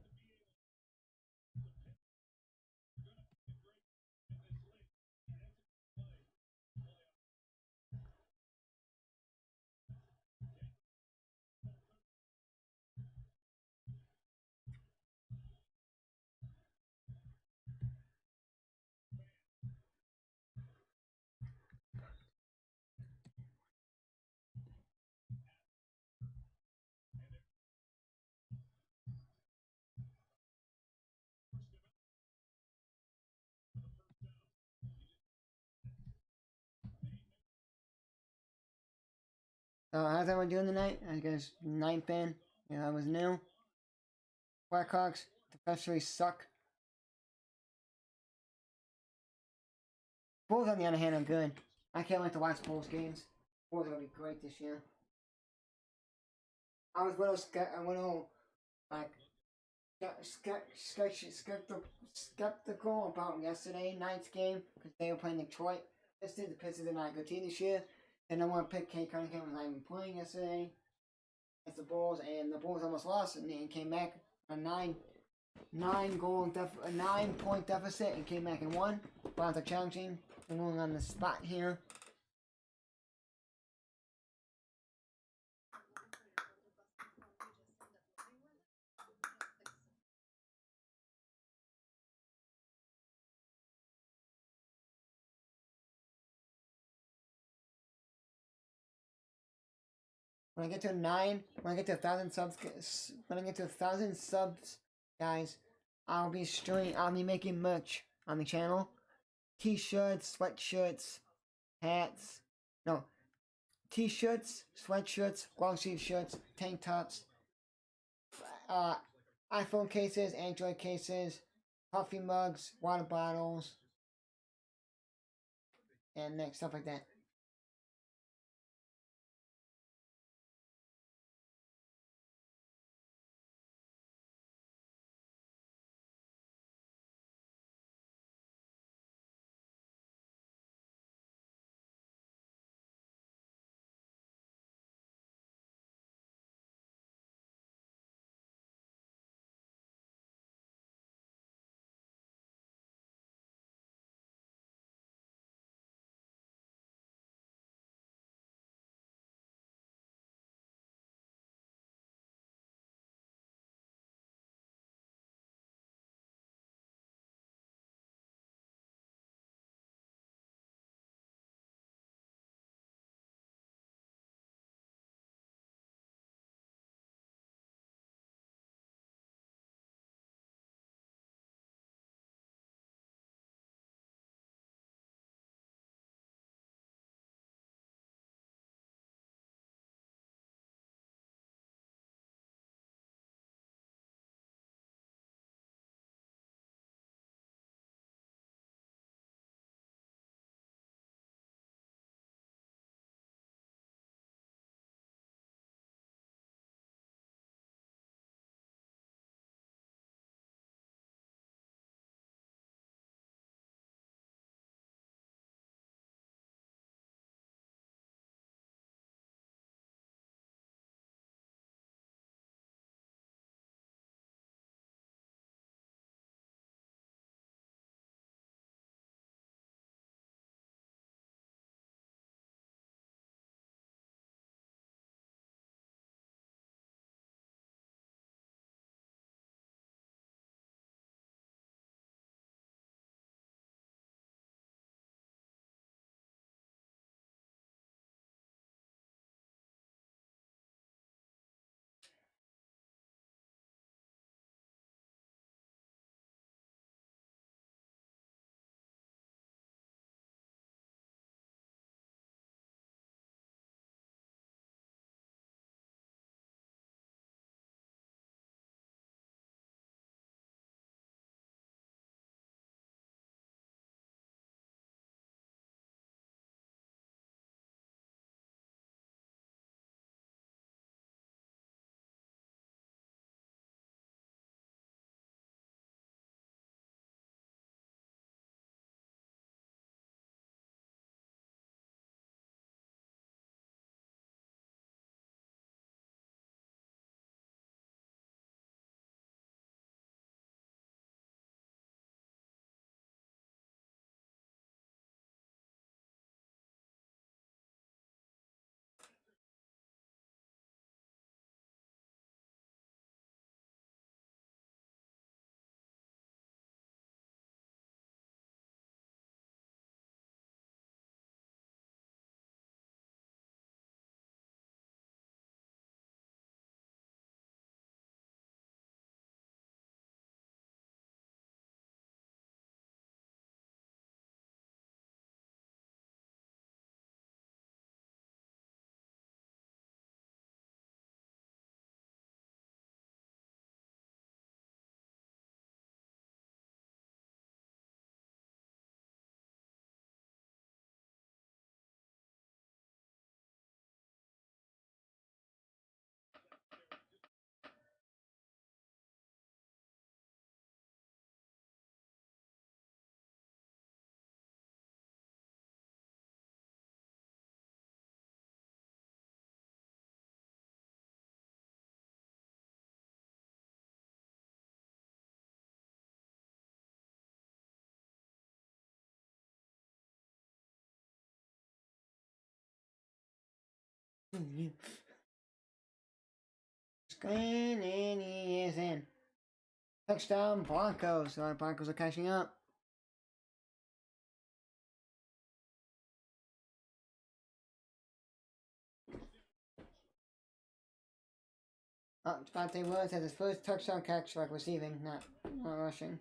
S1: So how's everyone doing tonight? I guess ninth in. Yeah, I was new. Blackhawks defensively suck. Bulls on the other hand are good. I can't wait to watch Bulls games. Bulls are gonna be great this year. I was a little like skeptical about yesterday night's game because they were playing Detroit. Pistons. The Pistons are not a good team this year, and I want to pick Kate Cunningham was not even playing yesterday. It's the Bulls, and the Bulls almost lost and came back a 9-point deficit and came back and won. Browns are challenging. I'm going on the spot here. When I get to 1,000 subs, guys, I'll be making merch on the channel. T-shirts, sweatshirts, hats, no, t-shirts, sweatshirts, long sleeve shirts, tank tops, iPhone cases, Android cases, coffee mugs, water bottles, and stuff like that. you. Screen and he is in. Touchdown Broncos. The Broncos are catching up. Devontae Williams has his first touchdown catch, like receiving, not rushing.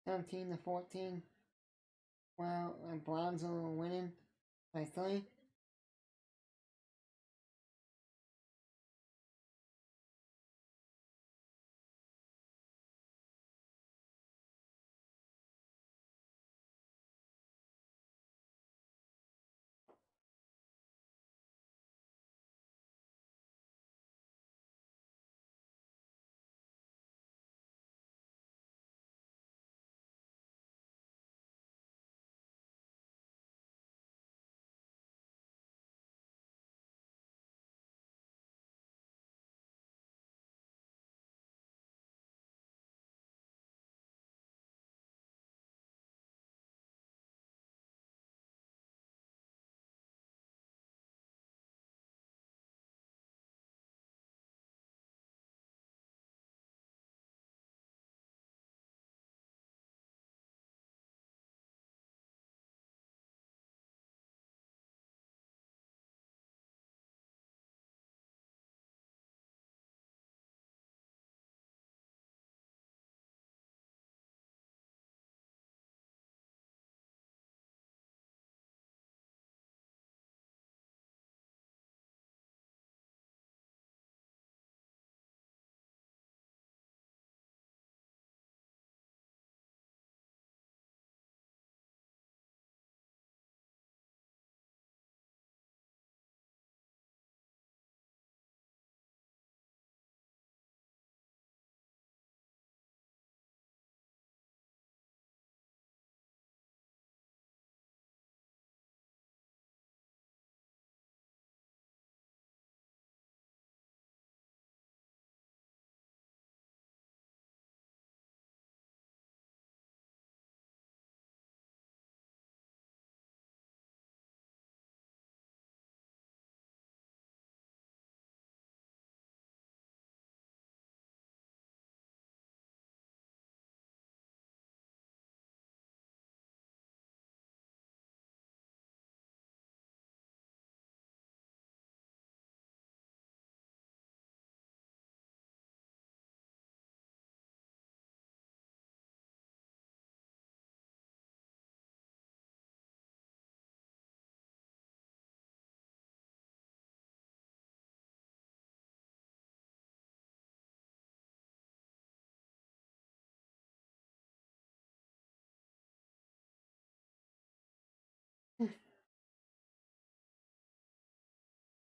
S1: Seventeen to 14. Well, Browns are winning by 3.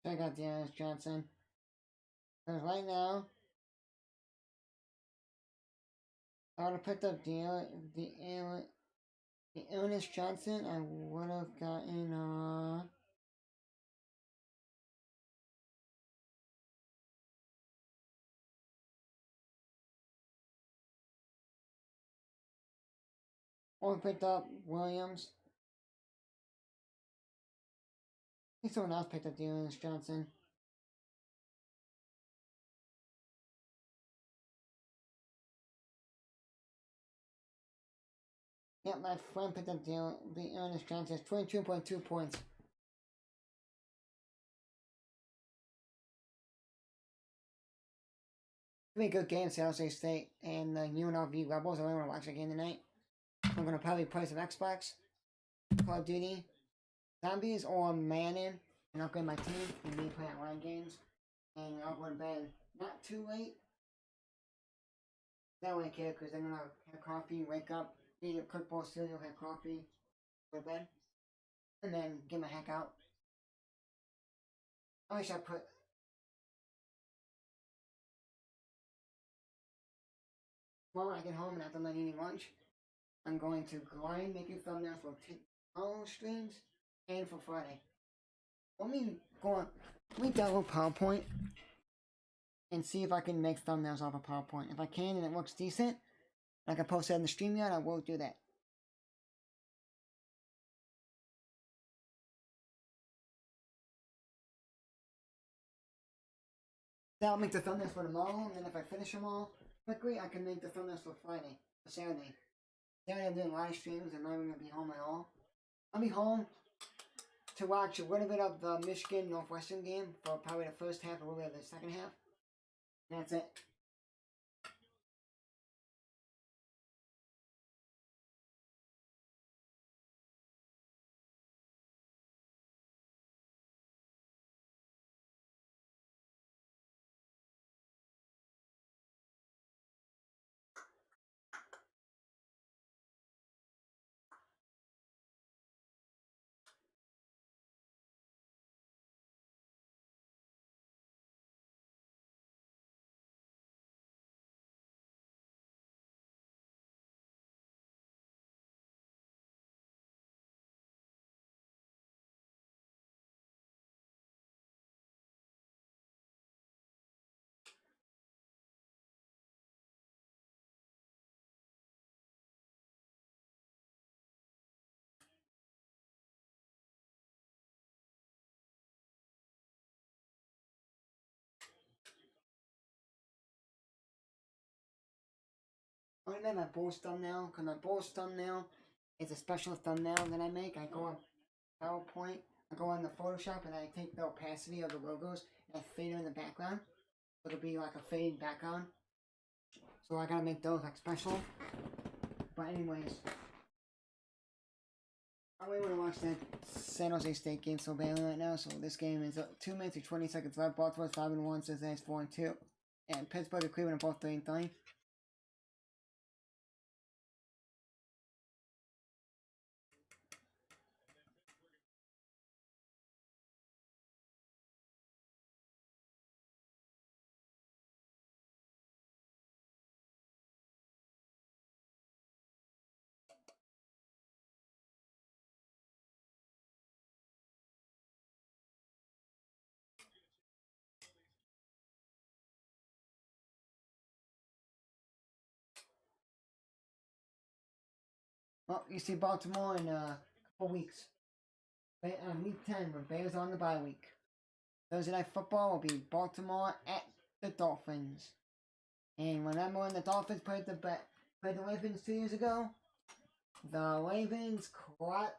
S1: Check out Dearness Johnson. Because right now, I would have picked up the Ernest Johnson. I would have gotten or picked up Williams. I think someone else picked up the Ernest Johnson. Yep, my friend picked up the Ernest Johnson. 22.2 points. Be a good game, San Jose State and UNLV Rebels. I really want to watch that game tonight. I'm gonna probably play some Xbox, Call of Duty, Zombies, or Madden, and upgrade my team and me play online games. And I'll go to bed not too late. That way I care because I'm gonna have coffee, wake up, eat a cooked bowl of cereal, have coffee, go to bed, and then get my heck out. I wish I put. Well, when I get home and after I'm eating lunch, I'm going to grind making thumbnails for tomorrow's streams and for Friday. Let me download PowerPoint and see if I can make thumbnails off of PowerPoint. If I can and it looks decent, I can post that in the StreamYard, I will do that. That'll make the thumbnails for tomorrow, and then if I finish them all quickly, I can make the thumbnails for Friday, for Saturday. Saturday I'm doing live streams, I'm not even going to be home at all. I'll be home to watch a little bit of the Michigan Northwestern game for probably the first half, a little bit of the second half. And that's it. I only made my Bulls thumbnail, because my Bulls thumbnail is a special thumbnail that I make. I go on PowerPoint, I go on the Photoshop, and I take the opacity of the logos, and I fade them in the background. So it'll be like a fade background. So I gotta make those like special. But anyways, I really want to watch that San Jose State game so badly right now. So this game is 2 minutes and 20 seconds left. Baltimore's 5-1, Cincinnati's 4-2. And Pittsburgh and Cleveland are both 3-3. Well, you see Baltimore in a couple weeks. Week 10, when Bears on the bye week. Thursday Night Football will be Baltimore at the Dolphins. And remember when the Dolphins played the Ravens 2 years ago? The Ravens crapped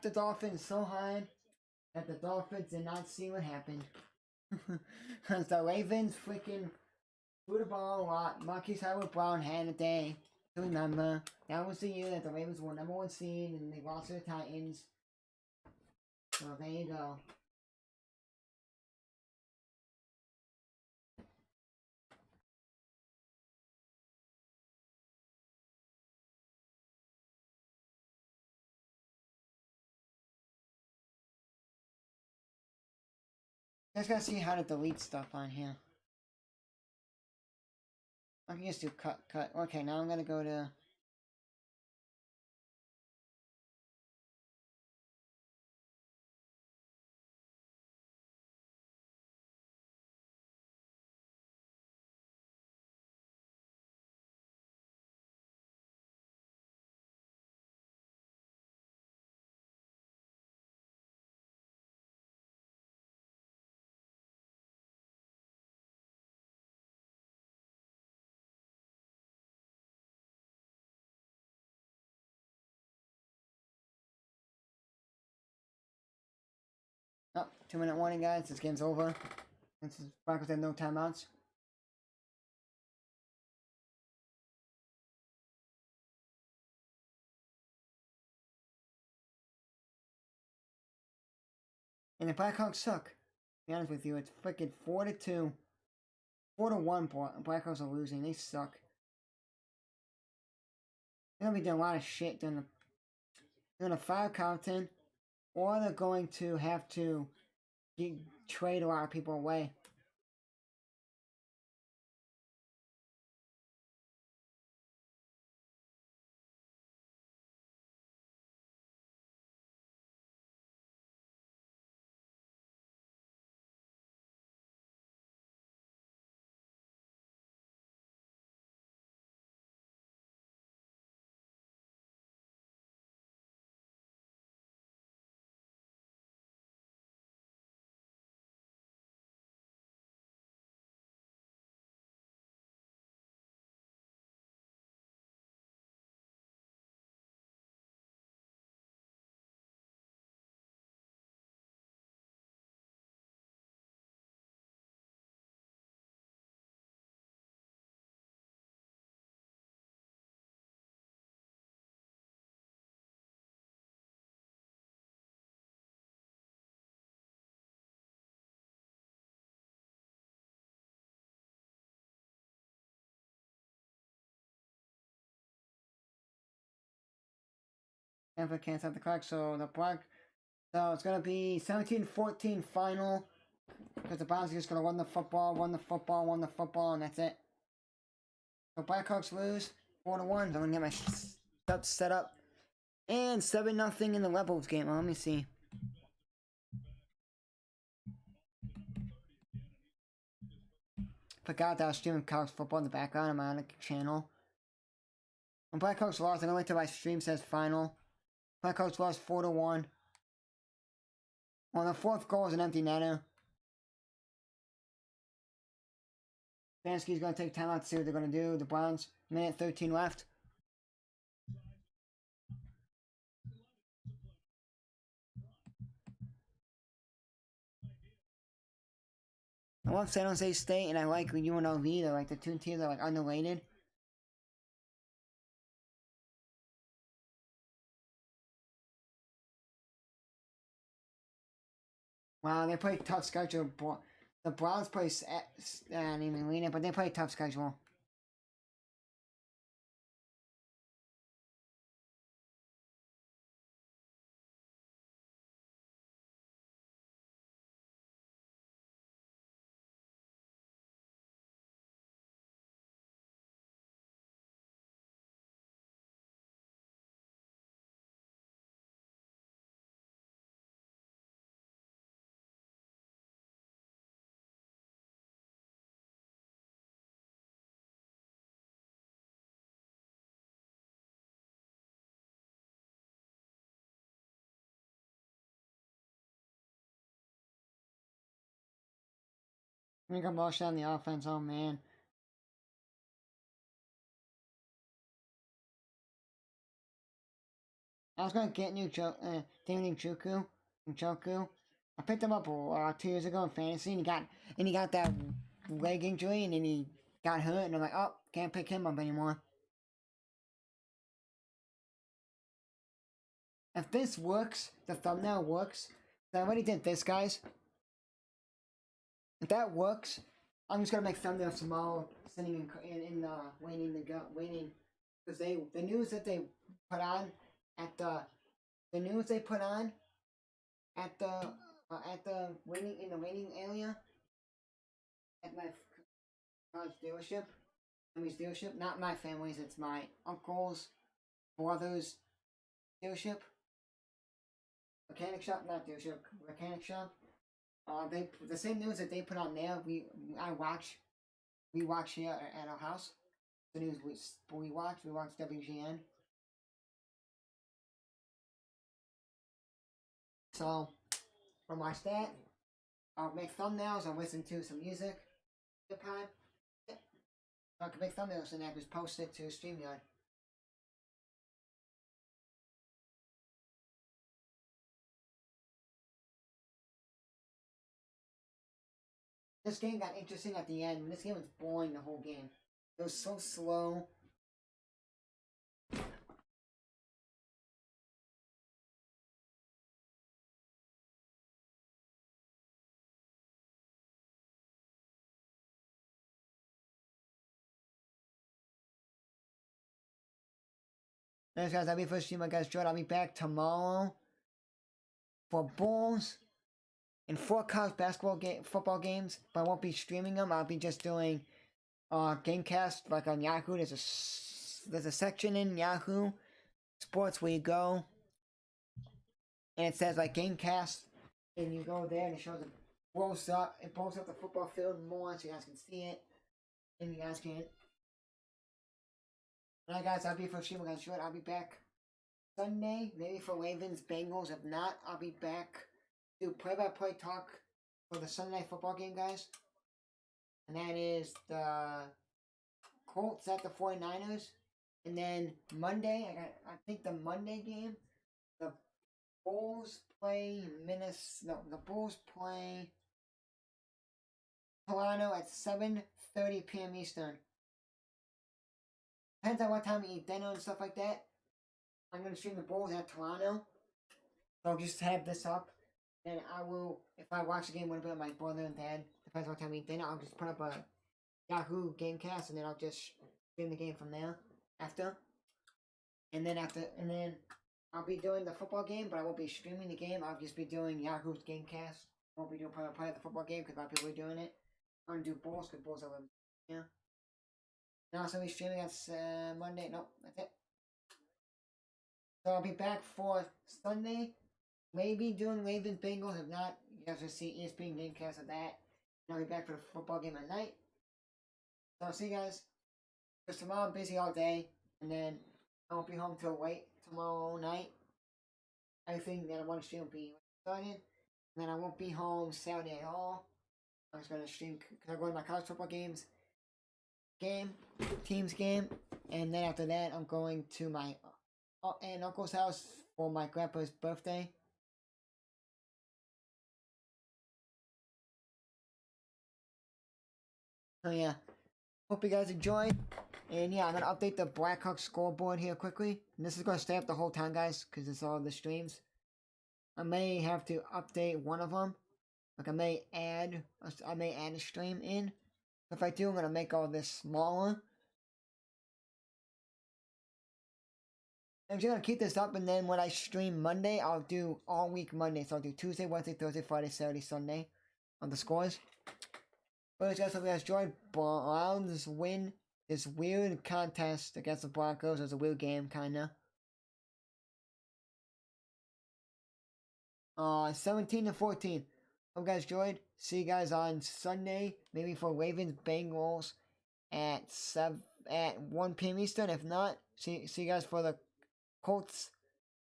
S1: the Dolphins so hard that the Dolphins did not see what happened. Because the Ravens freaking threw the ball a lot. Marquise Howard-Brown had a day. Remember, that was the year that the Ravens were #1 seed and they lost to the Titans. So there you go. Just gotta see how to delete stuff on here. I can just do cut. Okay, now I'm gonna go to... Oh, 2-minute warning, guys. This game's over. This is Broncos have no timeouts. And the Blackhawks suck. To be honest with you, it's freaking 4-2. 4-1, Blackhawks are losing. They suck. They're gonna be doing a lot of shit during the... They're gonna fire Carlton, or they're going to have to trade a lot of people away. And if I can't stop the clock, so so it's gonna be 17-14 final. Because the Browns are just gonna run the football, and that's it. So Blackhawks lose 4-1. I'm gonna get my stuff set up. And 7-0 in the Rebels game. Well, let me see. Forgot that I was streaming college football in the background on my own channel. When Blackhawks lost, I don't like to my stream says final. Blackhawks lost 4-1. Well, the fourth goal is an empty netter. Bansky's gonna take time out to see what they're gonna do. The Browns, minute 13 left. I love San Jose State, and I like UNLV. They're like the two teams that are like underrated. Wow, they play tough schedule. The Browns play, I didn't even read it, but they play tough schedule. I think I'm lost on the offense. Oh man. I was gonna get David Njoku. I picked him up 2 years ago in fantasy, and he got that leg injury, and then he got hurt, and I'm like, oh, can't pick him up anymore. If this works, the thumbnail works. I already did this, guys. If that works, I'm just gonna make thumbnails tomorrow, sitting in waiting, because the news that they put on at the news they put on at the at the waiting area at my car's dealership. Family's dealership, not my family's. It's my uncle's brother's dealership. Mechanic shop, not dealership. Mechanic shop. They the same news that they put on there. We watch here at our house. The news we watch WGN. So I'll watch that. I'll make thumbnails. I'll listen to some music. Good time. Yeah. I can make thumbnails and I just post it to StreamYard. This game got interesting at the end. This game was boring the whole game. It was so slow. Thanks guys, I'll be first stream, guys. Jordan, I'll be back tomorrow for Bulls and 4 college football games, but I won't be streaming them. I'll be just doing Gamecast like on Yahoo. There's a section in Yahoo Sports where you go and it says like Gamecast, and you go there and it shows it blows up the football field more so you guys can see it, and you guys can. Alright guys, I'll be for streaming, guys. Short. I'll be back Sunday, maybe for Ravens Bengals. If not, I'll be back to play-by-play talk for the Sunday night football game, guys. And that is the Colts at the 49ers. And then Monday, I think the Monday game, the Bulls play the Bulls play Toronto at 7:30 p.m. Eastern. Depends on what time you eat dinner and stuff like that. I'm going to stream the Bulls at Toronto. So I'll just have this up. Then I will, if I watch the game with my brother and dad, depends on what time we eat dinner, I'll just put up a Yahoo Gamecast and then I'll just stream the game from there after. And then I'll be doing the football game, but I won't be streaming the game. I'll just be doing Yahoo's Gamecast. I won't be doing play the football game because a lot of people are doing it. I'm going to do Bulls because Bulls are living. Yeah. Now, so we're streaming on Monday. Nope, that's it. So I'll be back for Sunday. Maybe doing Ravens Bengals. If not, you guys will see ESPN Gamecast of that. And I'll be back for the football game at night. So I'll see you guys. Because tomorrow I'm busy all day. And then I won't be home till late tomorrow night. Everything that I want to stream will be started. And then I won't be home Saturday at all. I'm just going to stream because I go to my college football team's game, and then after that I'm going to my aunt and uncle's house for my grandpa's birthday. So yeah, hope you guys enjoyed, and yeah, I'm gonna update the Blackhawks scoreboard here quickly, and this is gonna stay up the whole time, guys, because it's all the streams. I may have to update one of them, like I may add a stream in. If I do, I'm gonna make all this smaller. I'm just gonna keep this up, and then when I stream Monday, I'll do all week Monday. So I'll do Tuesday, Wednesday, Thursday, Friday, Saturday, Sunday on the scores. But guys, hope you guys enjoyed. Browns win this weird contest against the Broncos. It was a weird game, kinda. 17-14. Hope you guys enjoyed. See you guys on Sunday, maybe for Ravens Bengals at 1 p.m. Eastern. If not, see you guys for the Colts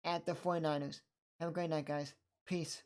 S1: at the 49ers. Have a great night, guys. Peace.